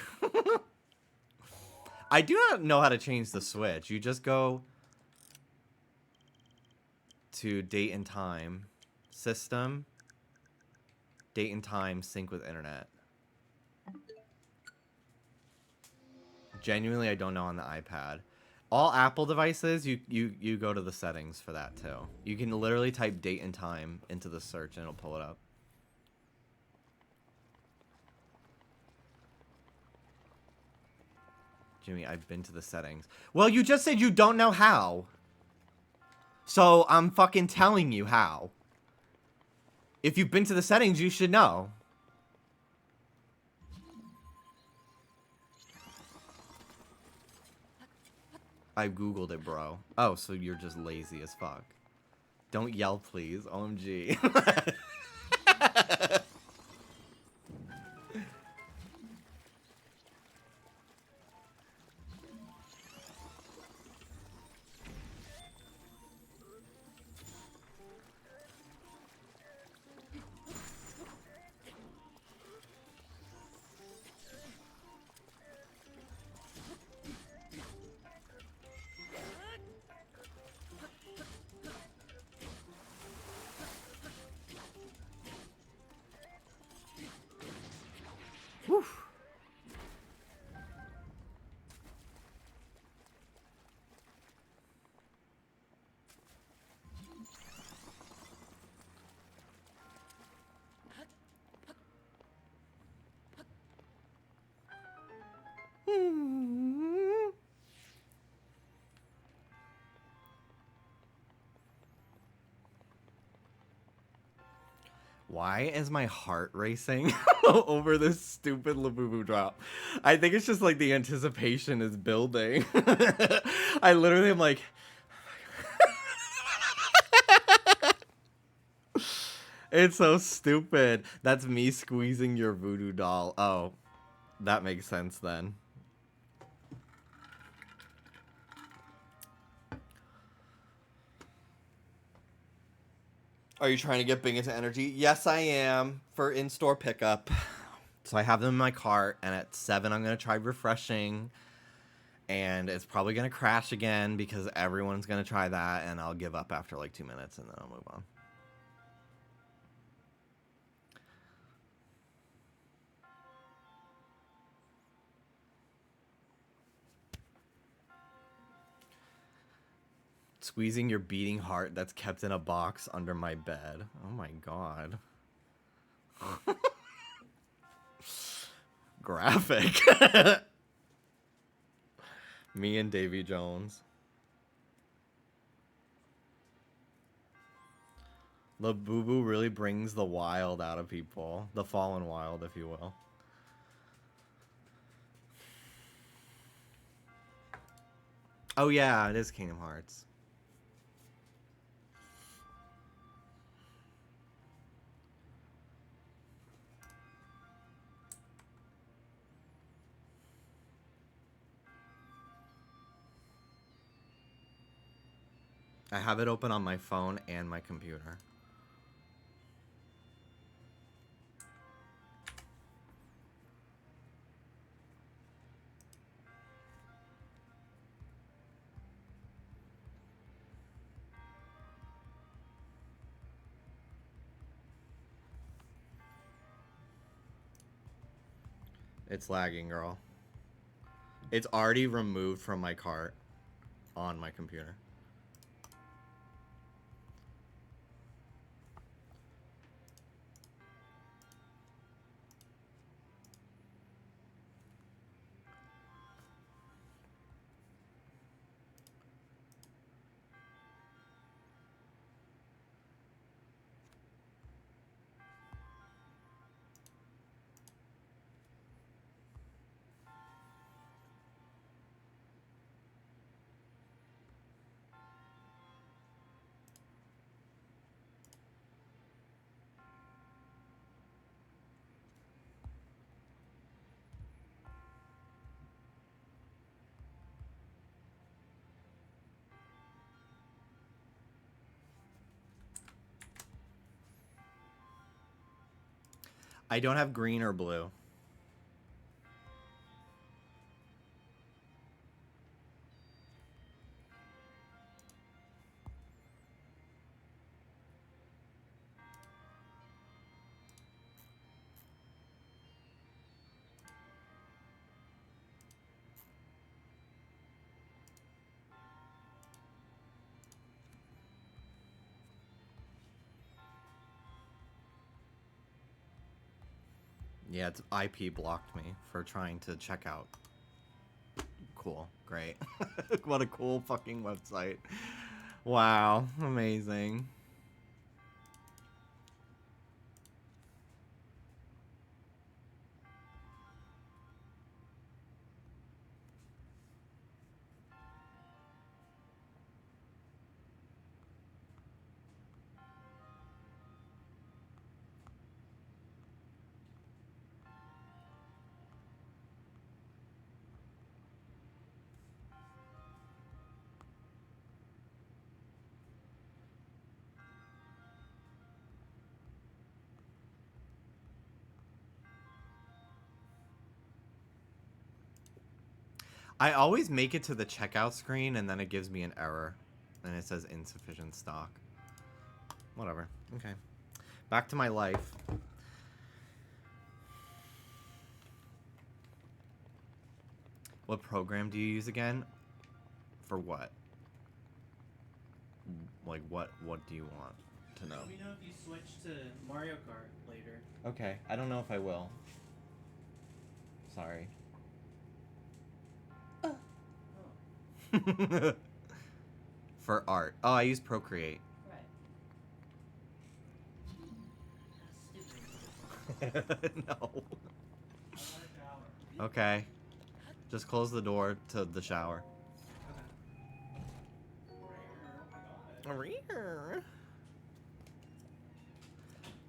I do not know how to change the Switch. You just go to date and time, system, date and time, sync with internet. Genuinely, I don't know on the iPad. All Apple devices, you go to the settings for that too. You can literally type date and time into the search and it'll pull it up. Jimmy, I've been to the settings. Well, you just said you don't know how. So I'm fucking telling you how. If you've been to the settings, you should know. I googled it, bro. Oh, so you're just lazy as fuck. Don't yell, please. OMG. Why is my heart racing over this stupid Labubu drop? I think it's just like the anticipation is building. I literally am like... It's so stupid. That's me squeezing your voodoo doll. Oh, that makes sense then. Are you trying to get Bing into energy? Yes, I am, for in-store pickup. So I have them in my cart, and at 7 I'm going to try refreshing. And it's probably going to crash again because everyone's going to try that, and I'll give up after like 2 minutes, and then I'll move on. Squeezing your beating heart that's kept in a box under my bed. Oh my god. Graphic. Me and Davy Jones. Labubu really brings the wild out of people. The fallen wild, if you will. Oh yeah, it is Kingdom Hearts. I have it open on my phone and my computer. It's lagging, girl. It's already removed from my cart on my computer. I don't have green or blue. Yeah, it's IP blocked me for trying to check out. Cool. Great. What a cool fucking website. Wow. Amazing. I always make it to the checkout screen and then it gives me an error. And it says insufficient stock. Whatever. Okay. Back to my life. What program do you use again? For what? Like, what do you want to know? Let me know if you switch to Mario Kart later. Okay. I don't know if I will. Sorry. For art. Oh, I use Procreate. Right. No. Okay. Just close the door to the shower.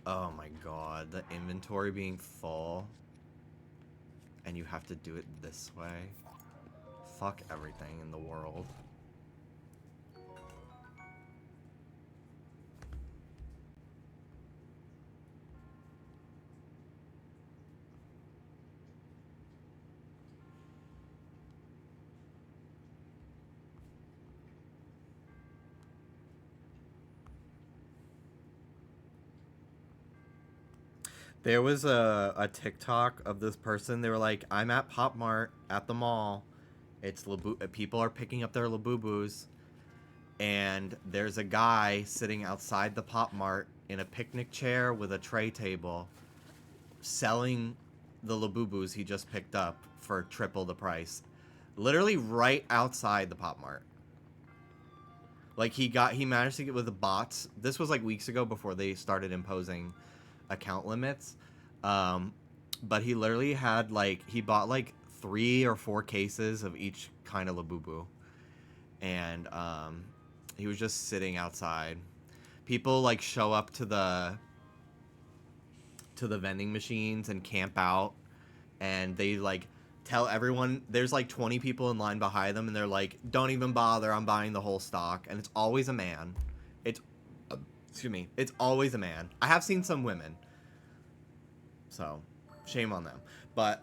Oh my god, the inventory being full. And you have to do it this way. Fuck everything in the world. There was a TikTok of this person. They were like, I'm at Pop Mart at the mall. It's people are picking up their Labubus. And there's a guy sitting outside the Pop Mart in a picnic chair with a tray table selling the Labubus he just picked up for triple the price. Literally right outside the Pop Mart. Like he managed to get with the bots. This was like weeks ago before they started imposing account limits. But he literally had he bought like 3 or 4 cases of each kind of Labubu. And he was just sitting outside. People like show up to the vending machines and camp out, and they like tell everyone, there's like 20 people in line behind them, and they're like, don't even bother, I'm buying the whole stock. And it's always a man. It's always a man. I have seen some women, so shame on them, but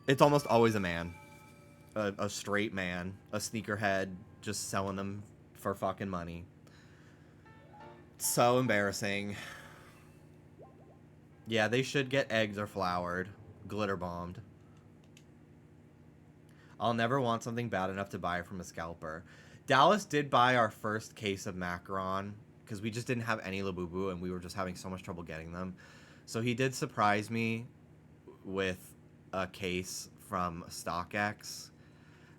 it's almost always a man, a straight man, a sneakerhead, just selling them for fucking money. So embarrassing. Yeah, they should get eggs or floured, glitter bombed. I'll never want something bad enough to buy from a scalper. Dallas did buy our first case of macaron because we just didn't have any Labubu and we were just having so much trouble getting them. So he did surprise me with a case from StockX.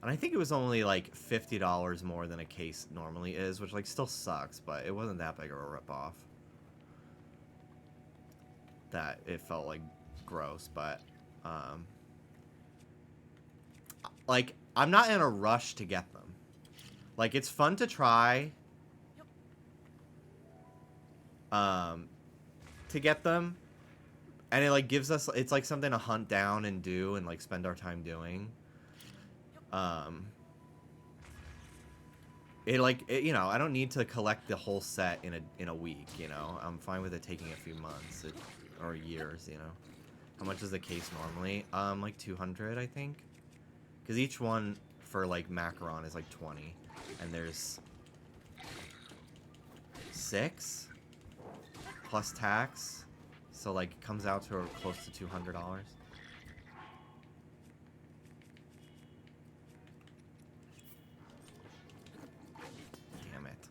And I think it was only like $50 more than a case normally is, which like still sucks, but it wasn't that big of a ripoff. That it felt like gross, but like I'm not in a rush to get them. Like it's fun to try to get them, and it like gives us, it's like something to hunt down and do and like spend our time doing. You know, I don't need to collect the whole set in a week, you know. I'm fine with it taking a few months or years, you know. How much is the case normally? Like 200, I think. Because each one for like macaron is like 20, and there's 6 plus tax, so like it comes out to close to $200. Damn it.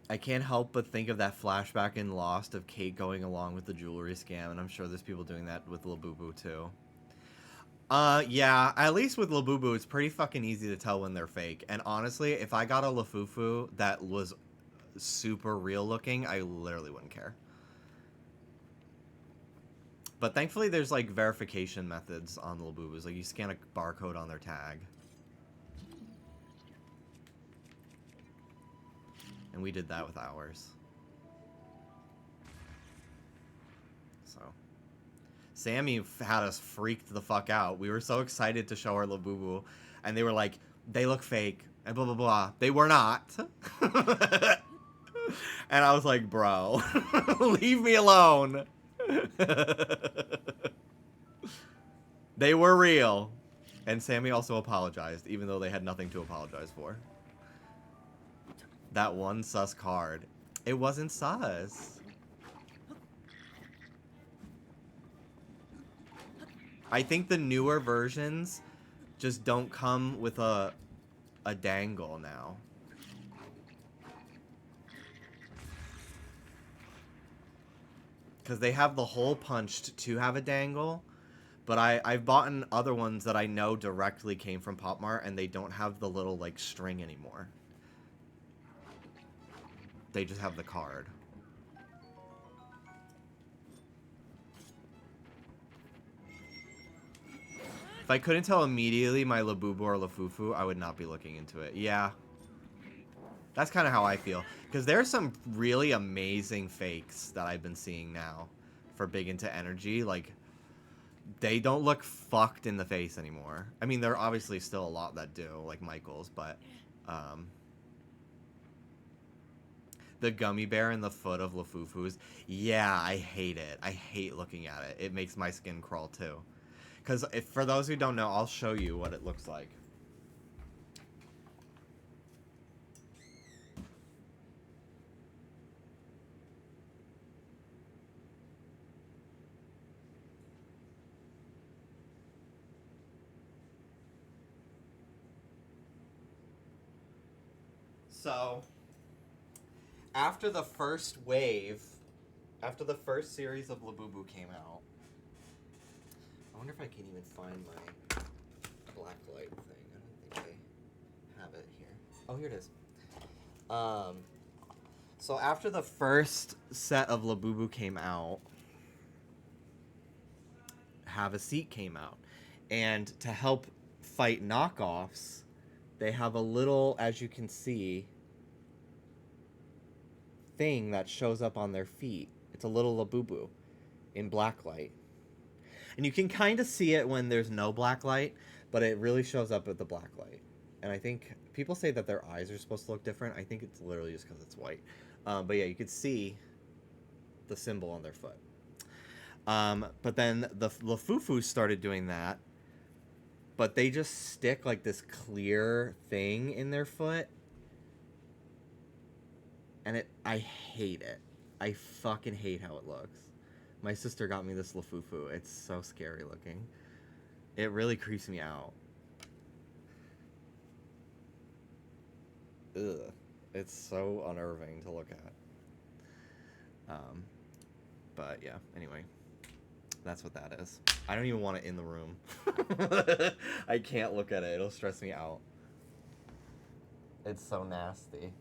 I can't help but think of that flashback in Lost of Kate going along with the jewelry scam, and I'm sure there's people doing that with Labubu too. Yeah, at least with Labubu, it's pretty fucking easy to tell when they're fake. And honestly, if I got a Lafufu that was super real looking, I literally wouldn't care. But thankfully, there's like verification methods on Labubus. Like you scan a barcode on their tag. And we did that with ours. So. Sammy had us freaked the fuck out. We were so excited to show our Labubu. And they were like, they look fake. And blah, blah, blah. They were not. And I was like, bro, leave me alone. They were real. And Sammy also apologized, even though they had nothing to apologize for. That one sus card. It wasn't sus. I think the newer versions just don't come with a dangle now. Because they have the hole punched to have a dangle. But I've bought in other ones that I know directly came from Pop Mart, and they don't have the little, like, string anymore. They just have the card. If I couldn't tell immediately my Labubu or Lafufu, I would not be looking into it. Yeah. That's kind of how I feel. Because there's some really amazing fakes that I've been seeing now for Big Into Energy. Like, they don't look fucked in the face anymore. I mean, there are obviously still a lot that do, like Michael's, but... the gummy bear in the foot of Lafufu's. Yeah, I hate it. I hate looking at it. It makes my skin crawl too. Because for those who don't know, I'll show you what it looks like. So... after the first wave, after the first series of Labubu came out, I wonder if I can even find my blacklight thing. I don't think I have it here. Oh, here it is. So after the first set of Labubu came out, Have a Seat came out. And to help fight knockoffs, they have a little, as you can see, thing that shows up on their feet. It's a little Labubu in blacklight. And you can kind of see it when there's no blacklight, but it really shows up with the blacklight. And I think people say that their eyes are supposed to look different. I think it's literally just because it's white. But yeah, you could see the symbol on their foot. But then the Lafufu started doing that, but they just stick like this clear thing in their foot. And I hate it. I fucking hate how it looks. My sister got me this Lafufu. It's so scary looking. It really creeps me out. Ugh. It's so unnerving to look at. But yeah, anyway. That's what that is. I don't even want it in the room. I can't look at it. It'll stress me out. It's so nasty.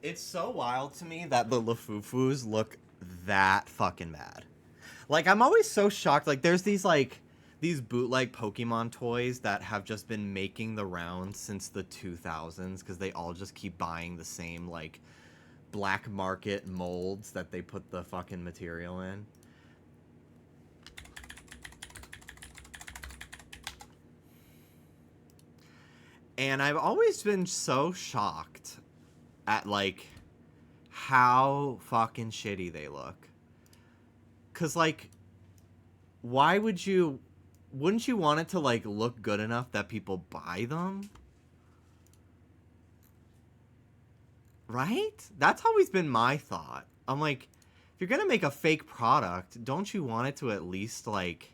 It's so wild to me that the Lafufus look that fucking bad. Like, I'm always so shocked. Like, there's these bootleg Pokemon toys that have just been making the rounds since the 2000s because they all just keep buying the same, like, black market molds that they put the fucking material in. And I've always been so shocked at, like, how fucking shitty they look. 'Cause, like, why would you... Wouldn't you want it to, like, look good enough that people buy them? Right? That's always been my thought. I'm like, if you're gonna make a fake product, don't you want it to at least, like...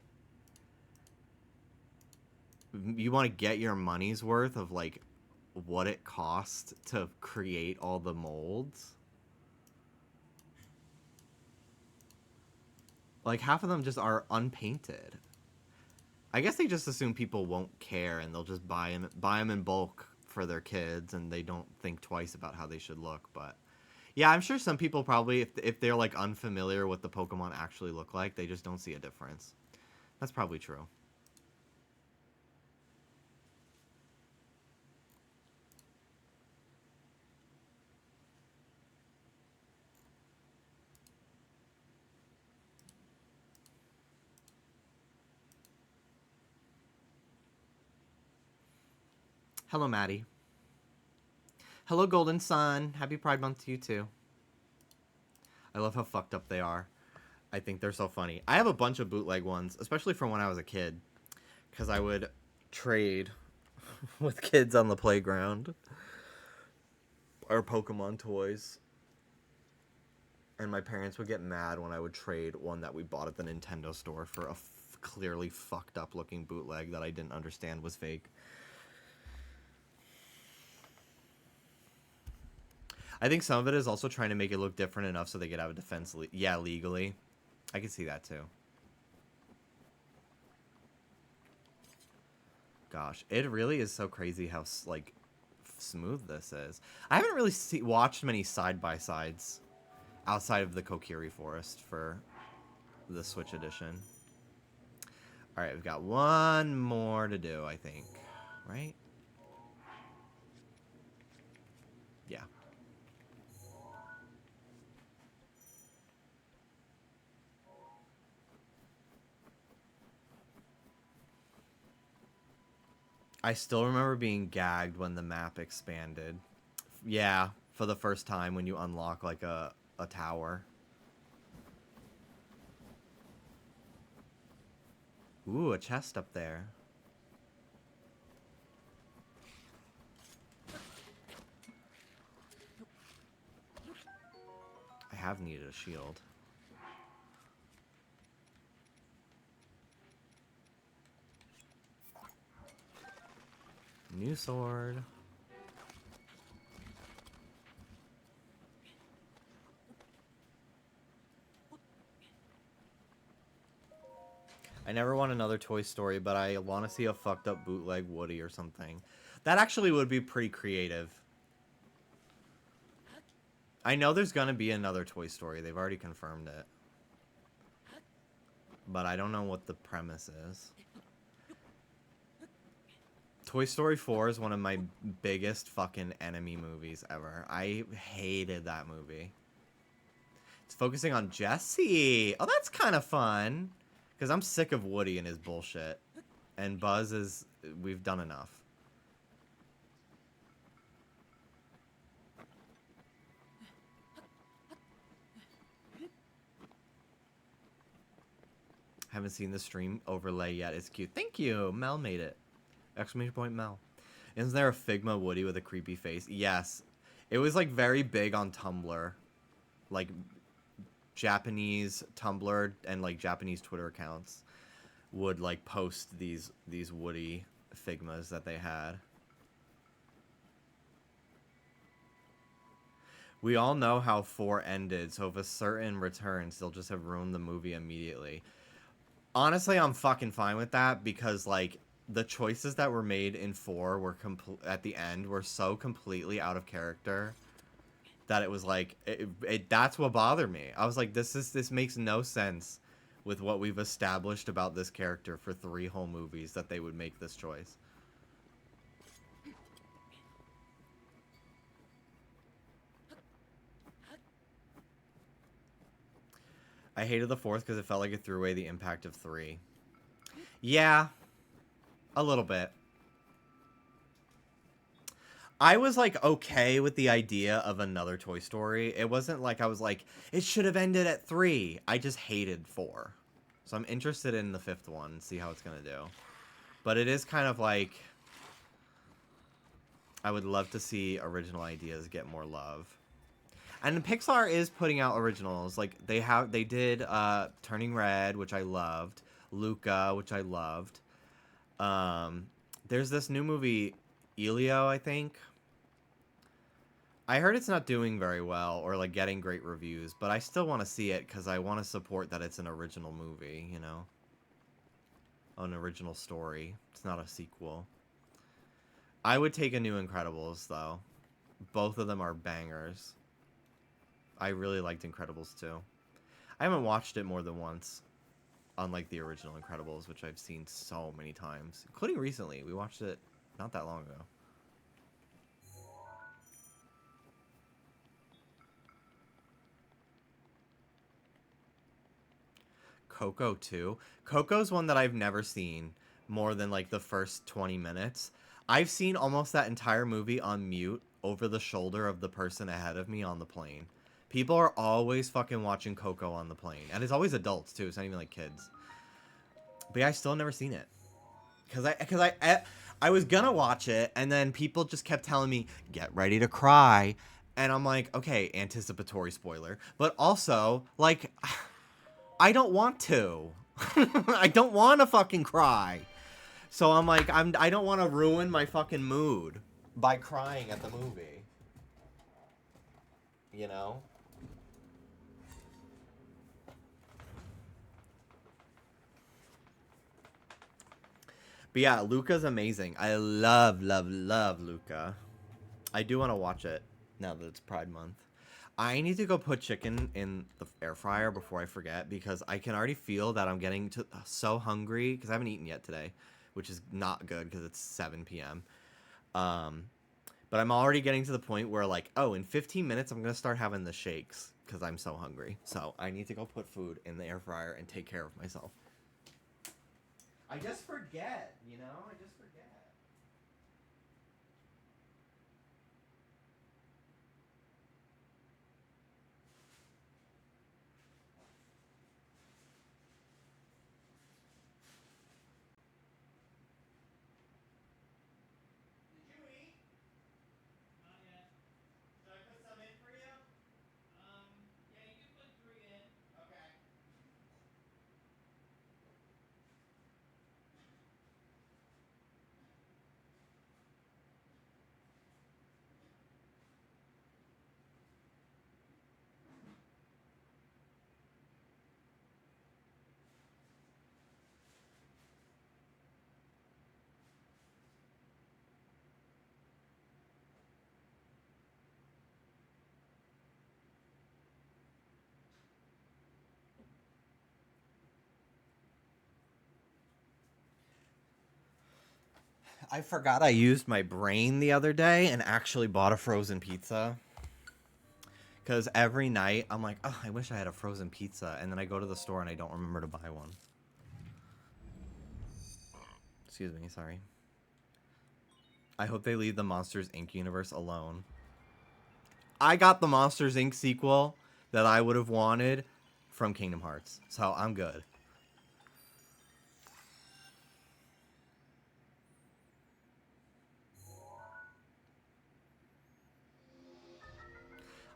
You want to get your money's worth of, like, what it costs to create all the molds? Like, half of them just are unpainted. I guess they just assume people won't care and they'll just buy them in bulk for their kids and they don't think twice about how they should look. But yeah, I'm sure some people probably, if they're, like, unfamiliar with what the Pokemon actually look like, they just don't see a difference. That's probably true. Hello, Maddie. Hello, Golden Sun. Happy Pride Month to you, too. I love how fucked up they are. I think they're so funny. I have a bunch of bootleg ones, especially from when I was a kid, because I would trade with kids on the playground. Or Pokemon toys. And my parents would get mad when I would trade one that we bought at the Nintendo store for a clearly fucked up looking bootleg that I didn't understand was fake. I think some of it is also trying to make it look different enough so they could have a defense, legally. I can see that too. Gosh, it really is so crazy how, like, smooth this is. I haven't really watched many side-by-sides outside of the Kokiri Forest for the Switch edition. Alright, we've got one more to do, I think. Right? Yeah. I still remember being gagged when the map expanded. Yeah, for the first time when you unlock, like, a tower. Ooh, a chest up there. I have needed a shield. New sword. I never want another Toy Story, but I want to see a fucked up bootleg Woody or something. That actually would be pretty creative. I know there's gonna be another Toy Story. They've already confirmed it. But I don't know what the premise is. Toy Story 4 is one of my biggest fucking enemy movies ever. I hated that movie. It's focusing on Jessie. Oh, that's kind of fun. Because I'm sick of Woody and his bullshit. And Buzz is... We've done enough. Haven't seen the stream overlay yet. It's cute. Thank you. Mel made it. Exclamation point Mel. Isn't there a Figma Woody with a creepy face? Yes. It was, like, very big on Tumblr. Like, Japanese Tumblr and, like, Japanese Twitter accounts would, like, post these Woody Figmas that they had. We all know how 4 ended, so if a certain returns, they'll just have ruined the movie immediately. Honestly, I'm fucking fine with that because, like, the choices that were made in 4 were at the end were so completely out of character that it was like that's what bothered me. I was like, this makes no sense with what we've established about this character for 3 whole movies that they would make this choice. I hated the 4th because it felt like it threw away the impact of 3. Yeah, a little bit. I was like okay with the idea of another Toy Story. It wasn't like I was like, it should have ended at 3. I just hated 4. So I'm interested in the 5th one and see how it's going to do. But it is kind of like, I would love to see original ideas get more love. And Pixar is putting out originals. Like they did Turning Red, which I loved. Luca, which I loved. There's this new movie, Elio, I think. I heard it's not doing very well or like getting great reviews, but I still want to see it because I want to support that it's an original movie, you know? An original story. It's not a sequel. I would take a new Incredibles, though. Both of them are bangers. I really liked Incredibles 2. I haven't watched it more than once, unlike the original Incredibles, which I've seen so many times, including recently. We watched it not that long ago. Coco 2. Coco's one that I've never seen more than like the first 20 minutes. I've seen almost that entire movie on mute over the shoulder of the person ahead of me on the plane. People are always fucking watching Coco on the plane. And it's always adults too. It's not even like kids. But yeah, I still never seen it. Cause I was gonna watch it and then people just kept telling me, get ready to cry. And I'm like, okay, anticipatory spoiler. But also, like, I don't want to. I don't want to fucking cry. So I'm like, I don't want to ruin my fucking mood by crying at the movie. You know? But yeah, Luca's amazing. I love, love, love Luca. I do want to watch it now that it's Pride Month. I need to go put chicken in the air fryer before I forget because I can already feel that I'm getting so hungry because I haven't eaten yet today, which is not good because it's 7 p.m. But I'm already getting to the point where like, oh, in 15 minutes I'm going to start having the shakes because I'm so hungry. So I need to go put food in the air fryer and take care of myself. I just forget, you know? I just forget. I forgot I used my brain the other day and actually bought a frozen pizza. Because every night I'm like, oh, I wish I had a frozen pizza. And then I go to the store and I don't remember to buy one. Excuse me, sorry. I hope they leave the Monsters, Inc. universe alone. I got the Monsters, Inc. sequel that I would have wanted from Kingdom Hearts. So I'm good.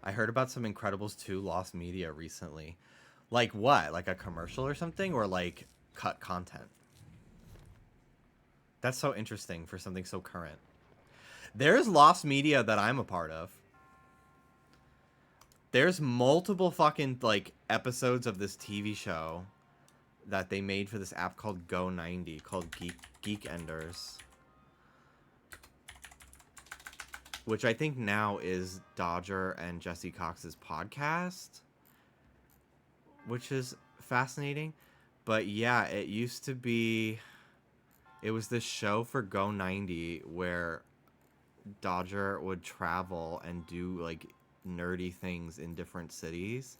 I heard about some Incredibles 2 lost media recently. Like what? Like a commercial or something? Or like cut content? That's so interesting for something so current. There's lost media that I'm a part of. There's multiple fucking like episodes of this TV show that they made for this app called Go90 called Geek Enders. which I think now is Dodger and Jesse Cox's podcast, which is fascinating. But yeah, it used to be, it was this show for Go 90 where Dodger would travel and do like nerdy things in different cities.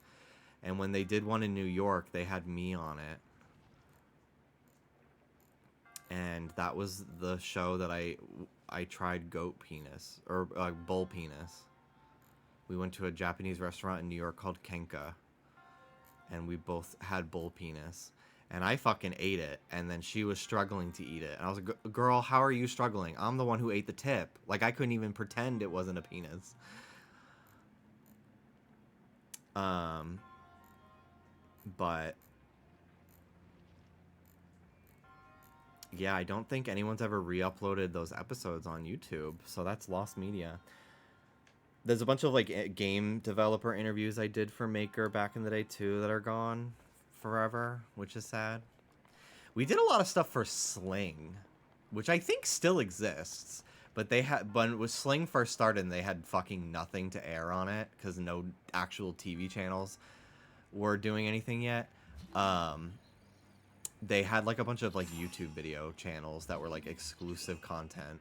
And when they did one in New York, they had me on it. And that was the show that I tried goat penis, or bull penis. We went to a Japanese restaurant in New York called Kenka, and we both had bull penis. And I fucking ate it, and then she was struggling to eat it. And I was like, girl, how are you struggling? I'm the one who ate the tip. Like, I couldn't even pretend it wasn't a penis. But yeah, I don't think anyone's ever re-uploaded those episodes on YouTube, so that's lost media. There's a bunch of like game developer interviews I did for Maker back in the day too that are gone forever, which is sad. We did a lot of stuff for Sling, which I think still exists, but they had, when Sling first started, they had fucking nothing to air on it because no actual TV channels were doing anything yet. They had like a bunch of like YouTube video channels that were like exclusive content.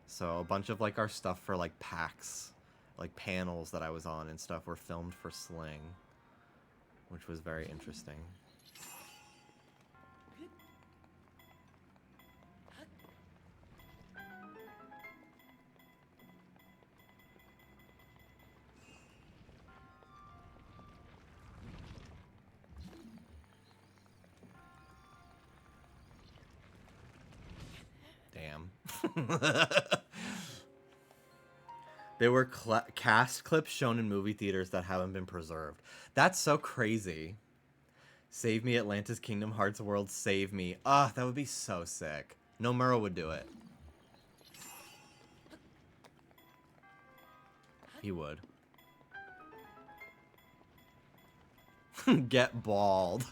So a bunch of like our stuff for like PAX, like panels that I was on and stuff were filmed for Sling, which was very interesting. Damn. There were cast clips shown in movie theaters that haven't been preserved. That's so crazy. Save me, Atlantis Kingdom Hearts World, save me. Ah, that would be so sick. Nomura would do it. He would. Get bald.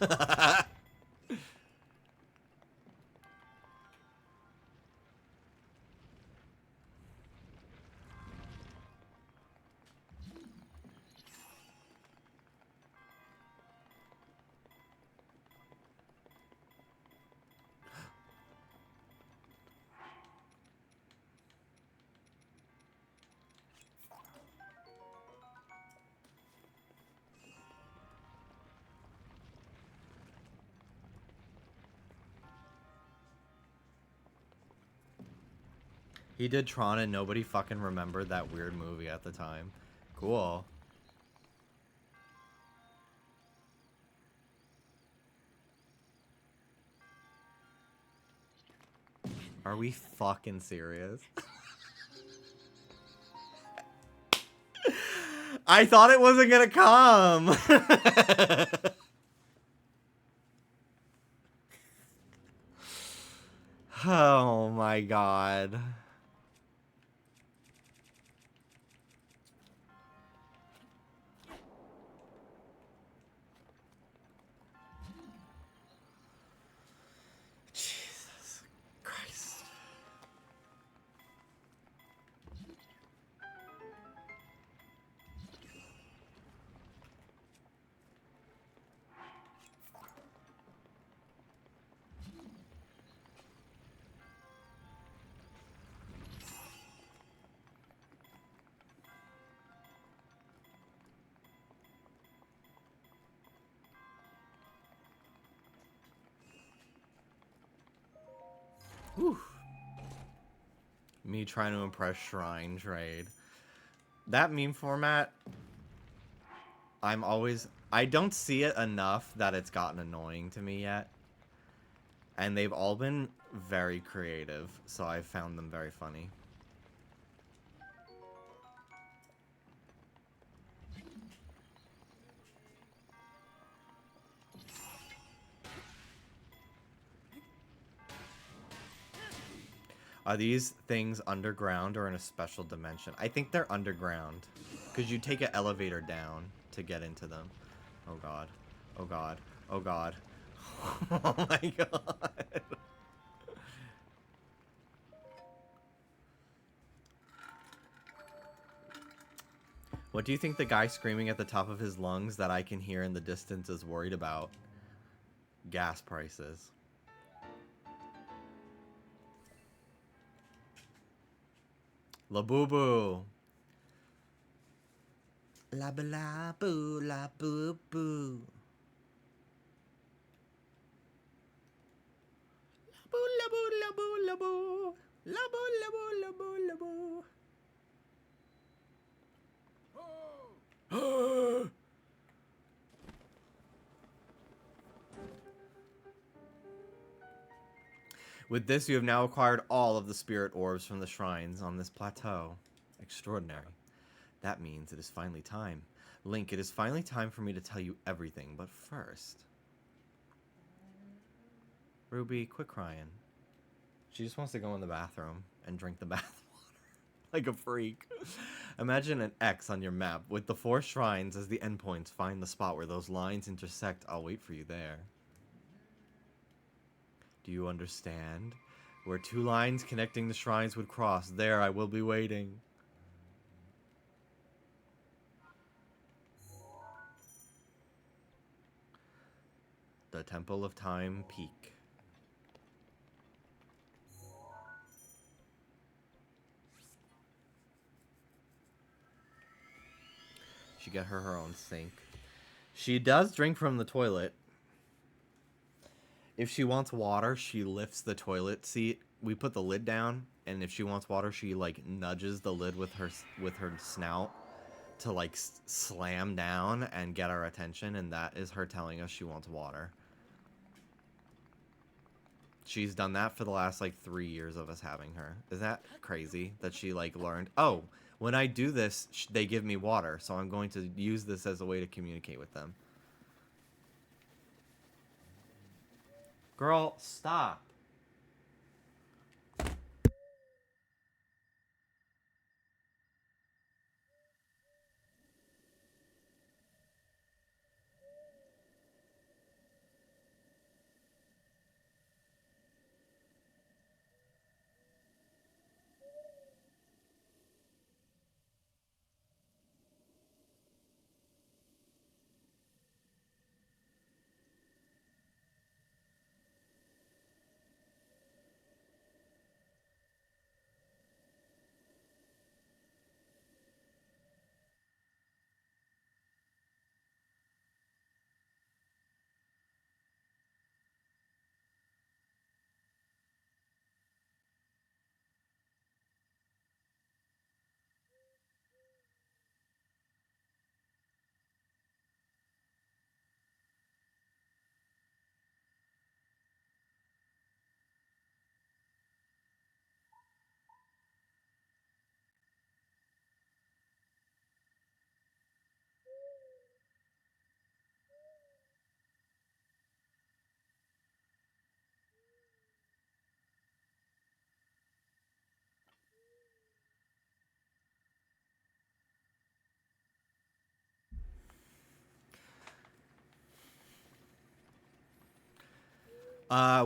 He did Tron and nobody fucking remembered that weird movie at the time. Cool. Are we fucking serious? I thought it wasn't gonna come. Oh my god. Jesus Christ. Whew. Me trying to impress Shrine Trade. That meme format, I don't see it enough that it's gotten annoying to me yet. And they've all been very creative, so I've found them very funny. Are these things underground or in a special dimension? I think they're underground, because you take an elevator down to get into them. Oh god. Oh god. Oh god. Oh my god. What do you think the guy screaming at the top of his lungs that I can hear in the distance is worried about? Gas prices. La boo boo. La ba la boo la boo boo. La boo la boo la boo la boo. La boo la boo la boo la boo. With this, you have now acquired all of the spirit orbs from the shrines on this plateau. Extraordinary. That means it is finally time. Link, it is finally time for me to tell you everything, but first... Ruby, quit crying. She just wants to go in the bathroom and drink the bath water. Like a freak. Imagine an X on your map with the 4 shrines as the endpoints. Find the spot where those lines intersect. I'll wait for you there. Do you understand? Where 2 lines connecting the shrines would cross, there I will be waiting. The Temple of Time Peak. She got her own sink. She does drink from the toilet. If she wants water, she lifts the toilet seat. We put the lid down, and if she wants water, she like nudges the lid with her snout to like slam down and get our attention, and that is her telling us she wants water. She's done that for the last like 3 years of us having her. Is that crazy that she like learned, oh, when I do this, they give me water, so I'm going to use this as a way to communicate with them. Girl, stop.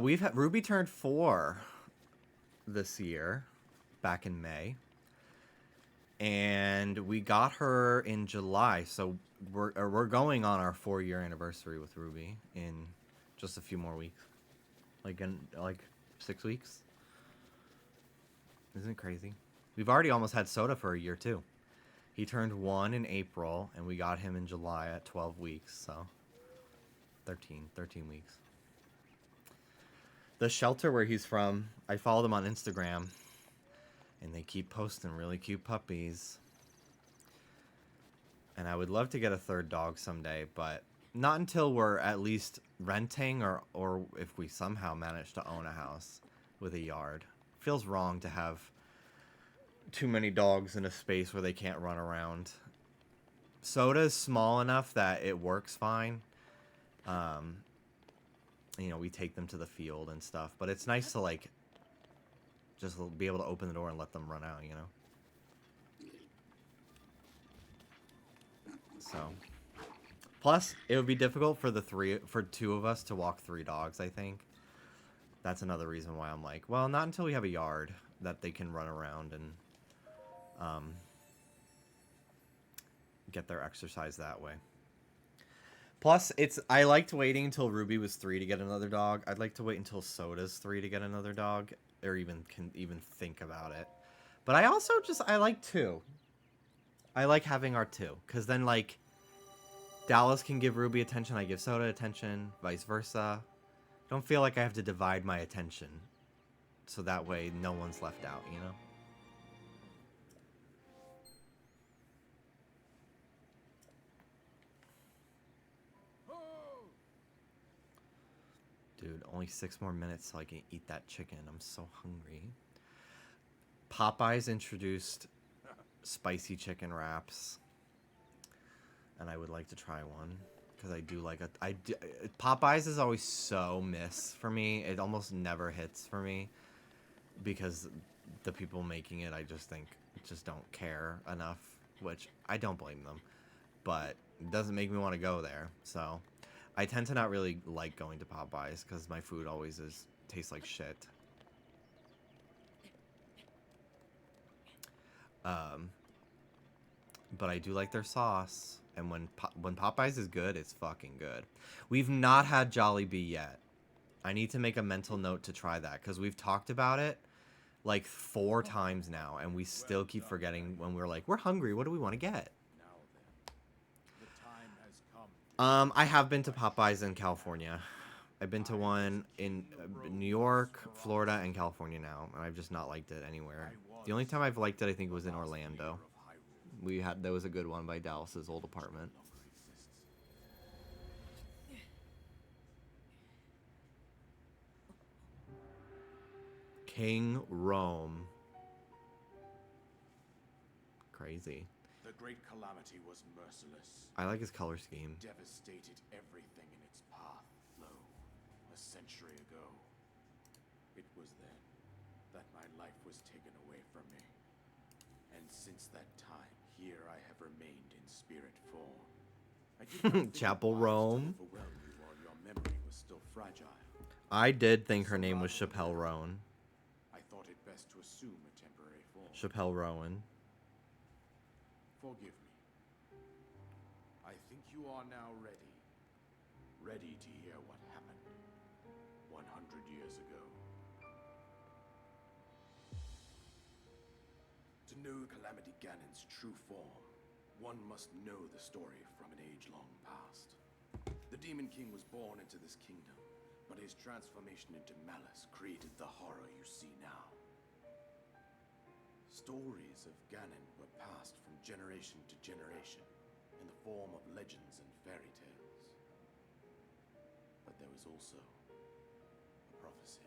We've had Ruby turned 4 this year, back in May, and we got her in July. So we're going on our 4-year anniversary with Ruby in just a few more weeks, like 6 weeks. Isn't it crazy? We've already almost had Soda for a year too. He turned 1 in April, and we got him in July at 12 weeks. So 13 weeks. The shelter where he's from, I follow them on Instagram, and they keep posting really cute puppies. And I would love to get a 3rd dog someday, but not until we're at least renting or if we somehow manage to own a house with a yard. Feels wrong to have too many dogs in a space where they can't run around. Soda's small enough that it works fine. You know, we take them to the field and stuff, but it's nice to like just be able to open the door and let them run out, you know. So, plus it would be difficult for 2 of us to walk 3 dogs, I think. That's another reason why I'm like, well, not until we have a yard that they can run around and get their exercise that way. Plus, I liked waiting until Ruby was 3 to get another dog. I'd like to wait until Soda's 3 to get another dog, or even think about it. But I also I like 2. I like having our 2, because then, like, Dallas can give Ruby attention, I give Soda attention, vice versa. Don't feel like I have to divide my attention, so that way no one's left out, you know? Dude, only 6 more minutes so I can eat that chicken. I'm so hungry. Popeyes introduced spicy chicken wraps, and I would like to try one because I do like Popeyes is always so miss for me. It almost never hits for me because the people making it, I just think, just don't care enough, which I don't blame them, but it doesn't make me want to go there. So I tend to not really like going to Popeyes because my food always tastes like shit. But I do like their sauce, and when Popeyes is good, it's fucking good. We've not had Jollibee yet. I need to make a mental note to try that because we've talked about it like 4 times now, and we still keep forgetting when we're like, we're hungry. What do we want to get? I have been to Popeyes in California. I've been to one in New York, Florida, and California now, and I've just not liked it anywhere. The only time I've liked it, I think, was in Orlando. There was a good one by Dallas's old apartment. King Rome. Crazy. The great calamity was merciless. I like his color scheme. Devastated everything in its path. Lo, a century ago. It was then that my life was taken away from me. And since that time, here I have remained in spirit form. I did not think Chapel it wise to Rome. overwhelm you while your memory was still fragile. I did think her name was Chappelle Rowan. I thought it best to assume a temporary form. Chappelle Rowan. Forgive me. I think you are now ready. Ready to hear what happened 100 years ago. To know Calamity Ganon's true form, one must know the story from an age long past. The Demon King was born into this kingdom, but his transformation into malice created the horror you see now. Stories of Ganon were passed from generation to generation in the form of legends and fairy tales. But there was also a prophecy.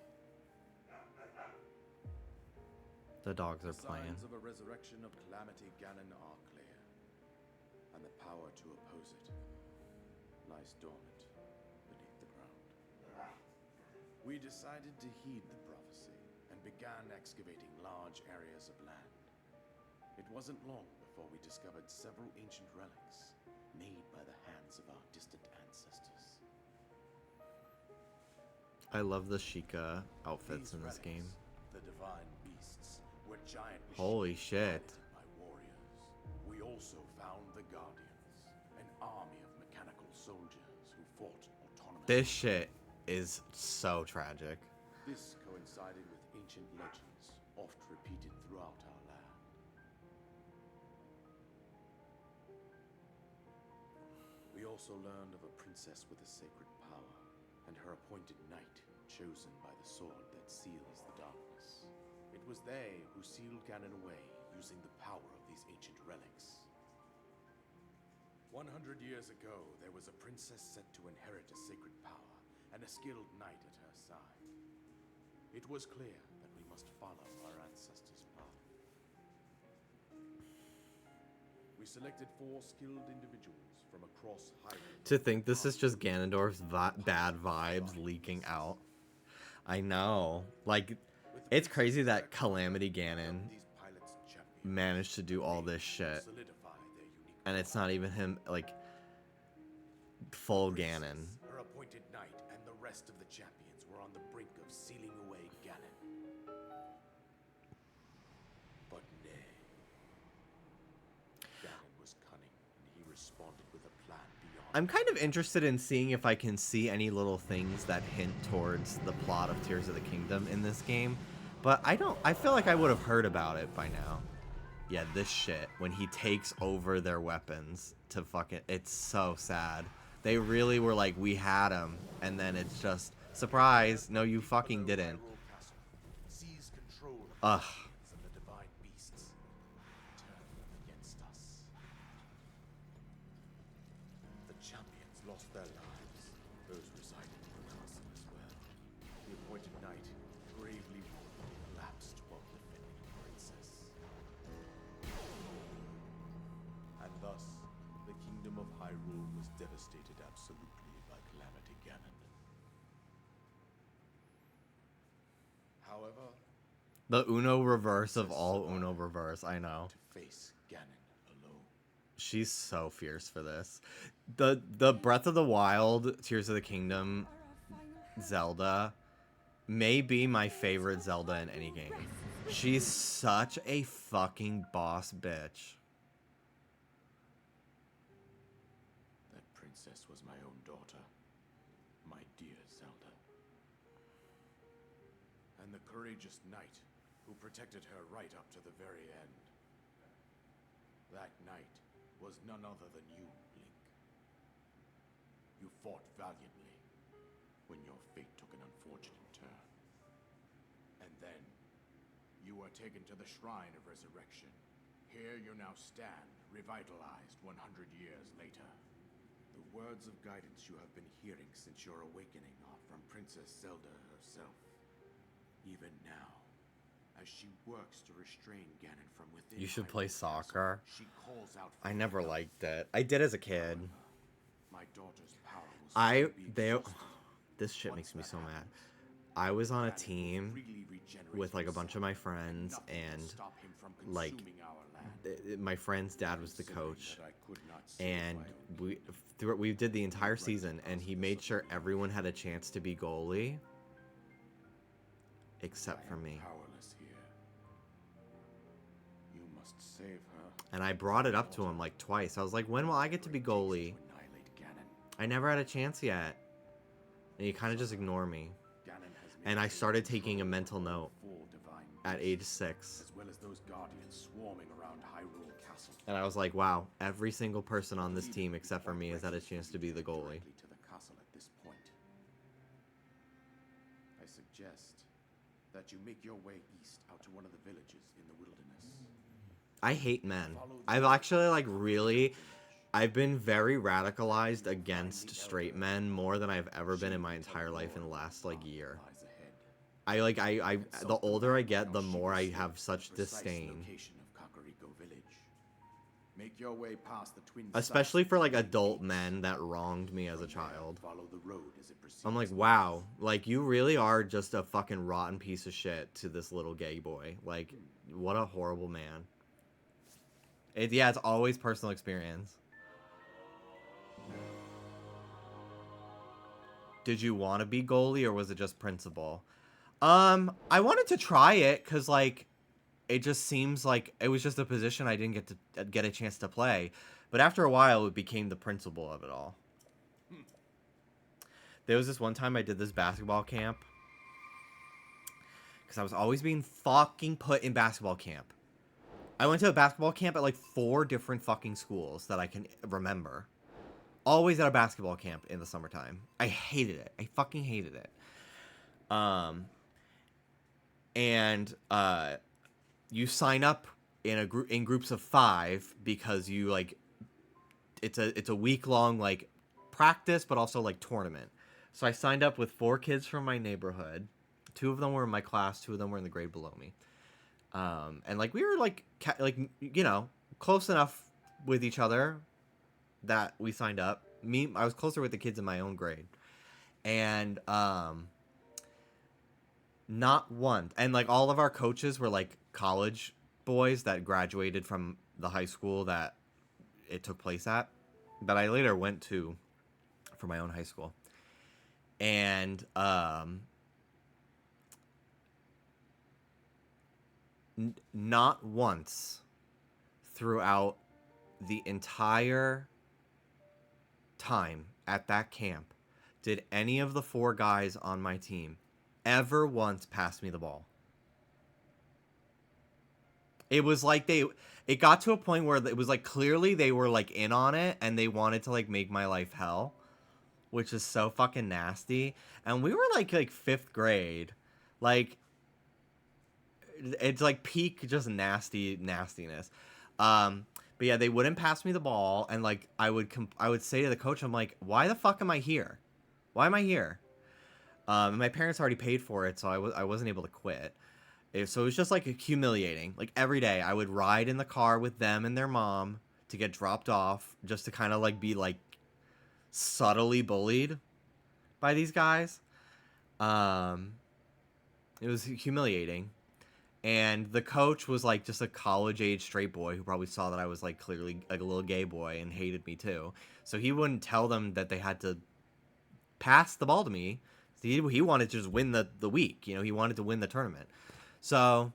The dogs are The playing. signs of a resurrection of Calamity Ganon are clear, and the power to oppose it lies dormant beneath the ground. We decided to heed the prophecy and began excavating large areas of land. It wasn't long before we discovered several ancient relics made by the hands of our distant ancestors. I love the Sheikah outfits These in this game. relics, the divine beasts, were giant Holy machines shit. piloted by warriors. We also found the Guardians, an army of mechanical soldiers who fought autonomously. This shit is so tragic. This coincided with ancient legends, oft repeated throughout our land. We also learned of a princess with a sacred power, and her appointed knight, chosen by the sword that seals the darkness. It was they who sealed Ganon away, using the power of these ancient relics. 100 years ago, there was a princess set to inherit a sacred power, and a skilled knight at her side. It was clear that we must follow our ancestors' path. We selected 4 skilled individuals from across Hyrule. To think this is just Ganondorf's bad vibes leaking out. I know. Like, it's crazy that Calamity Ganon managed to do all this shit. And it's not even him, like, full Ganon. Her appointed knight and the rest of the champions were on the brink of sealing away Ganon. But nay. Ganon was cunning, and he responded with a plan beyond. I'm kind of interested in seeing if I can see any little things that hint towards the plot of Tears of the Kingdom in this game, but I feel like I would have heard about it by now. Yeah, this shit, when he takes over their weapons to fucking, it's so sad. They really were like, we had him, and then it's just, surprise, no you fucking didn't. Seize control of Ugh. the champions and the divine beasts. Turn them against us. The champions lost their lives. Those residing in the castle as well. The appointed knight bravely collapsed while defending the princess. And thus, the kingdom of Hyrule was devastated absolutely by Calamity Ganon. However, The Uno reverse of all Uno reverse, I know. to face Ganon alone. She's so fierce for this. The Breath of the Wild, Tears of the Kingdom Zelda may be my favorite Zelda in any game. She's such a fucking boss bitch. That princess was my own daughter, my dear Zelda. And the courageous knight who protected her right up to the very end. That knight was none other than you, Link. You fought valiantly when your fate took an unfortunate turn. And then, you were taken to the Shrine of Resurrection. Here you now stand, revitalized 100 years later. The words of guidance you have been hearing since your awakening are from Princess Zelda herself. Even now, as she works to restrain Ganon from within. You should play Hyrule Castle, soccer. she calls out for I never help. liked it. I did as a kid. However, my daughter's power will soon be exhausted. This shit Once makes me that so mad. happens, I was on a Ganon will team freely regenerate with like a bunch of my himself, friends, nothing will and stop him from like consuming our land. my friend's dad was the Something coach, that I could not see and with my own we did the entire season, and he made sure everyone had a chance to be goalie, except for me. powerless here. You must save her. And I brought it up to him like twice. I was like, when will I get to be goalie? To annihilate Ganon. I never had a chance yet. And you kind of just ignore me. Ganon has And made I sure started to taking a control mental note four divine at beasts, age 6. as well as those guardians swarming around Hyrule Castle. And I was like, wow, every single person on this team except for me has had a chance to be the goalie. Directly to the castle at this point. I suggest that you make your way east out to one of the villages in the wilderness. I hate men. I've actually I've been very radicalized against straight men more than I've ever been in my entire life in the last like year. Lies ahead. I the older I get, the more I have such disdain. Location of Kakariko Village. Make your way past the twin Especially sites for like of adult the men that wronged me as a From there, child. Follow the road as it proceeds. I'm like, wow, like you really are just a fucking rotten piece of shit to this little gay boy. Like, what a horrible man. Yeah, it's always personal experience. Did you want to be goalie or was it just principal? I wanted to try it because like it just seems like it was just a position I didn't get a chance to play. But after a while, it became the principal of it all. There was this one time I did this basketball camp because I was always being fucking put in basketball camp. I went to a basketball camp at like 4 different fucking schools that I can remember. Always at a basketball camp in the summertime. I hated it. I fucking hated it. And you sign up in groups of 5 because you like it's a week long like practice but also like tournament. So I signed up with 4 kids from my neighborhood. 2 of them were in my class, 2 of them were in the grade below me. And like we were like you know, close enough with each other that we signed up. I was closer with the kids in my own grade. And not one. And like all of our coaches were like college boys that graduated from the high school that it took place at, that I later went to for my own high school. And not once throughout the entire time at that camp did any of the 4 guys on my team ever once pass me the ball. It was like it got to a point where it was like clearly they were like in on it and they wanted to like make my life hell, which is so fucking nasty. And we were like 5th grade. Like, it's like peak just nastiness. But yeah, they wouldn't pass me the ball, and like I would say to the coach, I'm like, why the fuck am I here? Why am I here? And my parents already paid for it, so I wasn't able to quit. So it was just like humiliating. Like every day I would ride in the car with them and their mom to get dropped off, just to kind of like be like subtly bullied by these guys. It was humiliating. And the coach was like just a college-age straight boy who probably saw that I was like clearly like a little gay boy and hated me too. So he wouldn't tell them that they had to pass the ball to me. He wanted to just win the week. You know, he wanted to win the tournament. So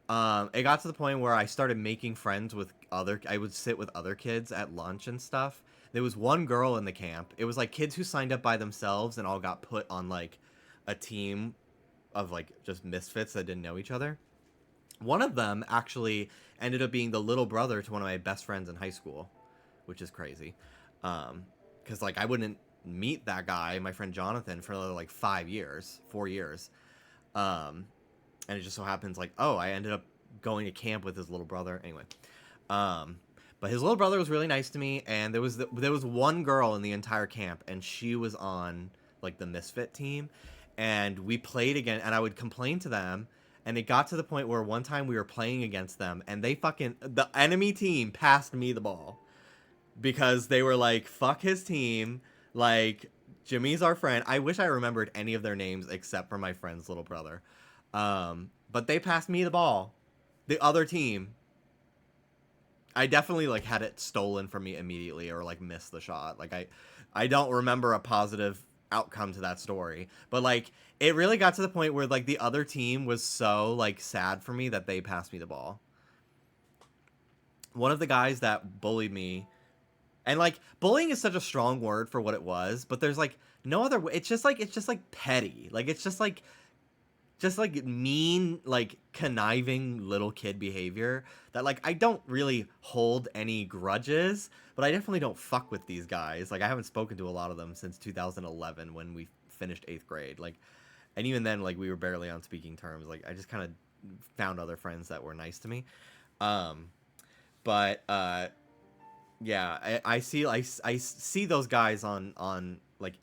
it got to the point where I started making friends with I would sit with other kids at lunch and stuff. There was one girl in the camp. It was like kids who signed up by themselves and all got put on like a team of like just misfits that didn't know each other. One of them actually ended up being the little brother to one of my best friends in high school, which is crazy. Because like I wouldn't meet that guy, my friend Jonathan, for another like 4 years. And it just so happens like, oh, I ended up going to camp with his little brother. Anyway, but his little brother was really nice to me, and there was one girl in the entire camp, and she was on like the misfit team, and we played again, and I would complain to them. And it got to the point where one time we were playing against them, and the enemy team passed me the ball. Because they were like, fuck his team, like, Jimmy's our friend. I wish I remembered any of their names except for my friend's little brother. But they passed me the ball. The other team, I definitely, like, had it stolen from me immediately or, like, missed the shot. Like, I don't remember a positive outcome to that story. But, like, it really got to the point where, like, the other team was so, like, sad for me that they passed me the ball. One of the guys that bullied me, and, like, bullying is such a strong word for what it was, but there's, like, no other way. It's just, like, petty. Like, it's just, like, mean, like, conniving little kid behavior that, like, I don't really hold any grudges, but I definitely don't fuck with these guys. Like, I haven't spoken to a lot of them since 2011 when we finished 8th grade. Like, and even then, like, we were barely on speaking terms. Like, I just kind of found other friends that were nice to me. Yeah, I see those guys on like,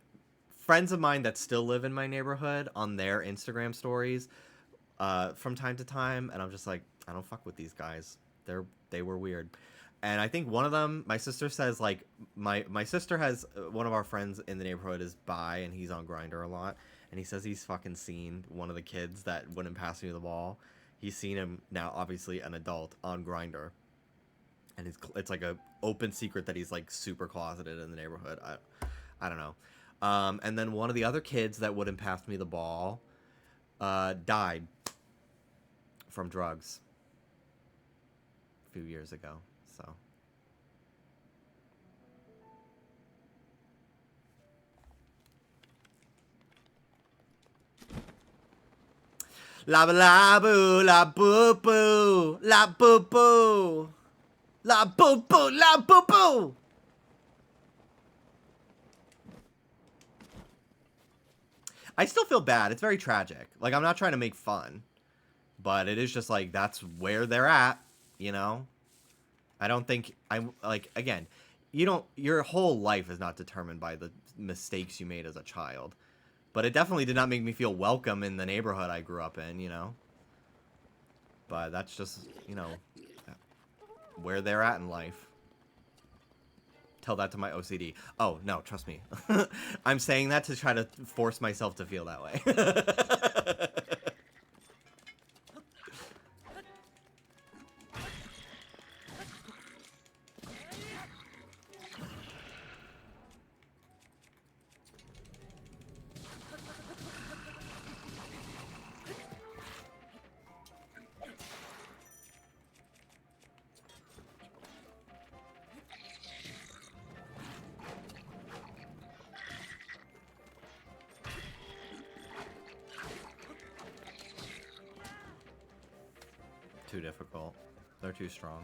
friends of mine that still live in my neighborhood on their Instagram stories from time to time, and I'm just like, I don't fuck with these guys. They were weird. And I think one of them, my sister says, like, my sister has one of our friends in the neighborhood is bi, and he's on Grindr a lot, and he says he's fucking seen one of the kids that wouldn't pass me the ball. He's seen him now, obviously an adult, on Grindr, and it's like a open secret that he's like super closeted in the neighborhood. I don't know. And then one of the other kids that wouldn't pass me the ball died from drugs a few years ago. So la ba la boo la boo boo la boo boo la boo boo la boo boo. I still feel bad. It's very tragic. Like, I'm not trying to make fun, but it is just like, that's where they're at, you know? I don't think I'm like, again, your whole life is not determined by the mistakes you made as a child, but it definitely did not make me feel welcome in the neighborhood I grew up in, you know? But that's just, you know, where they're at in life. Tell that to my OCD. Oh, no, trust me. I'm saying that to try to force myself to feel that way. too difficult. They're too strong.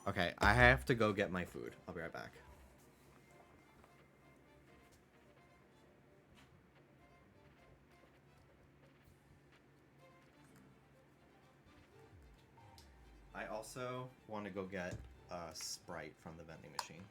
Okay, I have to go get my food. I'll be right back. I also want to go get a Sprite from the vending machine.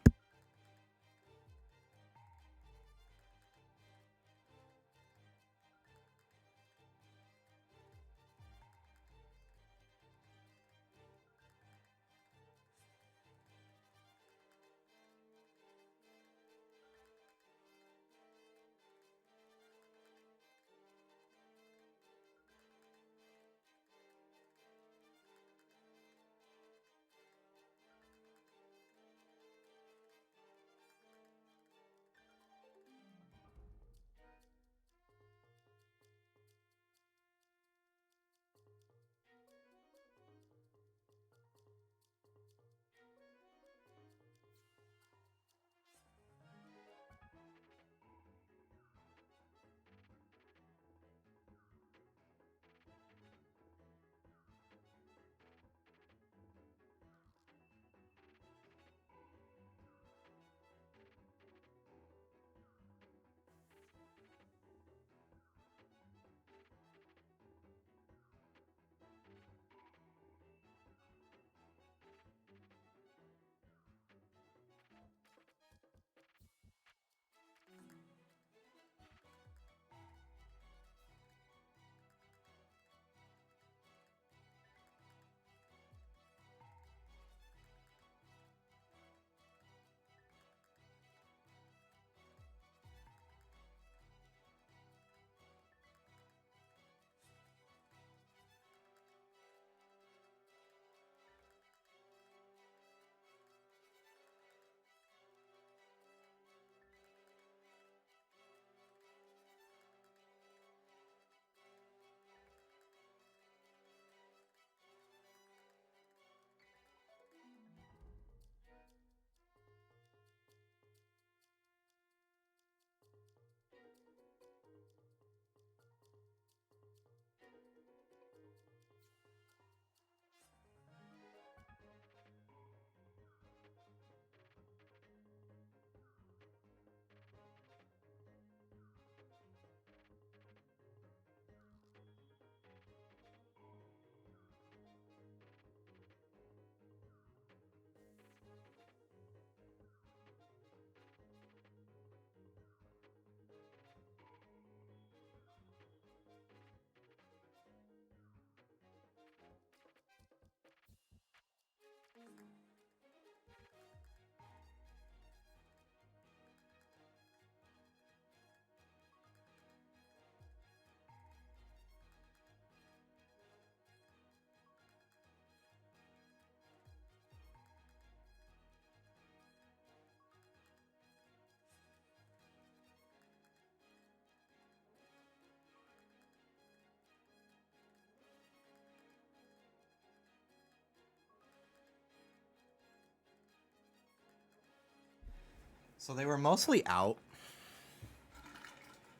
So they were mostly out.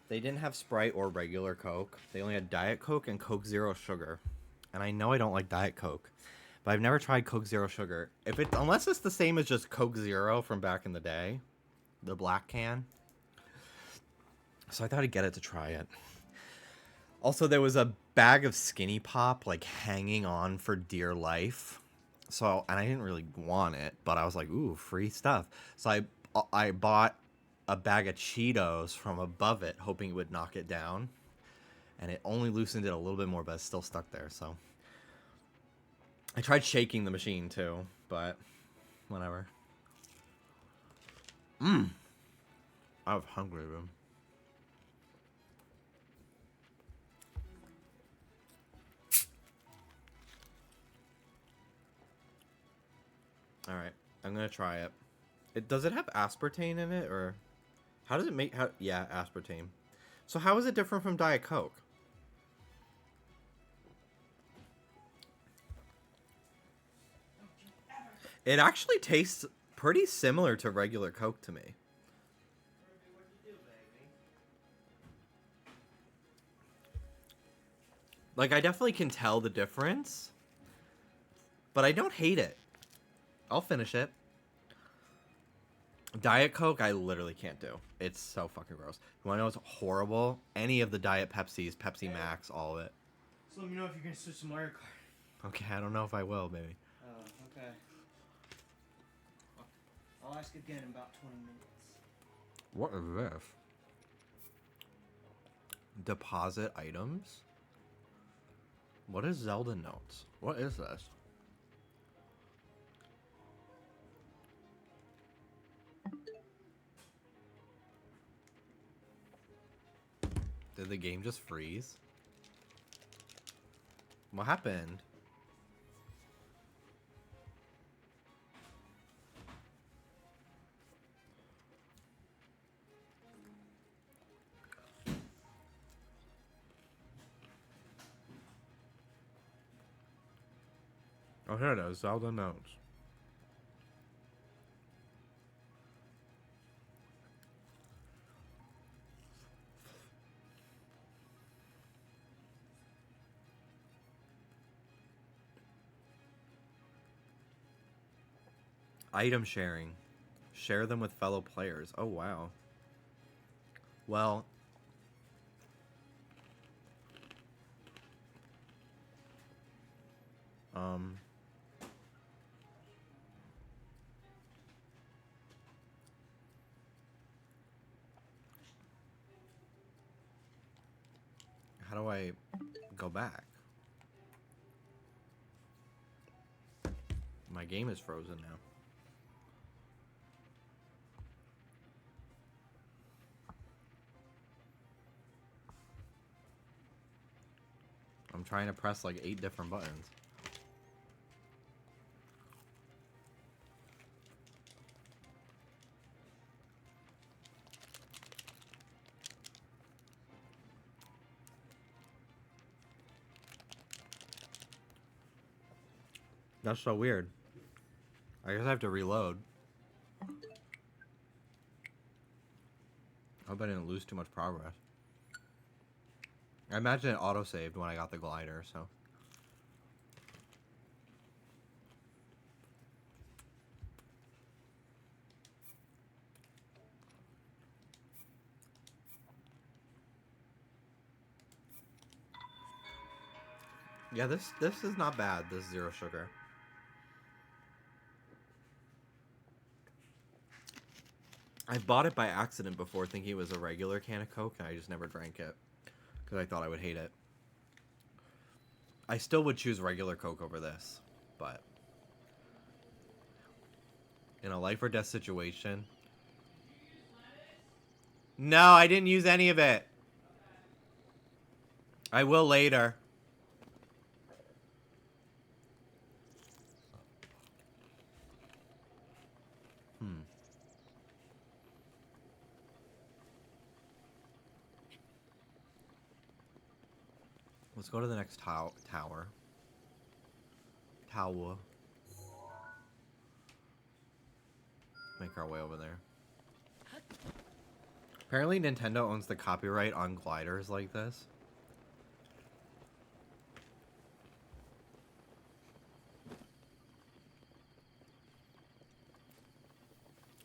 They didn't have Sprite or regular Coke. They only had Diet Coke and Coke Zero Sugar. And I know I don't like Diet Coke, but I've never tried Coke Zero Sugar. Unless it's the same as just Coke Zero from back in the day, the black can. So I thought I'd get it to try it. Also, there was a bag of Skinny Pop like hanging on for dear life. So, and I didn't really want it, but I was like, ooh, free stuff. So I bought a bag of Cheetos from above it, hoping it would knock it down. And it only loosened it a little bit more, but it's still stuck there, so. I tried shaking the machine, too, but whatever. I was hungry, man. Alright, I'm gonna try it. Does it have aspartame in it, or... How does it make... Yeah, aspartame. So how is it different from Diet Coke? It actually tastes pretty similar to regular Coke to me. Like, I definitely can tell the difference, but I don't hate it. I'll finish it. Diet Coke, I literally can't do. It's so fucking gross. You wanna know what's horrible? Any of the Diet Pepsis, Pepsi Max, all of it. So let me know if you're gonna switch to Mario Kart. Okay, I don't know if I will, baby. Okay. I'll ask again in about 20 minutes. What is this? Deposit items? What is Zelda notes? What is this? Did the game just freeze? What happened? Oh, here it is. Zelda notes. Item sharing. Share them with fellow players. Oh, wow. Well, how do I go back? My game is frozen now. I'm trying to press like 8 different buttons. That's so weird. I guess I have to reload. I hope I didn't lose too much progress. I imagine it auto-saved when I got the glider, so. Yeah, this is not bad, this zero sugar. I bought it by accident before thinking it was a regular can of Coke, and I just never drank it. Because I thought I would hate it. I still would choose regular Coke over this, but in a life or death situation. No, I didn't use any of it. I will later. Let's go to the next tower. Tower. Make our way over there. Apparently Nintendo owns the copyright on gliders like this.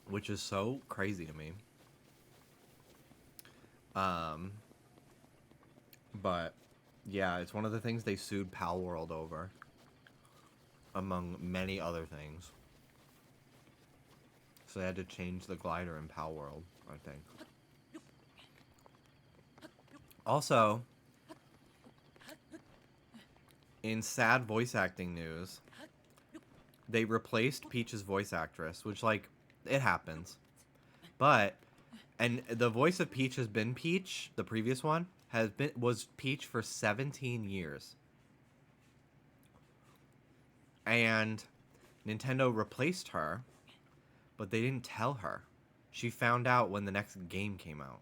Which is so crazy to me. But yeah, it's one of the things they sued Pal World over, among many other things. So they had to change the glider in Pal World, I think. Also, in sad voice acting news, they replaced Peach's voice actress, which, like, it happens. But, and the voice of Peach has been Peach, the previous one, was Peach for 17 years. And Nintendo replaced her, but they didn't tell her. She found out when the next game came out.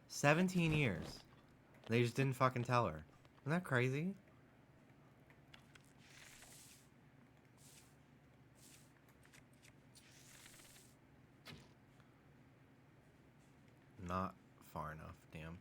17 years. They just didn't fucking tell her. Isn't that crazy? Not far enough, damn.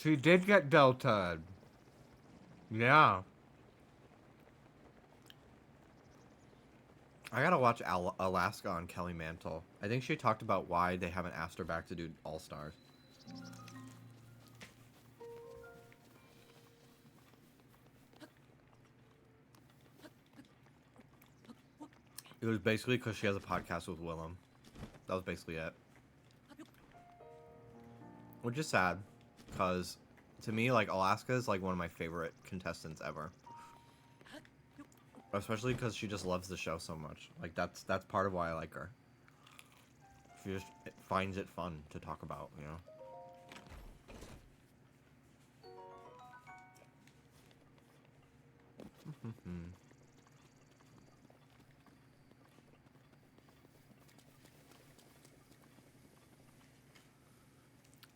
She did get Delta. Yeah. I gotta watch Alaska on Kelly Mantle. I think she talked about why they haven't asked her back to do All Stars. It was basically because she has a podcast with Willem. That was basically it. Which is sad, because to me, like, Alaska is like one of my favorite contestants ever. Especially because she just loves the show so much. Like, that's part of why I like her. She just finds it fun to talk about, you know?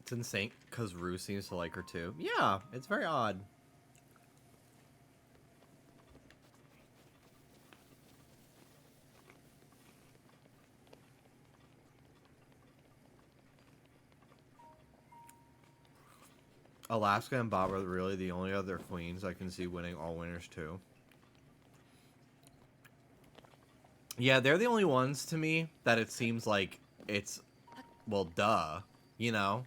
It's insane because Rue seems to like her too. Yeah, it's very odd. Alaska and Bob are really the only other queens I can see winning All Winners too. Yeah, they're the only ones to me that it seems like it's, well, duh, you know?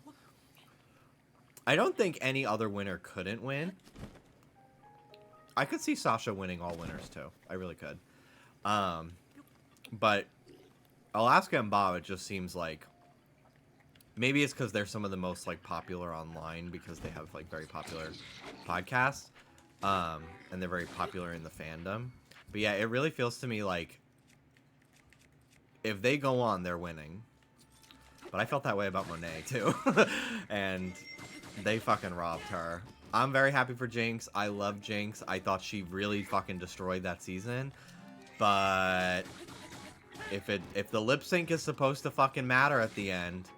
I don't think any other winner couldn't win. I could see Sasha winning All Winners too. I really could. But Alaska and Bob, it just seems like, maybe it's because they're some of the most, like, popular online because they have, like, very popular podcasts. And they're very popular in the fandom. But yeah, it really feels to me like if they go on, they're winning. But I felt that way about Monet, too. And they fucking robbed her. I'm very happy for Jinx. I love Jinx. I thought she really fucking destroyed that season. But if the lip sync is supposed to fucking matter at the end,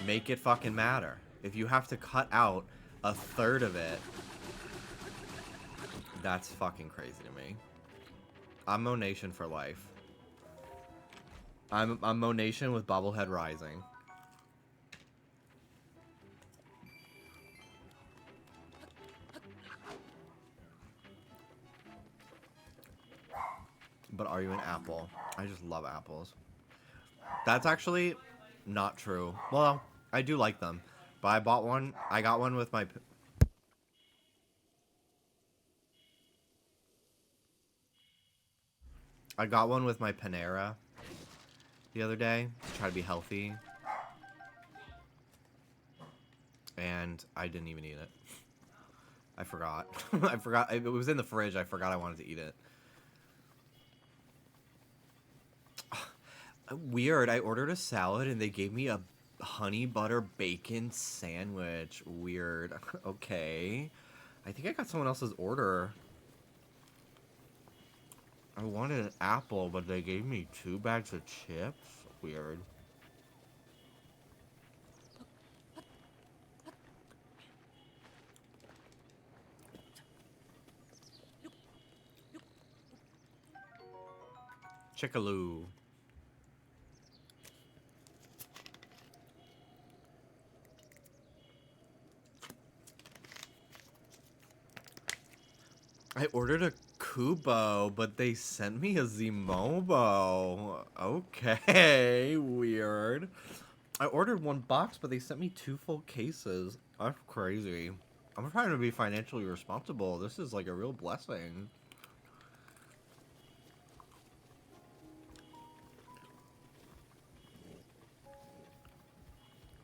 make it fucking matter. If you have to cut out a third of it, that's fucking crazy to me. I'm Monation for life. I'm Monation with Bobblehead Rising. But are you an apple? I just love apples. That's actually not true. Well, I do like them. But I bought one. I got one with my... I got one with my Panera the other day to try to be healthy. And I didn't even eat it. I forgot. I forgot. It was in the fridge. I forgot I wanted to eat it. Weird. I ordered a salad and they gave me a honey butter bacon sandwich. Weird. Okay. I think I got someone else's order. I wanted an apple, but they gave me 2 bags of chips. Weird. Chickaloo. I ordered a Kubo, but they sent me a Zimobo. Okay, weird. I ordered 1 box, but they sent me 2 full cases. That's crazy. I'm trying to be financially responsible. This is like a real blessing.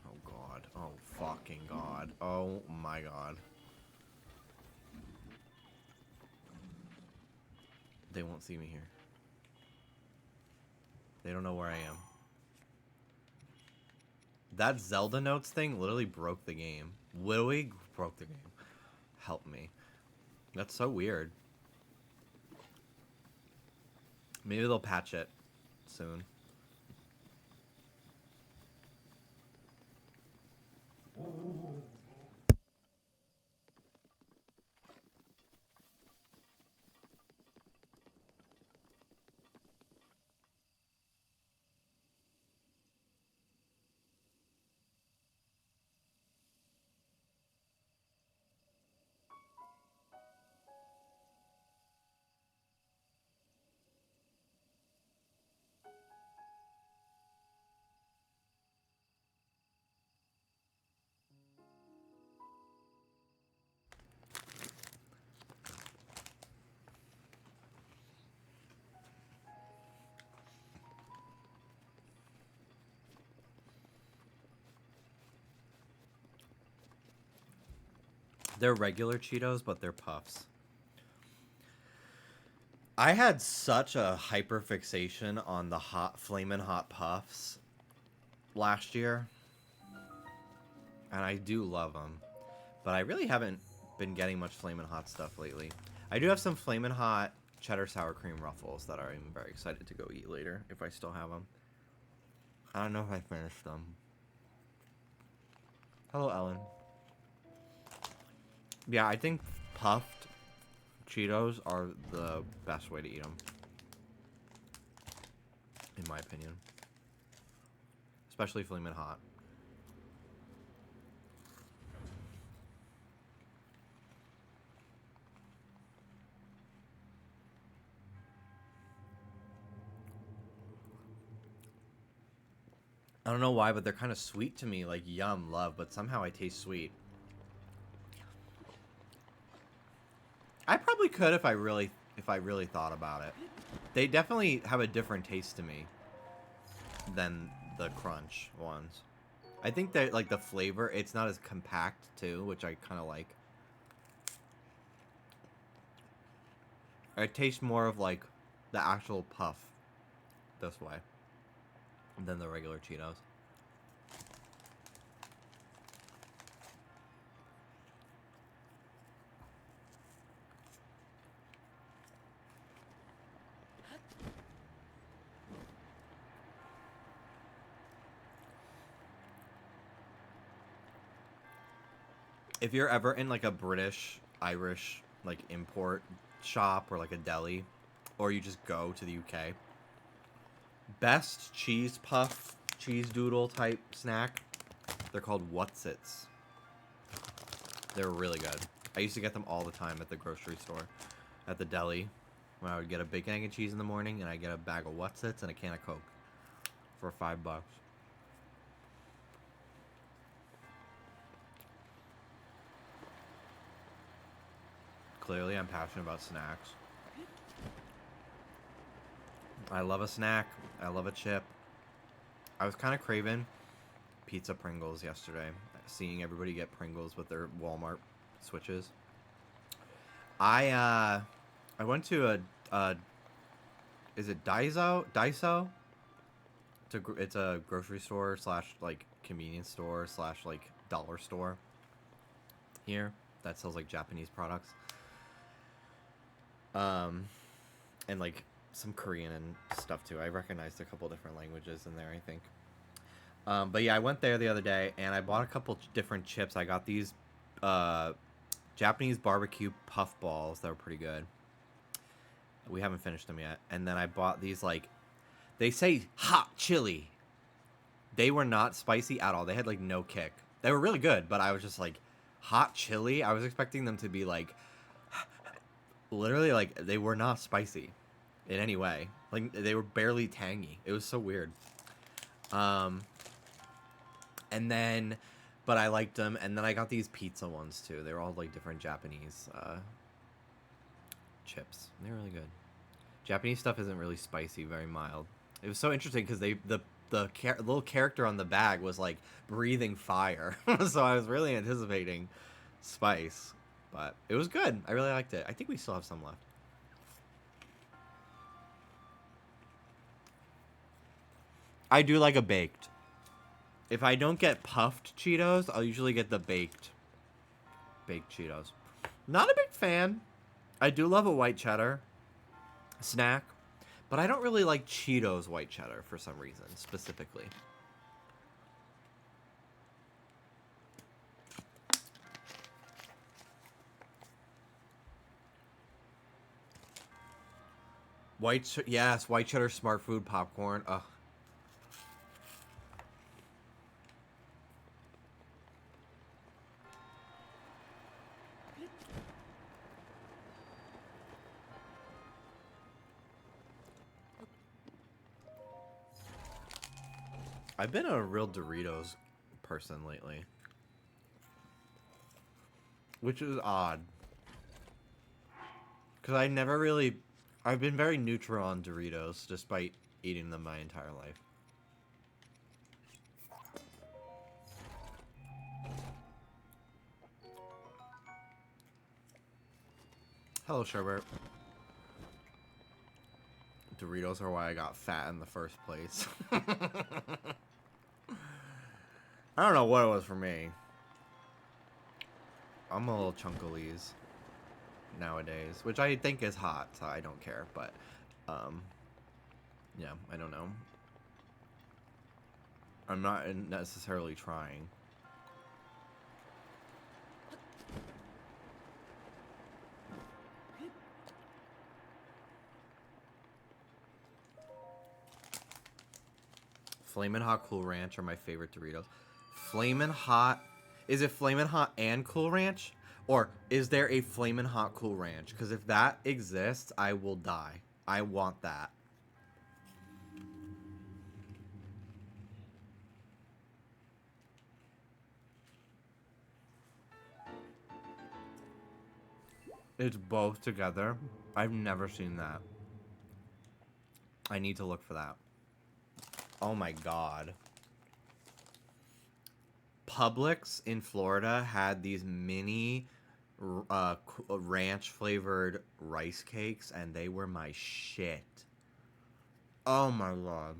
Oh god. Oh fucking god. Oh my god. They won't see me here. They don't know where I am. That Zelda notes thing literally broke the game. Literally broke the game. Help me. That's so weird. Maybe they'll patch it soon. They're regular Cheetos, but they're puffs. I had such a hyper fixation on the Flamin' Hot Puffs last year. And I do love them. But I really haven't been getting much Flamin' Hot stuff lately. I do have some Flamin' Hot cheddar sour cream ruffles that I'm very excited to go eat later, if I still have them. I don't know if I finished them. Hello, Ellen. Yeah, I think puffed Cheetos are the best way to eat them. In my opinion. Especially Flamin' Hot. I don't know why, but they're kind of sweet to me, like yum, love, but somehow I taste sweet. I probably could if I really thought about it. They definitely have a different taste to me than the crunch ones. I think that like the flavor, it's not as compact too, which I kind of like. It tastes more of like the actual puff this way than the regular Cheetos. If you're ever in like a British, Irish like import shop or like a deli, or you just go to the UK, best cheese puff, cheese doodle type snack, they're called Wutsits. They're really good. I used to get them all the time at the grocery store, at the deli, when I would get a bacon, egg, and cheese in the morning, and I get a bag of Wutsits and a can of Coke for $5. Clearly, I'm passionate about snacks. I love a snack. I love a chip. I was kind of craving pizza Pringles yesterday, seeing everybody get Pringles with their Walmart switches. I went to a is it Daiso? It's a grocery store slash like convenience store slash like dollar store here that sells like Japanese products. And like some Korean and stuff too. I recognized a couple different languages in there, I think. But yeah, I went there the other day and I bought a couple different chips. I got these Japanese barbecue puff balls that were pretty good. We haven't finished them yet. And then I bought these like, they say hot chili. They were not spicy at all. They had like no kick. They were really good, but I was just like, hot chili? I was expecting them to be like, literally like they were not spicy in any way. Like they were barely tangy. It was so weird. And then, but I liked them. And then I got these pizza ones too. They were all like different Japanese chips. They're really good. Japanese stuff isn't really spicy, very mild. It was so interesting because the little character on the bag was like breathing fire. So I was really anticipating spice. But it was good. I really liked it. I think we still have some left. I do like a baked. If I don't get puffed Cheetos, I'll usually get the baked Cheetos. Not a big fan. I do love a white cheddar snack, but I don't really like Cheetos white cheddar for some reason, specifically. Yes, white cheddar smart food popcorn. Ugh. I've been a real Doritos person lately, which is odd. Because I've been very neutral on Doritos, despite eating them my entire life. Hello, Sherbert. Doritos are why I got fat in the first place. I don't know what it was for me. I'm a little chunkalese nowadays, which I think is hot, so I don't care, but yeah, I don't know. I'm not necessarily trying. Flamin' Hot Cool Ranch are my favorite Doritos. Flamin' Hot... Is it Flamin' Hot and Cool Ranch? Or is there a Flamin' Hot Cool Ranch? Because if that exists, I will die. I want that. It's both together. I've never seen that. I need to look for that. Oh my god. Publix in Florida had these mini ranch flavored rice cakes, and they were my shit. Oh my god.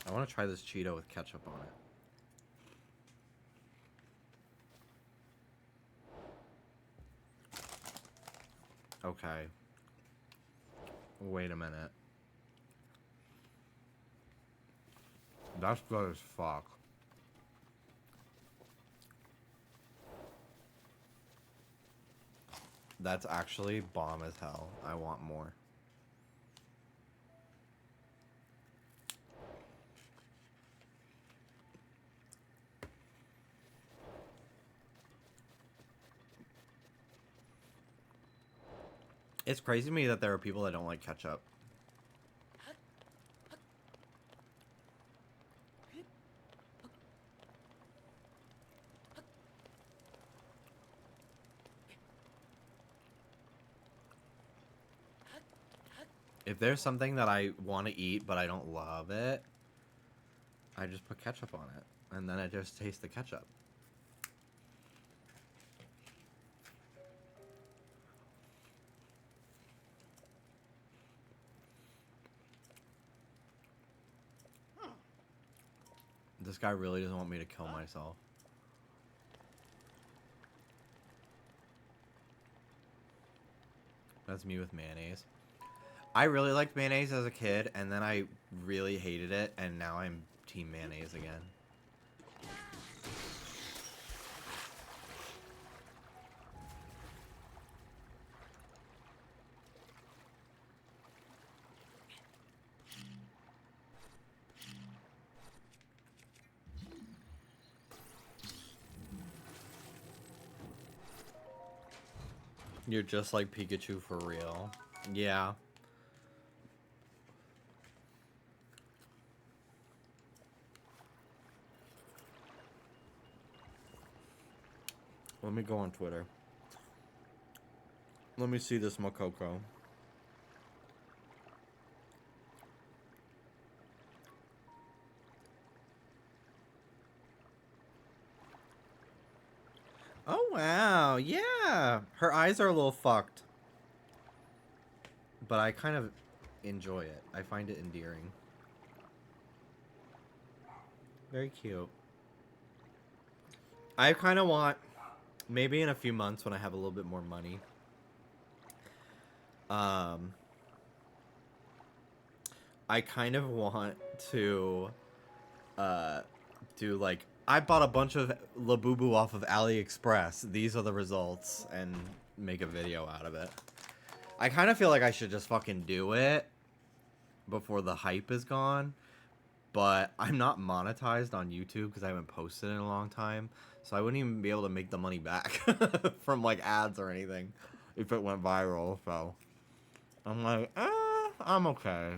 I want to try this Cheeto with ketchup on it. Okay. Wait a minute. That's good as fuck. That's actually bomb as hell. I want more. It's crazy to me that there are people that don't like ketchup. If there's something that I want to eat but I don't love it, I just put ketchup on it. And then I just taste the ketchup. This guy really doesn't want me to kill myself. That's me with mayonnaise. I really liked mayonnaise as a kid, and then I really hated it, and now I'm team mayonnaise again. You're just like Pikachu for real. Yeah. Let me go on Twitter. Let me see this Makoko. Oh, wow. Yeah. Her eyes are a little fucked. But I kind of enjoy it. I find it endearing. Very cute. I kind of want, maybe in a few months when I have a little bit more money, I kind of want to do like, I bought a bunch of Labubu off of AliExpress. These are the results, and make a video out of it. I kind of feel like I should just fucking do it before the hype is gone. But I'm not monetized on YouTube because I haven't posted in a long time. So I wouldn't even be able to make the money back from like ads or anything if it went viral. So I'm like, I'm okay.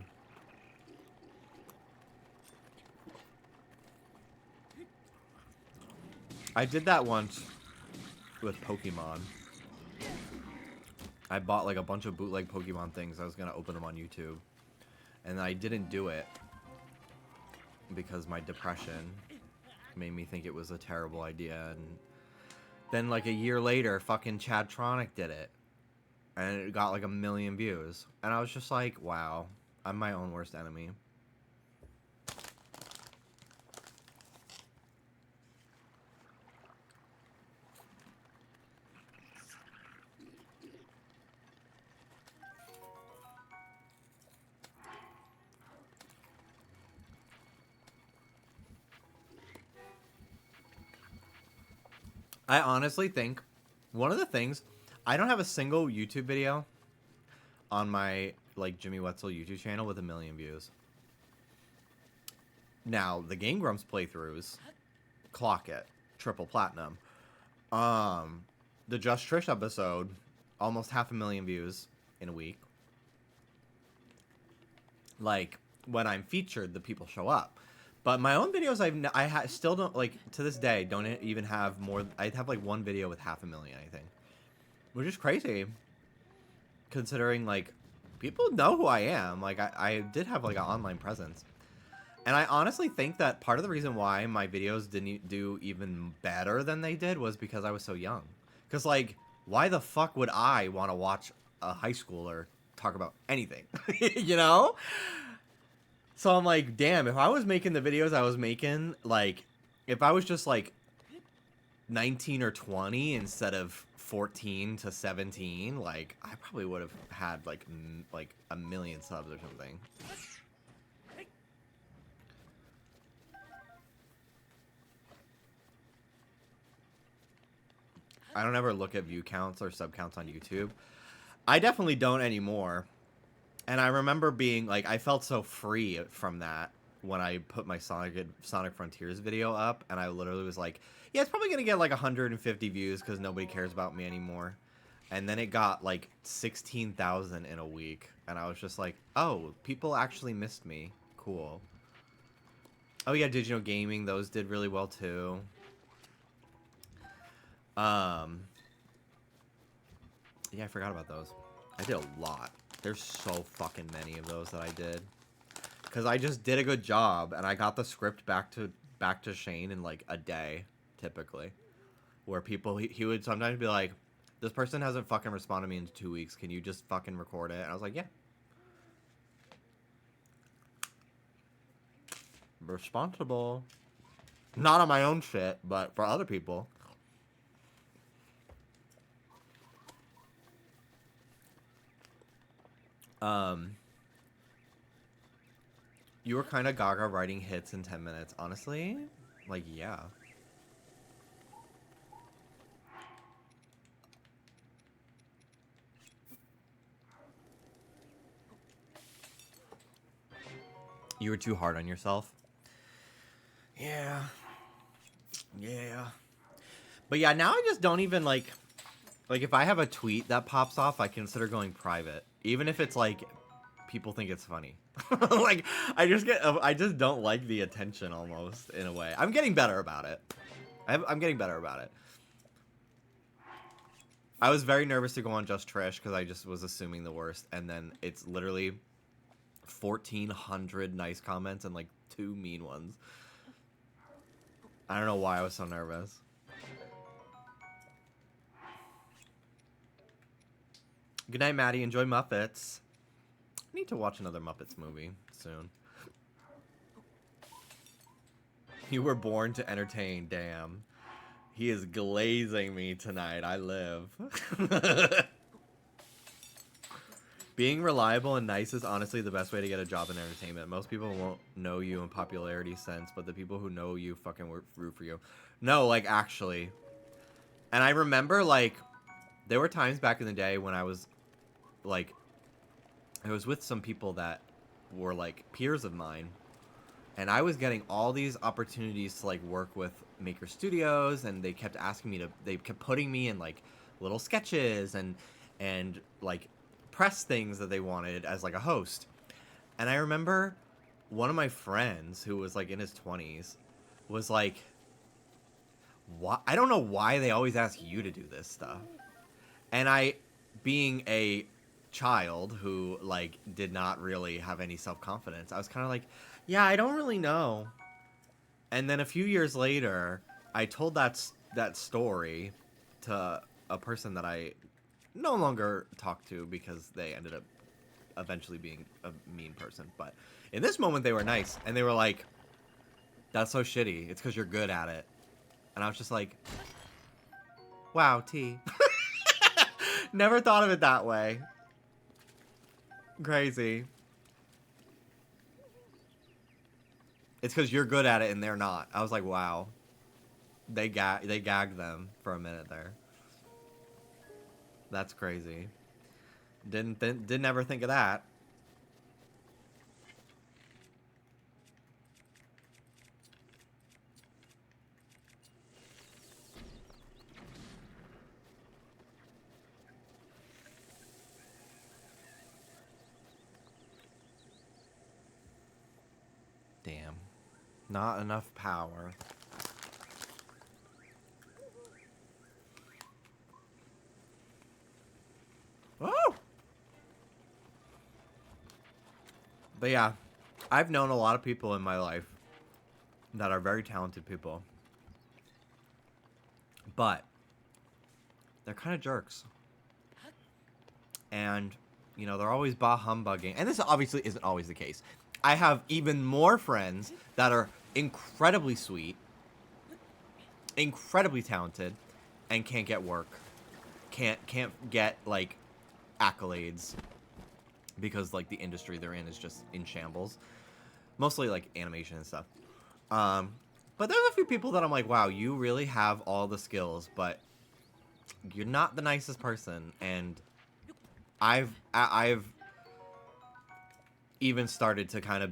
I did that once with Pokemon. I bought like a bunch of bootleg Pokemon things. I was gonna open them on YouTube, and I didn't do it because my depression made me think it was a terrible idea. And then like a year later, fucking Chadtronic did it, and it got like 1 million views. And I was just like, wow, I'm my own worst enemy. I honestly think one of the things, I don't have a single YouTube video on my like Jimmy Wetzel YouTube channel with 1 million views. Now the Game Grumps playthroughs clock it, triple platinum. The Just Trish episode, almost 500,000 views in a week. Like when I'm featured, the people show up. But my own videos, still don't, like, to this day, don't even have more. I have, like, one video with 500,000, I think. Which is crazy. Considering, like, people know who I am. Like, I did have, like, an online presence. And I honestly think that part of the reason why my videos didn't do even better than they did was because I was so young. Because, like, why the fuck would I want to watch a high schooler talk about anything? You know? So I'm like, damn, if I was making the videos I was making, like, if I was just, like, 19 or 20 instead of 14 to 17, like, I probably would have had, like 1 million subs or something. I don't ever look at view counts or sub counts on YouTube. I definitely don't anymore. And I remember being, like, I felt so free from that when I put my Sonic Frontiers video up, and I literally was like, yeah, it's probably going to get, like, 150 views because nobody cares about me anymore. And then it got, like, 16,000 in a week, and I was just like, oh, people actually missed me. Cool. Oh, yeah, Digital Gaming, those did really well, too. Yeah, I forgot about those. I did a lot. There's so fucking many of those that I did. Because I just did a good job, and I got the script back to Shane in, like, a day, typically. Where people, he would sometimes be like, this person hasn't fucking responded to me in 2 weeks. Can you just fucking record it? And I was like, yeah. Responsible. Not on my own shit, but for other people. You were kind of gaga writing hits in 10 minutes. Honestly, like, yeah. You were too hard on yourself. Yeah. Yeah. But yeah, now I just don't even, like, if I have a tweet that pops off, I consider going private. Even if it's, like, people think it's funny. Like, I just don't like the attention almost, in a way. I'm getting better about it. I'm getting better about it. I was very nervous to go on Just Trish because I just was assuming the worst. And then it's literally 1,400 nice comments and, like, 2 mean ones. I don't know why I was so nervous. Good night, Maddie. Enjoy Muppets. I need to watch another Muppets movie soon. You were born to entertain, damn. He is glazing me tonight. I live. Being reliable and nice is honestly the best way to get a job in entertainment. Most people won't know you in popularity sense, but the people who know you fucking root for you. No, like, actually. And I remember, like, there were times back in the day when I was, like, I was with some people that were, like, peers of mine. And I was getting all these opportunities to, like, work with Maker Studios, and they kept asking me to, they kept putting me in, like, little sketches and like, press things that they wanted as, like, a host. And I remember one of my friends who was, like, in his 20s was like, why? I don't know why they always ask you to do this stuff. And I, being a child who, like, did not really have any self-confidence, I was kind of like, yeah, I don't really know. And then a few years later, I told that story to a person that I no longer talk to because they ended up eventually being a mean person. But in this moment, they were nice. And they were like, that's so shitty. It's because you're good at it. And I was just like, wow, T. Never thought of it that way. Crazy. It's because you're good at it and they're not. I was like, wow. They gagged them for a minute there. That's crazy. Didn't ever think of that. Damn. Not enough power. Oh! But yeah, I've known a lot of people in my life that are very talented people. But they're kind of jerks. And, you know, they're always bah humbugging. And this obviously isn't always the case. I have even more friends that are incredibly sweet, incredibly talented, and can't get work. Can't get, like, accolades. Because, like, the industry they're in is just in shambles. Mostly, like, animation and stuff. But there's a few people that I'm like, wow, you really have all the skills, but you're not the nicest person. And I've even started to kind of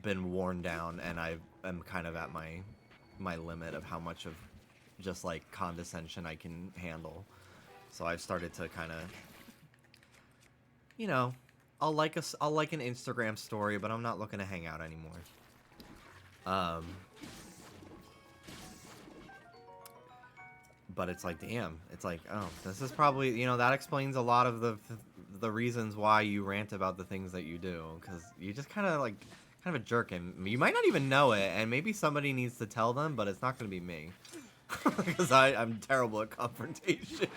been worn down, and I'm kind of at my limit of how much of just, like, condescension I can handle. So I've started to kind of, you know, I'll like an Instagram story, but I'm not looking to hang out anymore. But it's like, damn, it's like, oh, this is probably, you know, that explains a lot of the reasons why you rant about the things that you do, because you just kind of a jerk, and you might not even know it, and maybe somebody needs to tell them, but it's not going to be me, because I'm terrible at confrontation.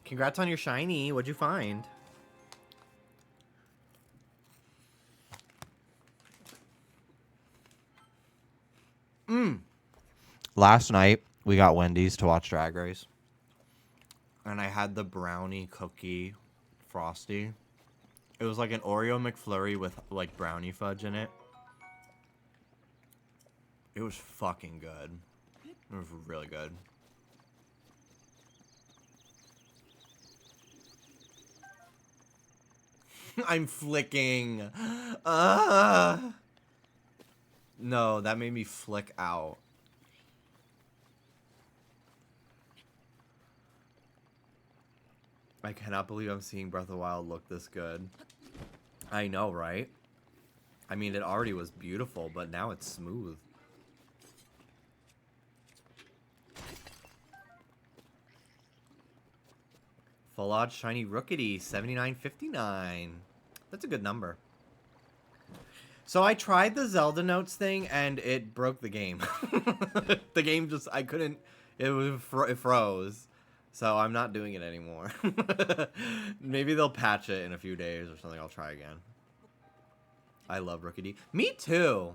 Congrats on your shiny. What'd you find? Last night, we got Wendy's to watch Drag Race. And I had the brownie cookie frosty. It was like an Oreo McFlurry with, like, brownie fudge in it. It was fucking good. It was really good. I'm flicking. No, that made me flick out. I cannot believe I'm seeing Breath of the Wild look this good. I know, right? I mean, it already was beautiful, but now it's smooth. Full Odd Shiny Rookity, 79.59. That's a good number. So I tried the Zelda Notes thing, and it broke the game. The game just, I couldn't, it froze. So I'm not doing it anymore. Maybe they'll patch it in a few days or something. I'll try again. I love Rookity. Me too.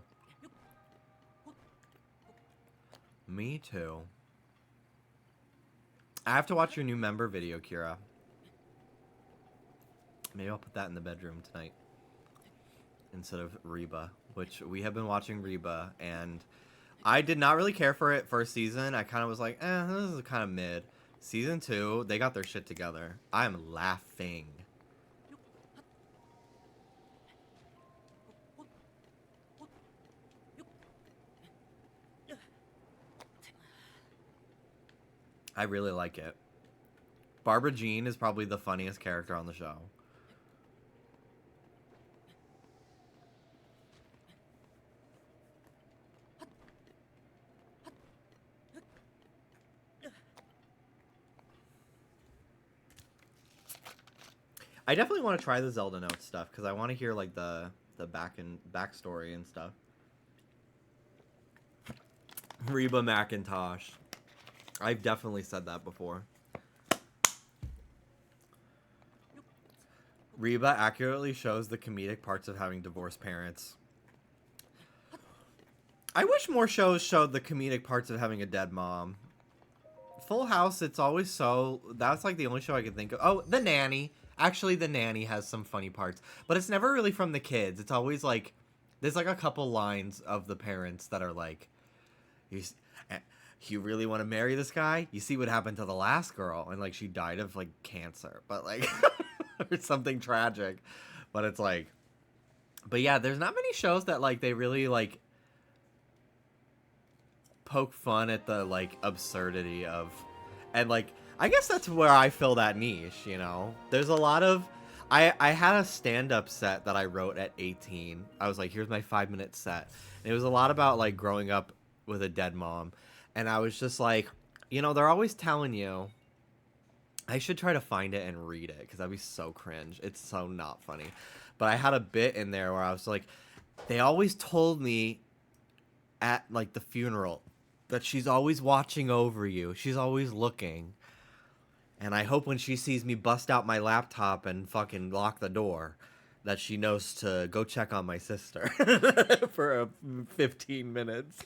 Me too. I have to watch your new member video, Kira. Maybe I'll put that in the bedroom tonight instead of Reba, which we have been watching Reba, and I did not really care for it first season. I kind of was like, this is kind of mid. Season 2, they got their shit together. I'm laughing. I really like it. Barbara Jean is probably the funniest character on the show. I definitely want to try the Zelda Notes stuff because I want to hear like the backstory and stuff. Reba McIntosh. I've definitely said that before. Reba accurately shows the comedic parts of having divorced parents. I wish more shows showed the comedic parts of having a dead mom. Full House, it's always so... That's like the only show I can think of. Oh, The Nanny. Actually, The Nanny has some funny parts. But it's never really from the kids. It's always like... There's like a couple lines of the parents that are like... You really want to marry this guy? You see what happened to the last girl. And like she died of like cancer. But like... or something tragic. But it's like... But yeah, there's not many shows that like they really like... poke fun at the like absurdity of, and like I guess that's where I fill that niche, you know. There's a lot of I had a stand-up set that I wrote at 18. I was like, here's my 5-minute set, and it was a lot about like growing up with a dead mom, and I was just like, you know, they're always telling you. I should try to find it and read it because that'd be so cringe. It's so not funny. But I had a bit in there where I was like, they always told me at like the funeral that she's always watching over you. She's always looking. And I hope when she sees me bust out my laptop and fucking lock the door, that she knows to go check on my sister for 15 minutes.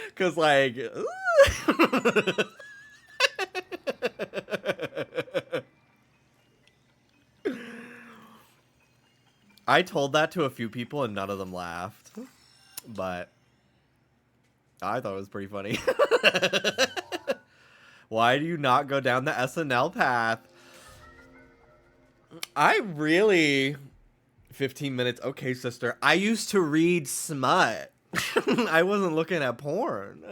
Because, like... I told that to a few people and none of them laughed. But I thought it was pretty funny. Why do you not go down the SNL path? I really... 15 minutes. Okay, sister. I used to read smut. I wasn't looking at porn.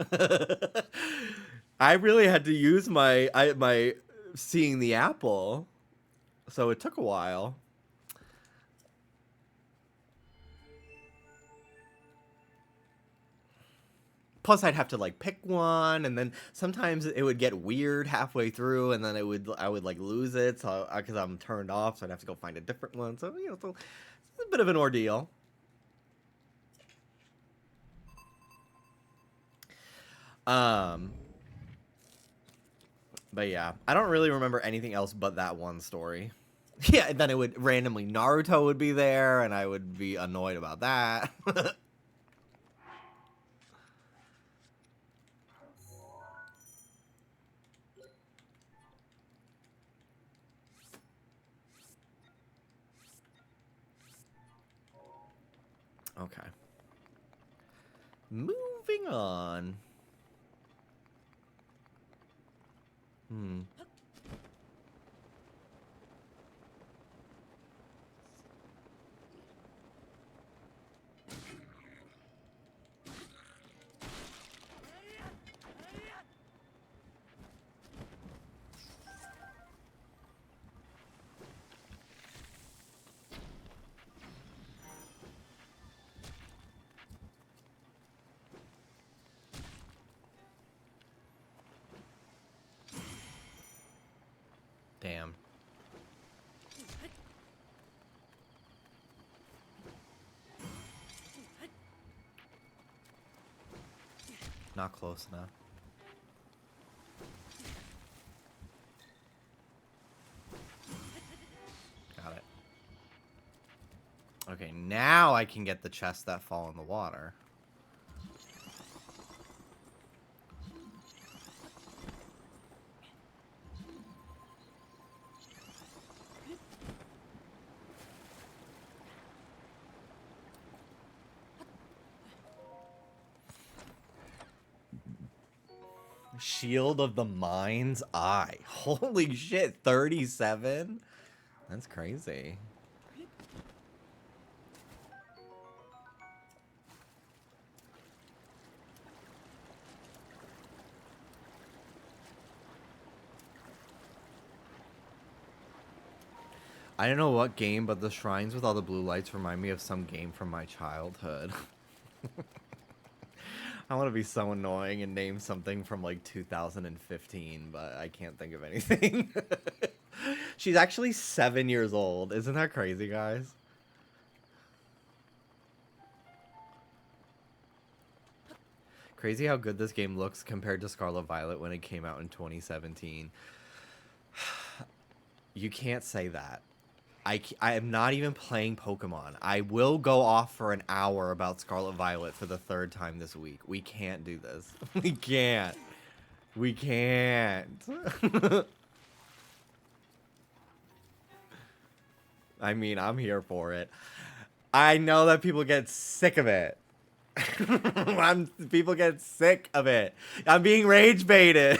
I really had to use my seeing the apple. So it took a while. Plus, I'd have to like pick one, and then sometimes it would get weird halfway through, and then I would like lose it, so because I'm turned off, so I'd have to go find a different one. So you know, so it's a bit of an ordeal. But yeah, I don't really remember anything else but that one story. Yeah, and then it would randomly Naruto would be there, and I would be annoyed about that. Okay. Moving on. Damn. Not close enough. Got it. Okay, now I can get the chests that fall in the water. Shield of the Mind's Eye. Holy shit, 37? That's crazy. I don't know what game, but the shrines with all the blue lights remind me of some game from my childhood. I want to be so annoying and name something from like 2015, but I can't think of anything. She's actually 7 years old. Isn't that crazy, guys? Crazy how good this game looks compared to Scarlet Violet when it came out in 2017. You can't say that. I am not even playing Pokemon. I will go off for an hour about Scarlet Violet for the 3rd time this week. We can't do this. We can't. We can't. I mean, I'm here for it. I know that people get sick of it. People get sick of it. I'm being rage baited.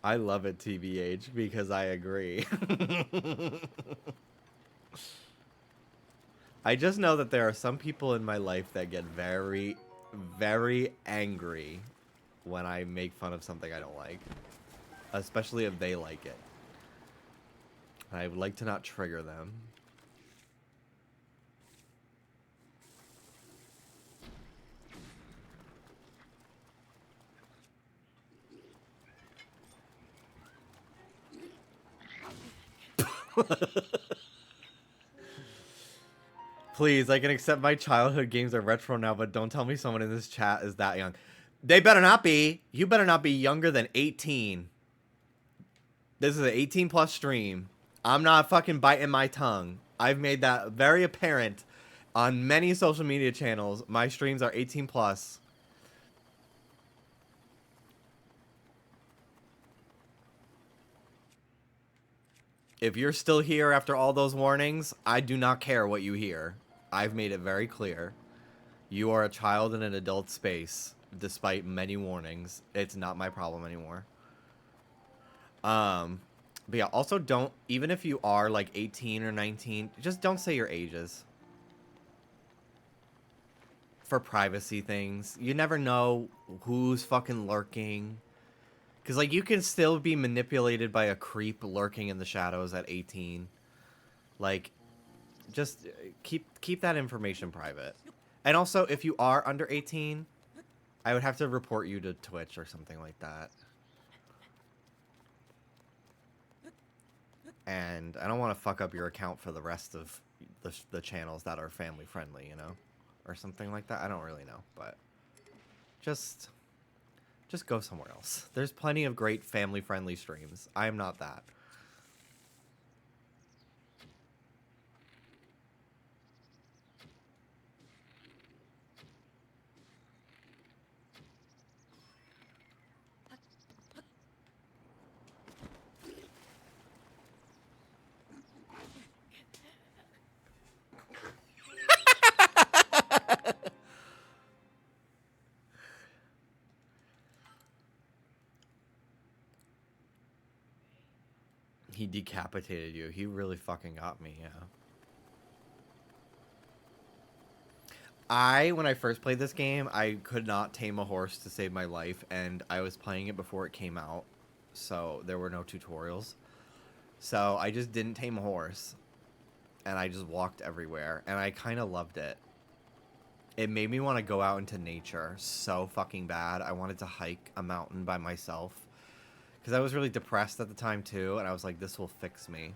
I love it, TBH, because I agree. I just know that there are some people in my life that get very, very angry when I make fun of something I don't like. Especially if they like it. I would like to not trigger them. Please, I can accept my childhood games are retro now, but don't tell me someone in this chat is that young. They better not be. You better not be younger than 18. This is an 18 plus stream. I'm not fucking biting my tongue. I've made that very apparent on many social media channels. My streams are 18 plus. If you're still here after all those warnings, I do not care what you hear. I've made it very clear. You are a child in an adult space, despite many warnings. It's not my problem anymore. But yeah, also don't, even if you are like 18 or 19, just don't say your ages. For privacy things. You never know who's fucking lurking. Because, like, you can still be manipulated by a creep lurking in the shadows at 18. Like, just keep that information private. And also, if you are under 18, I would have to report you to Twitch or something like that. And I don't want to fuck up your account for the rest of the channels that are family friendly, you know? Or something like that. I don't really know, but just go somewhere else. There's plenty of great family friendly streams. I am not that. He decapitated you. He really fucking got me, yeah. When I first played this game, I could not tame a horse to save my life, and I was playing it before it came out, so there were no tutorials. So I just didn't tame a horse, and I just walked everywhere, and I kind of loved it. It made me want to go out into nature so fucking bad. I wanted to hike a mountain by myself. Because I was really depressed at the time, too, and I was like, this will fix me.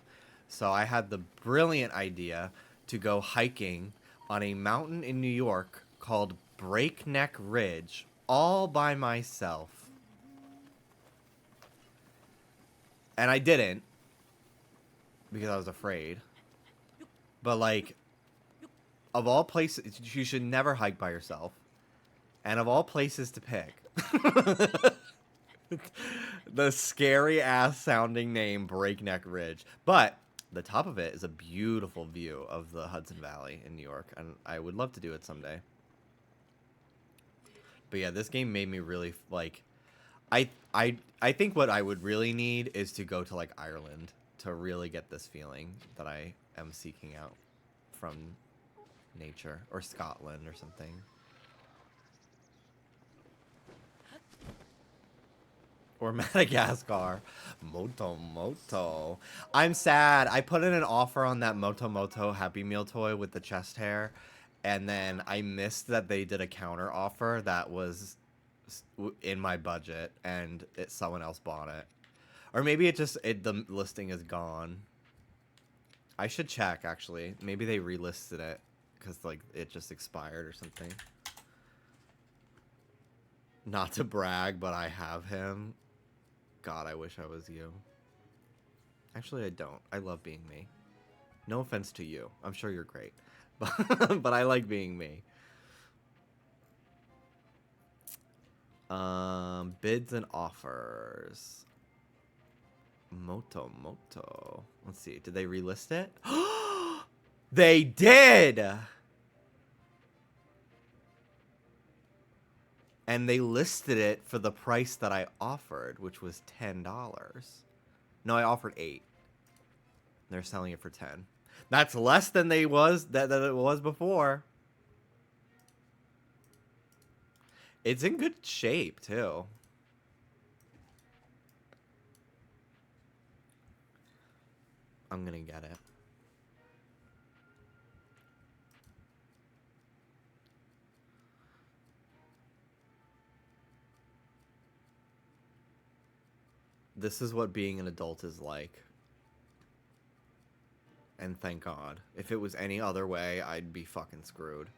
So I had the brilliant idea to go hiking on a mountain in New York called Breakneck Ridge, all by myself. And I didn't, because I was afraid. But, like, of all places, you should never hike by yourself. And of all places to pick... the scary ass sounding name Breakneck Ridge. But the top of it is a beautiful view of the Hudson Valley in New York, and I would love to do it someday. But yeah, this game made me really like. I think what I would really need is to go to like Ireland to really get this feeling that I am seeking out from nature, or Scotland or something. Or Madagascar. Moto Moto. I'm sad. I put in an offer on that Moto Moto Happy Meal toy with the chest hair, and then I missed that they did a counter offer that was in my budget, and someone else bought it. Or maybe the listing is gone. I should check, actually. Maybe they relisted it because like it just expired or something. Not to brag, but I have him. God, I wish I was you. Actually, I don't. I love being me. No offense to you. I'm sure you're great. But I like being me. Bids and offers. Moto Moto. Let's see. Did they relist it? They did! And they listed it for the price that I offered, which was $10. No, I offered 8. They're selling it for 10. That's less than it was before. It's in good shape, too. I'm gonna get it. This is what being an adult is like. And thank God. If it was any other way, I'd be fucking screwed.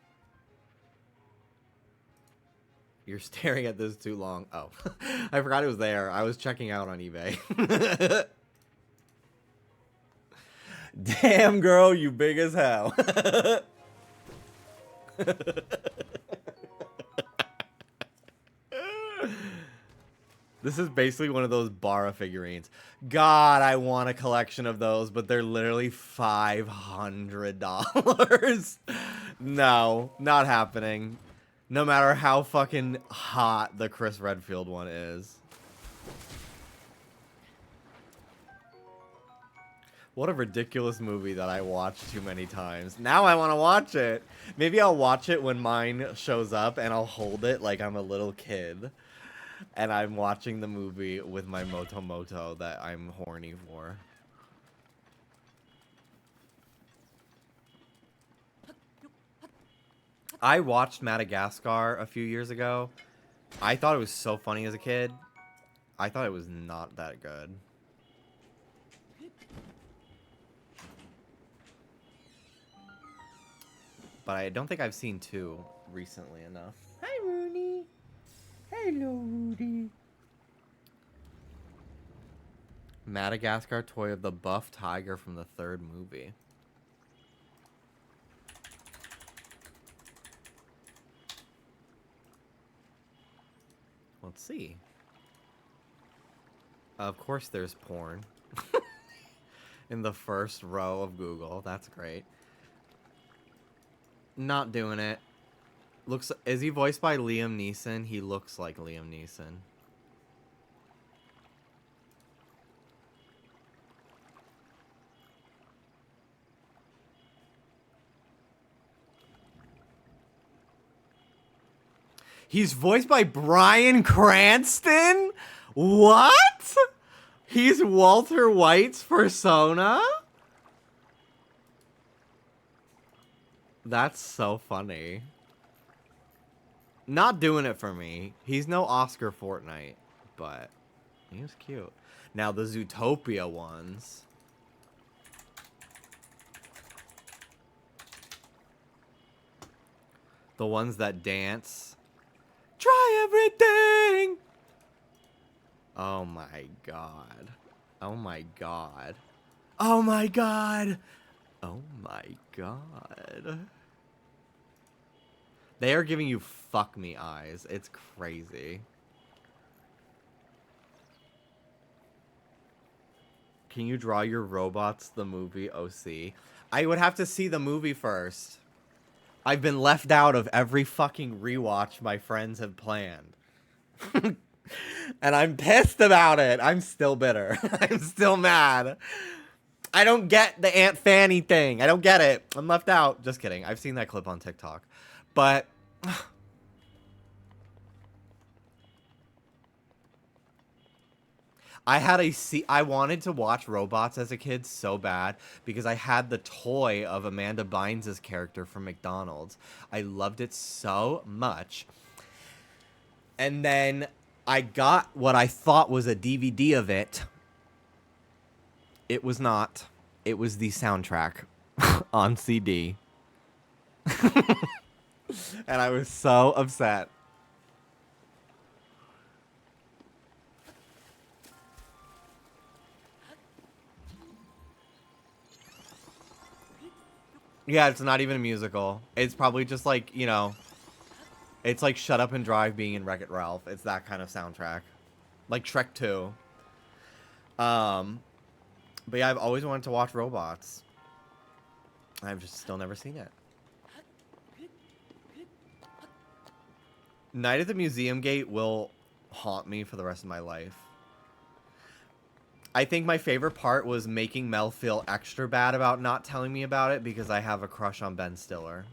You're staring at this too long. Oh, I forgot it was there. I was checking out on eBay. Damn, girl, you big as hell. This is basically one of those Bara figurines. God, I want a collection of those, but they're literally $500. No, not happening. No matter how fucking hot the Chris Redfield one is. What a ridiculous movie that I watched too many times. Now I want to watch it. Maybe I'll watch it when mine shows up and I'll hold it like I'm a little kid. And I'm watching the movie with my Moto Moto that I'm horny for. I watched Madagascar a few years ago. I thought it was so funny as a kid. I thought it was not that good. But I don't think I've seen 2 recently enough. Hi, Rooney. Hello, Rudy. Madagascar toy of the buff tiger from the 3rd movie. Let's see. Of course there's porn. In the first row of Google. That's great. Not doing it. Is he voiced by Liam Neeson? He looks like Liam Neeson. He's voiced by Bryan Cranston? What? He's Walter White's persona? That's so funny. Not doing it for me. He's no Oscar Fortnite, but he was cute. Now the Zootopia ones. The ones that dance. Try everything! Oh my god. Oh my god. Oh my god! Oh my god. They are giving you fuck me eyes. It's crazy. Can you draw your robots the movie OC? I would have to see the movie first. I've been left out of every fucking rewatch my friends have planned. And I'm pissed about it. I'm still bitter. I'm still mad. I don't get the Aunt Fanny thing. I don't get it. I'm left out. Just kidding. I've seen that clip on TikTok. But I wanted to watch Robots as a kid so bad because I had the toy of Amanda Bynes' character from McDonald's. I loved it so much. And then I got what I thought was a DVD of it. It was not. It was the soundtrack on CD. And I was so upset. Yeah, it's not even a musical. It's probably just like, you know, it's like Shut Up and Drive being in Wreck-It Ralph. It's that kind of soundtrack. Like Shrek 2. But yeah, I've always wanted to watch Robots. I've just still never seen it. Night at the Museum Gate will haunt me for the rest of my life. I think my favorite part was making Mel feel extra bad about not telling me about it because I have a crush on Ben Stiller.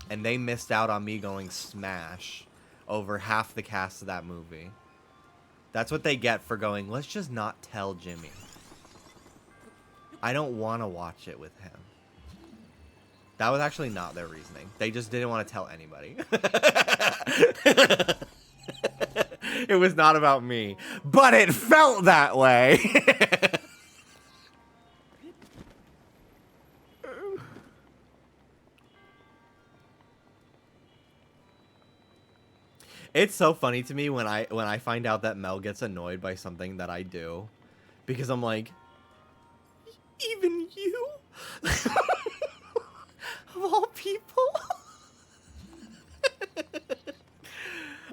And they missed out on me going smash over half the cast of that movie. That's what they get for going, let's just not tell Jimmy. I don't want to watch it with him. That was actually not their reasoning. They just didn't want to tell anybody. It was not about me. But it felt that way. It's so funny to me when I find out that Mel gets annoyed by something that I do. Because I'm like, even you? Of all people?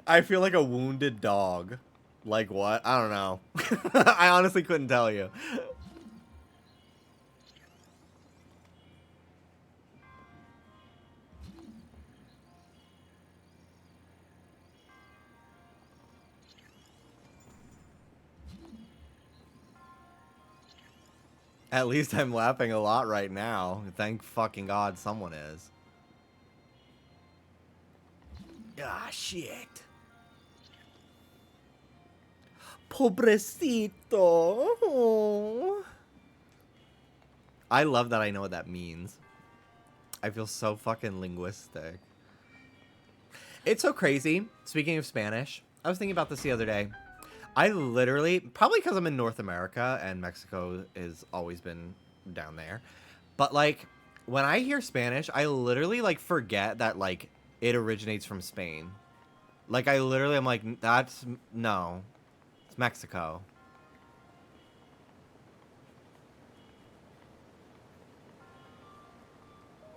I feel like a wounded dog. Like what? I don't know. I honestly couldn't tell you. At least I'm laughing a lot right now. Thank fucking God someone is. Ah, shit. Pobrecito. Oh. I love that I know what that means. I feel so fucking linguistic. It's so crazy. Speaking of Spanish, I was thinking about this the other day. I literally, probably because I'm in North America and Mexico has always been down there. But like, when I hear Spanish, I literally like forget that like it originates from Spain. Like I literally am like, no, it's Mexico.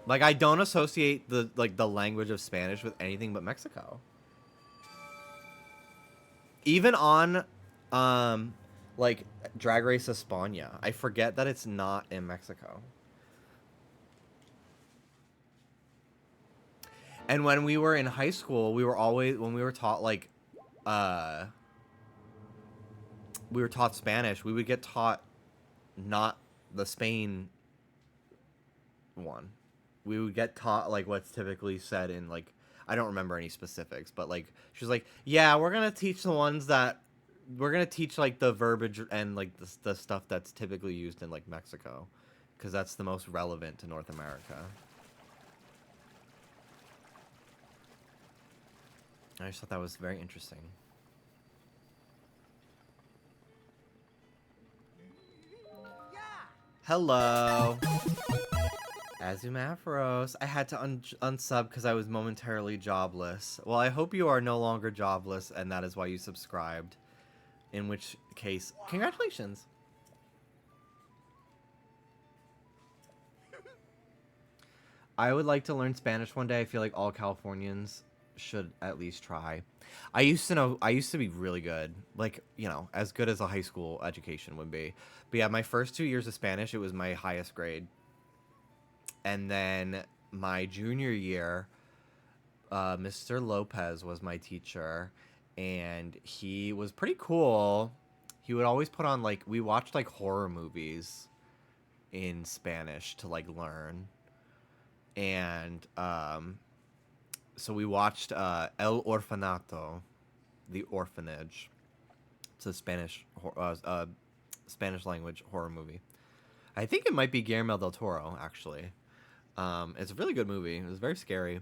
Like I don't associate the language of Spanish with anything but Mexico. Even on, like, Drag Race España, I forget that it's not in Mexico. And when we were in high school, we were always, when we were taught, like, we were taught Spanish, we would get taught not the Spain one. We would get taught, like, what's typically said in, like, I don't remember any specifics, but like she was like, yeah, we're gonna teach the ones that we're gonna teach like the verbiage and like the stuff that's typically used in like Mexico, because that's the most relevant to North America. I just thought that was very interesting. Hello. Azumafros. I had to unsub because I was momentarily jobless. Well, I hope you are no longer jobless, and that is why you subscribed. In which case, congratulations. I would like to learn Spanish one day. I feel like all Californians should at least try. I used to be really good, like, you know, as good as a high school education would be. But yeah, my first 2 years of Spanish, it was my highest grade. And then my junior year, Mr. Lopez was my teacher, and he was pretty cool. He would always put on, like, we watched like horror movies in Spanish to like learn. And so we watched El Orfanato, The Orphanage. It's a Spanish language horror movie. I think it might be Guillermo del Toro, actually. It's a really good movie. It was very scary.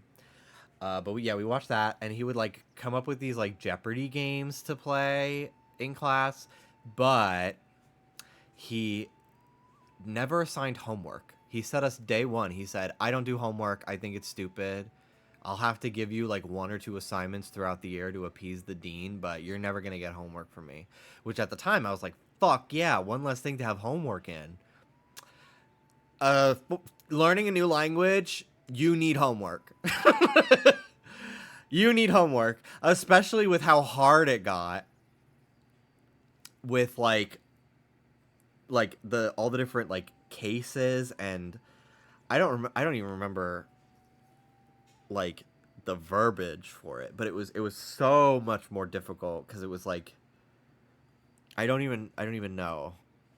But we watched that, and he would like come up with these like Jeopardy games to play in class, but he never assigned homework. He said us day one, he said, I don't do homework. I think it's stupid. I'll have to give you like 1 or 2 assignments throughout the year to appease the dean, but you're never going to get homework from me. Which at the time I was like, fuck yeah, one less thing to have homework in. Learning a new language, you need homework. You need homework, especially with how hard it got with like all the different like cases, and I don't even remember like the verbiage for it, but it was so much more difficult because it was like I don't even know.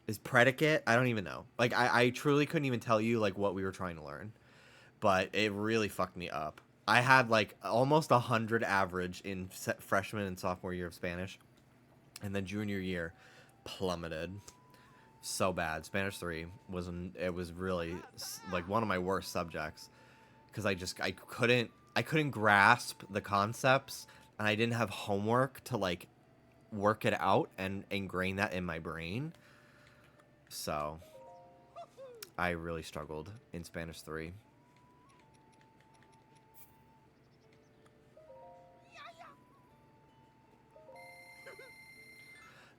Is predicate? I don't even know. Like I truly couldn't even tell you like what we were trying to learn, but it really fucked me up. I had like almost 100 average in freshman and sophomore year of Spanish, and then junior year plummeted so bad. Spanish 3 was really like one of my worst subjects because I couldn't grasp the concepts, and I didn't have homework to like work it out and ingrain that in my brain. So I really struggled in Spanish 3.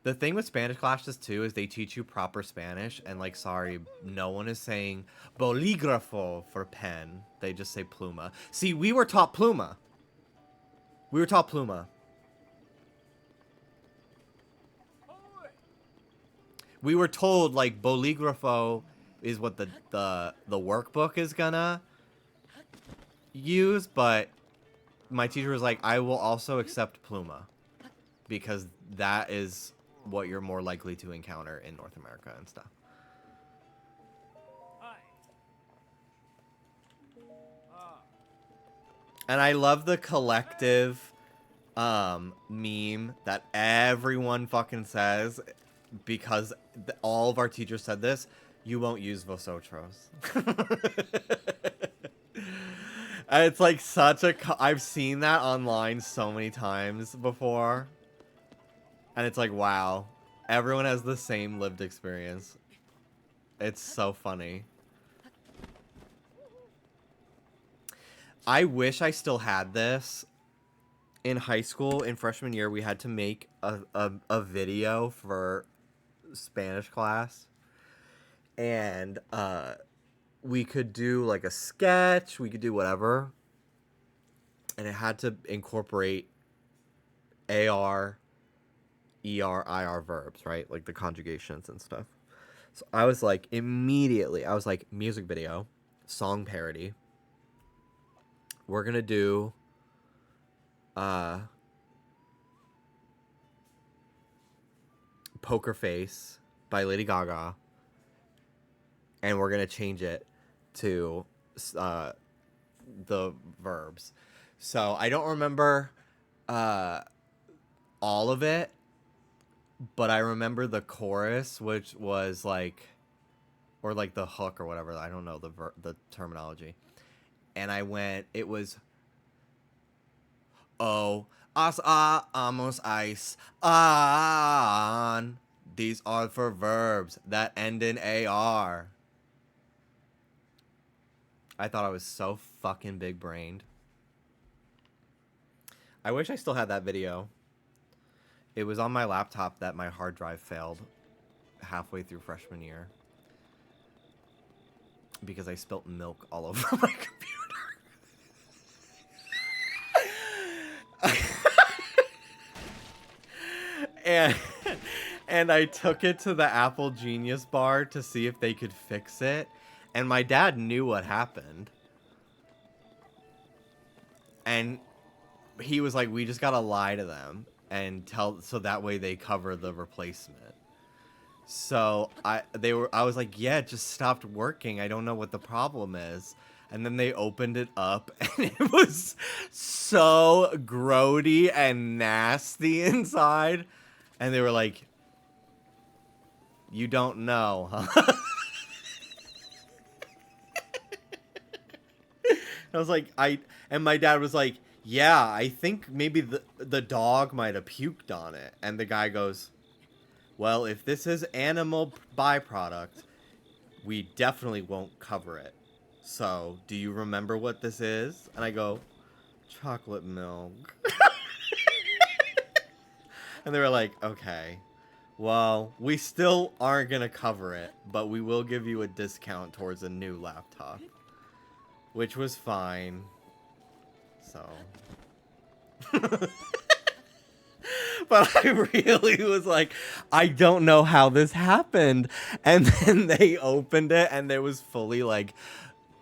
The thing with Spanish classes, too, is they teach you proper Spanish, and, like, sorry, no one is saying bolígrafo for pen. They just say pluma. See, we were taught pluma. We were taught pluma. We were told, like, bolígrafo is what the workbook is gonna use, but my teacher was like, I will also accept pluma, because that is what you're more likely to encounter in North America and stuff. And I love the collective meme that everyone fucking says, because all of our teachers said this: you won't use vosotros. And it's like such a... I've seen that online so many times before. And it's like, wow, everyone has the same lived experience. It's so funny. I wish I still had this. In high school, in freshman year, we had to make a video for Spanish class. And we could do like a sketch, we could do whatever. And it had to incorporate AR, ER, IR verbs, right? Like the conjugations and stuff. So I was like, immediately, I was like, music video, song parody. We're gonna do Poker Face by Lady Gaga. And we're gonna change it to the verbs. So I don't remember all of it, but I remember the chorus, which was like, or like the hook or whatever. I don't know the terminology. And it was, oh, amos ice on. These are for verbs that end in AR. I thought I was so fucking big-brained. I wish I still had that video. It was on my laptop that my hard drive failed halfway through freshman year. Because I spilt milk all over my computer. and and I took it to the Apple Genius bar to see if they could fix it, and my dad knew what happened, and he was like, we just gotta lie to them and tell, so that way they cover the replacement. So I was like, yeah, it just stopped working, I don't know what the problem is. And then they opened it up, and it was so grody and nasty inside. And they were like, you don't know, huh? I was like, and my dad was like, yeah, I think maybe the dog might have puked on it. And the guy goes, well, if this is animal byproduct, we definitely won't cover it. So, do you remember what this is? And I go, chocolate milk. And they were like, okay, well, we still aren't going to cover it, but we will give you a discount towards a new laptop. Which was fine. So. But I really was like, I don't know how this happened. And then they opened it, and there was fully, like,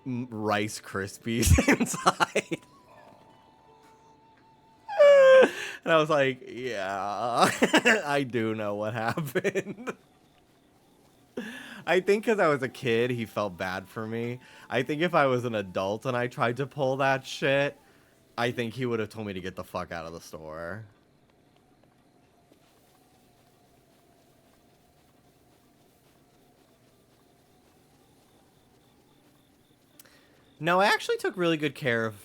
Rice Krispies inside. And I was like, yeah, I do know what happened. I think because I was a kid, he felt bad for me. I think if I was an adult and I tried to pull that shit, I think he would have told me to get the fuck out of the store. No, I actually took really good care of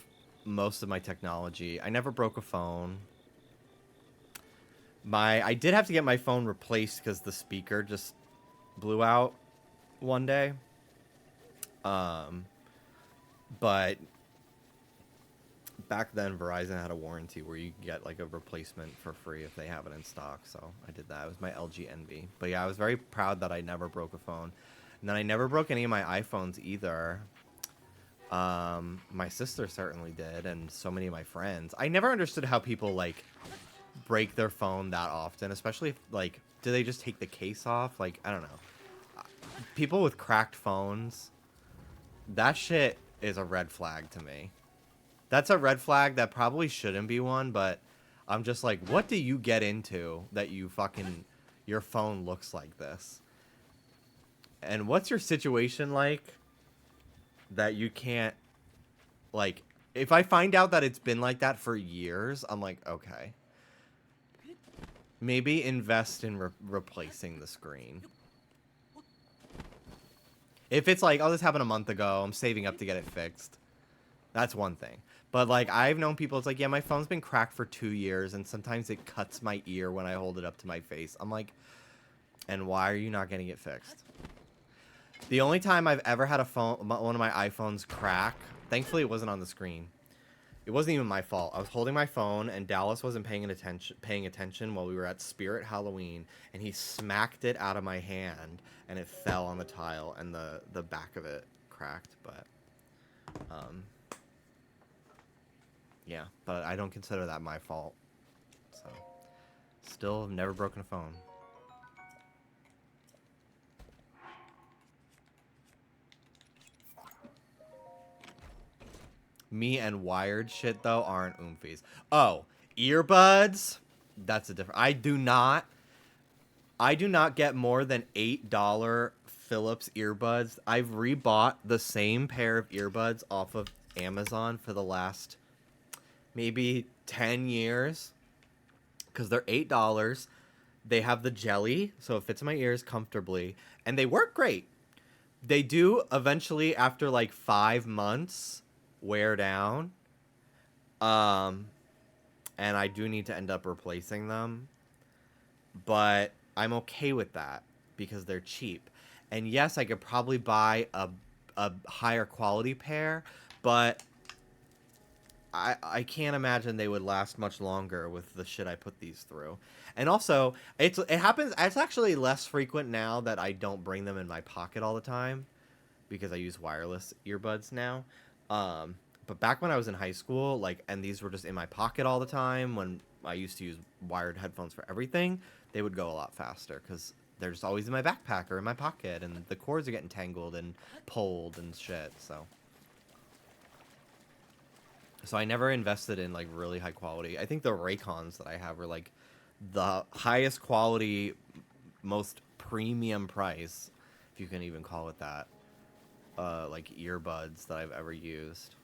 most of my technology. I never broke a phone. I did have to get my phone replaced because the speaker just blew out one day. But back then Verizon had a warranty where you could get like a replacement for free if they have it in stock. So I did that. It was my LG Envy. But yeah, I was very proud that I never broke a phone. And then I never broke any of my iPhones either. My sister certainly did, and so many of my friends. I never understood how people like break their phone that often, especially if, like, do they just take the case off? Like, I don't know. People with cracked phones, that shit is a red flag to me. That's a red flag that probably shouldn't be one, but I'm just like, what do you get into that you fucking, your phone looks like this? And what's your situation like that you can't, like, if I find out that it's been like that for years, I'm like, okay. Maybe invest in replacing the screen. If it's like, oh, this happened a month ago, I'm saving up to get it fixed. That's one thing. But, like, I've known people, it's like, yeah, my phone's been cracked for 2 years, and sometimes it cuts my ear when I hold it up to my face. I'm like, and why are you not getting it fixed? The only time I've ever had a phone, one of my iPhones crack, thankfully it wasn't on the screen. It wasn't even my fault. I was holding my phone, and Dallas wasn't paying attention while we were at Spirit Halloween, and he smacked it out of my hand, and it fell on the tile, and the back of it cracked. But, yeah, but I don't consider that my fault. So, still have never broken a phone. Me and wired shit, though, aren't oomfies. Oh, earbuds? That's a different... I do not get more than $8 Philips earbuds. I've rebought the same pair of earbuds off of Amazon for the last maybe 10 years. Because they're $8. They have the jelly, so it fits in my ears comfortably. And they work great. They do eventually, after like 5 months, wear down. And I do need to end up replacing them. But I'm okay with that because they're cheap. And yes, I could probably buy a higher quality pair, but I can't imagine they would last much longer with the shit I put these through. And also, it happens, it's actually less frequent now that I don't bring them in my pocket all the time because I use wireless earbuds now. But back when I was in high school, like, and these were just in my pocket all the time when I used to use wired headphones for everything, they would go a lot faster because they're just always in my backpack or in my pocket, and the cords are getting tangled and pulled and shit. So I never invested in like really high quality. I think the Raycons that I have are like the highest quality, most premium price, if you can even call it that, like earbuds that I've ever used.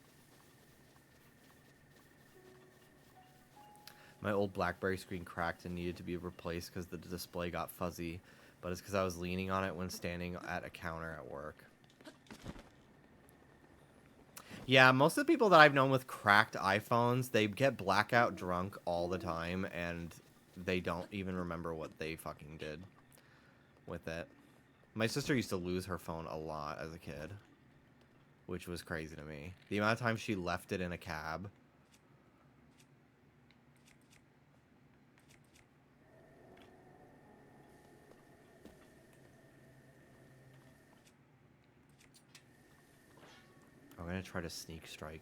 My old BlackBerry screen cracked and needed to be replaced because the display got fuzzy, but it's because I was leaning on it when standing at a counter at work. Yeah, most of the people that I've known with cracked iPhones, they get blackout drunk all the time, and they don't even remember what they fucking did with it. My sister used to lose her phone a lot as a kid, which was crazy to me. The amount of time she left it in a cab. I'm gonna try to sneak strike.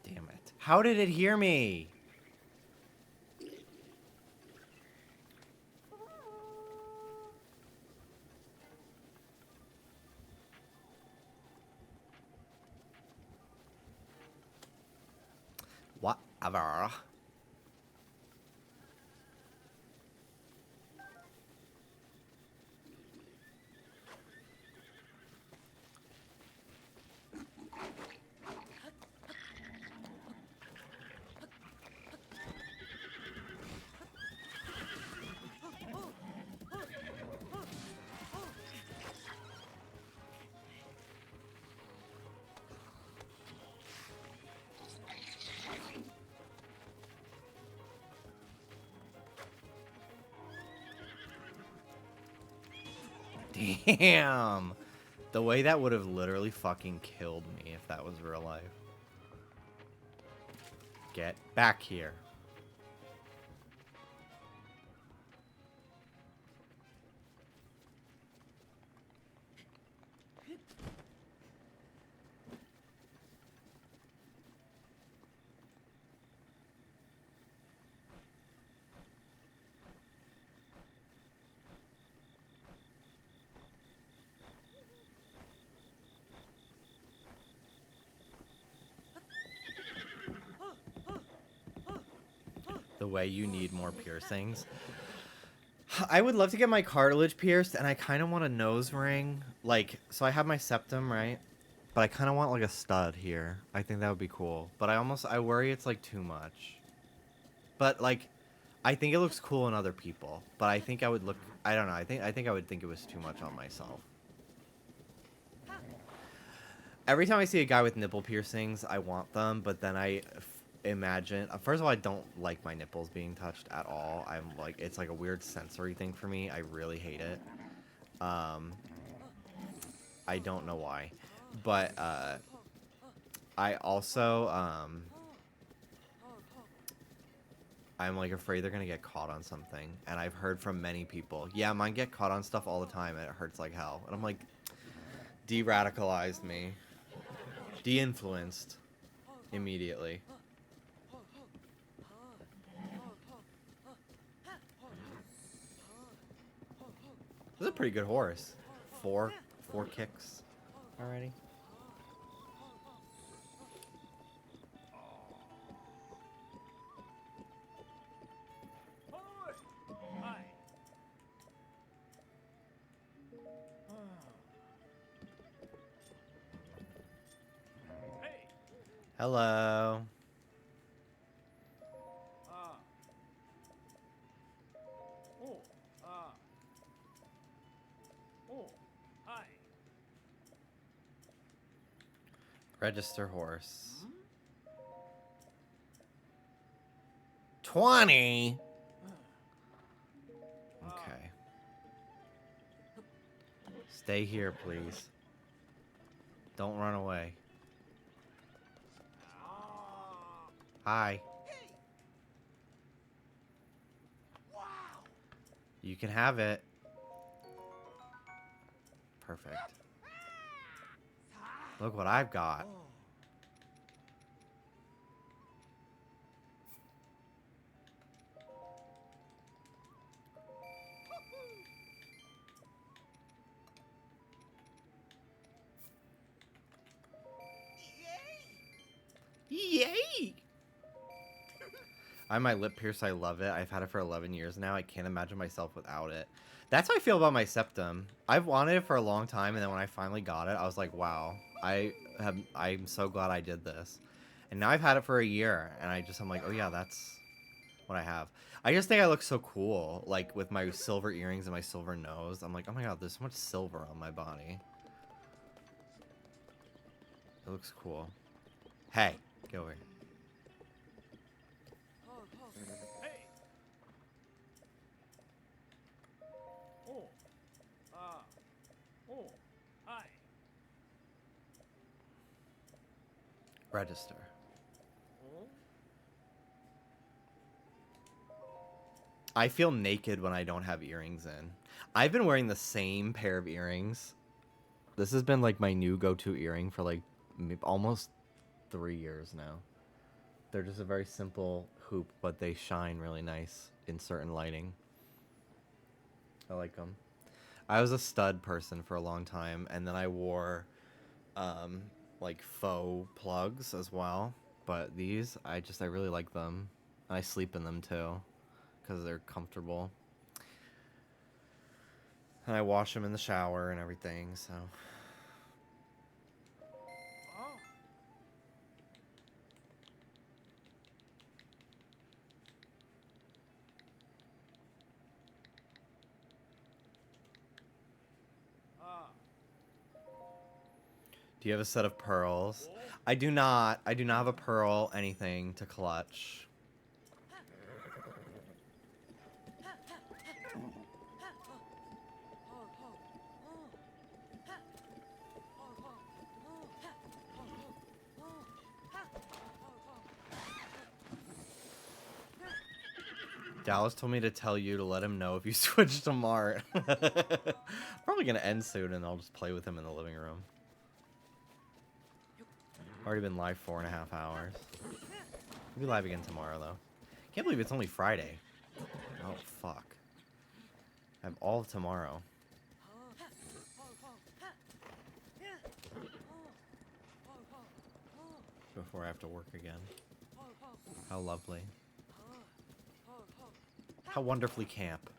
Damn it. How did it hear me? Whatever. Damn. The way that would have literally fucking killed me if that was real life. Get back here. The way you need more piercings. I would love to get my cartilage pierced, and I kind of want a nose ring. Like, so I have my septum, right? But I kind of want, like, a stud here. I think that would be cool. But I worry it's, like, too much. But, like, I think it looks cool on other people. But I think I would look... I don't know. I think I would think it was too much on myself. Every time I see a guy with nipple piercings, I want them. But then I imagine... First of all, I don't like my nipples being touched at all. I'm like... It's like a weird sensory thing for me. I really hate it. I don't know why. But, I also, I'm, like, afraid they're gonna get caught on something. And I've heard from many people, yeah, mine get caught on stuff all the time, and it hurts like hell. And I'm like, de-radicalized me. De-influenced. Immediately. This is a pretty good horse. Four kicks already. Hello. Register horse. 20? Stay here, please. Don't run away. Hi. You can have it. Perfect. Look what I've got. Yay! I have my lip pierced. I love it. I've had it for 11 years now. I can't imagine myself without it. That's how I feel about my septum. I've wanted it for a long time, and then when I finally got it, I was like, wow. I'm so glad I did this. And now I've had it for a year, and I'm like, oh yeah, that's what I have. I just think I look so cool, like with my silver earrings and my silver nose. I'm like, oh my god, there's so much silver on my body. It looks cool. Hey, get over here. Register. I feel naked when I don't have earrings in. I've been wearing the same pair of earrings. This has been like my new go-to earring for like almost 3 years now. They're just a very simple hoop, but they shine really nice in certain lighting. I like them. I was a stud person for a long time, and then I wore like faux plugs as well. But these, I really like them. I sleep in them too, because they're comfortable. And I wash them in the shower and everything, so. Do you have a set of pearls? I do not. I do not have a pearl anything to clutch. Dallas told me to tell you to let him know if you switch to Mart. Probably gonna end soon, and I'll just play with him in the living room. Already been live 4.5 hours. We'll be live again tomorrow, though. Can't believe it's only Friday. Oh, fuck. I have all of tomorrow. Before I have to work again. How lovely. How wonderfully camp.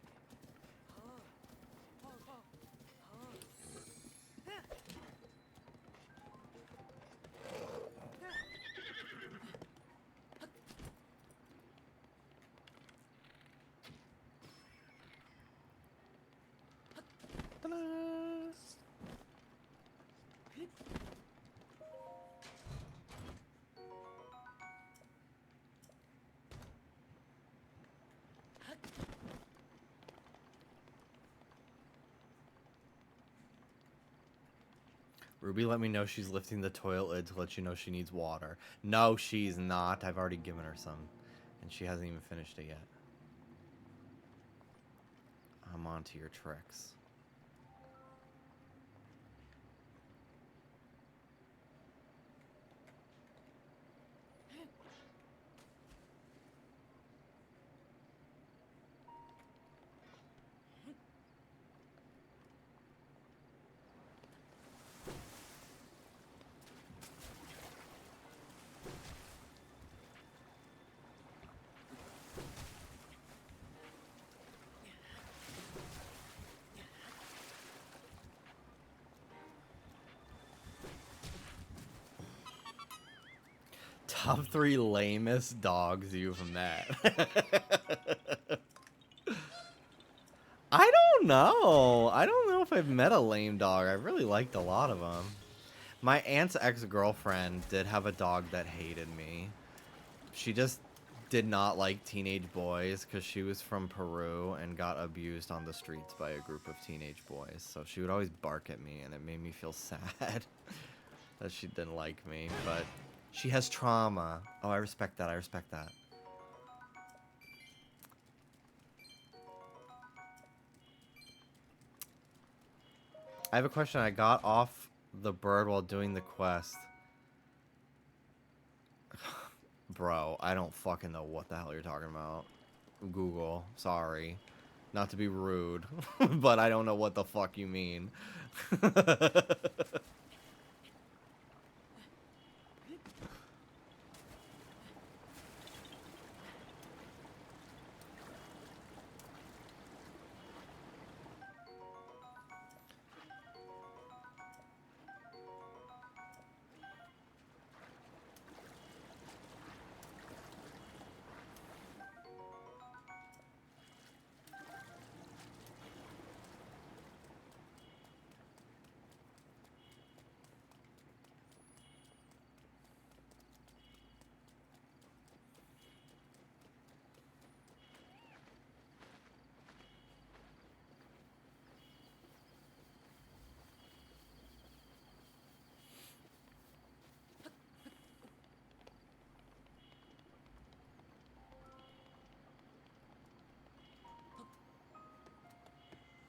Ruby let me know she's lifting the toilet lid to let you know she needs water. No, she's not. I've already given her some. And she hasn't even finished it yet. I'm on to your tricks. Top 3 lamest dogs you've met. I don't know. I don't know if I've met a lame dog. I really liked a lot of them. My aunt's ex-girlfriend did have a dog that hated me. She just did not like teenage boys because she was from Peru and got abused on the streets by a group of teenage boys. So she would always bark at me, and it made me feel sad that she didn't like me. But she has trauma. Oh, I respect that. I respect that. I have a question. I got off the bird while doing the quest. Bro, I don't fucking know what the hell you're talking about. Google, sorry. Not to be rude, but I don't know what the fuck you mean.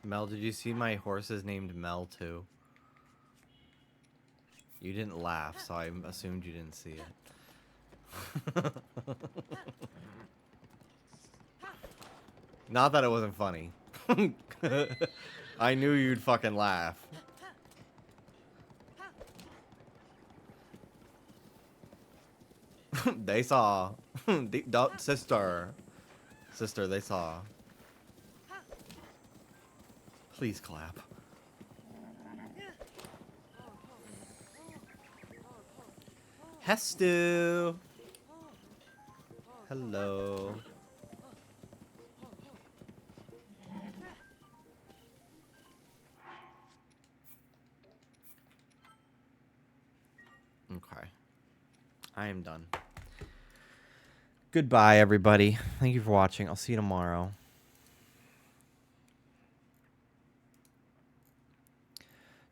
Mel, did you see my horse is named Mel too? You didn't laugh, so I assumed you didn't see it. Not that it wasn't funny. I knew you'd fucking laugh. They saw. Sister. Sister, they saw. Please clap. Hestu. Hello. Okay. I am done. Goodbye, everybody. Thank you for watching. I'll see you tomorrow.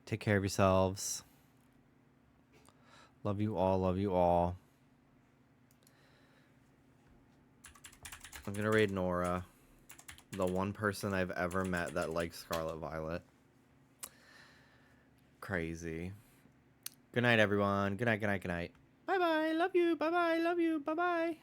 Take care of yourselves. Love you all. Love you all. I'm going to raid Nora. The one person I've ever met that likes Scarlet Violet. Crazy. Good night, everyone. Good night, good night, good night. Bye-bye. Love you. Bye-bye. Love you. Bye-bye.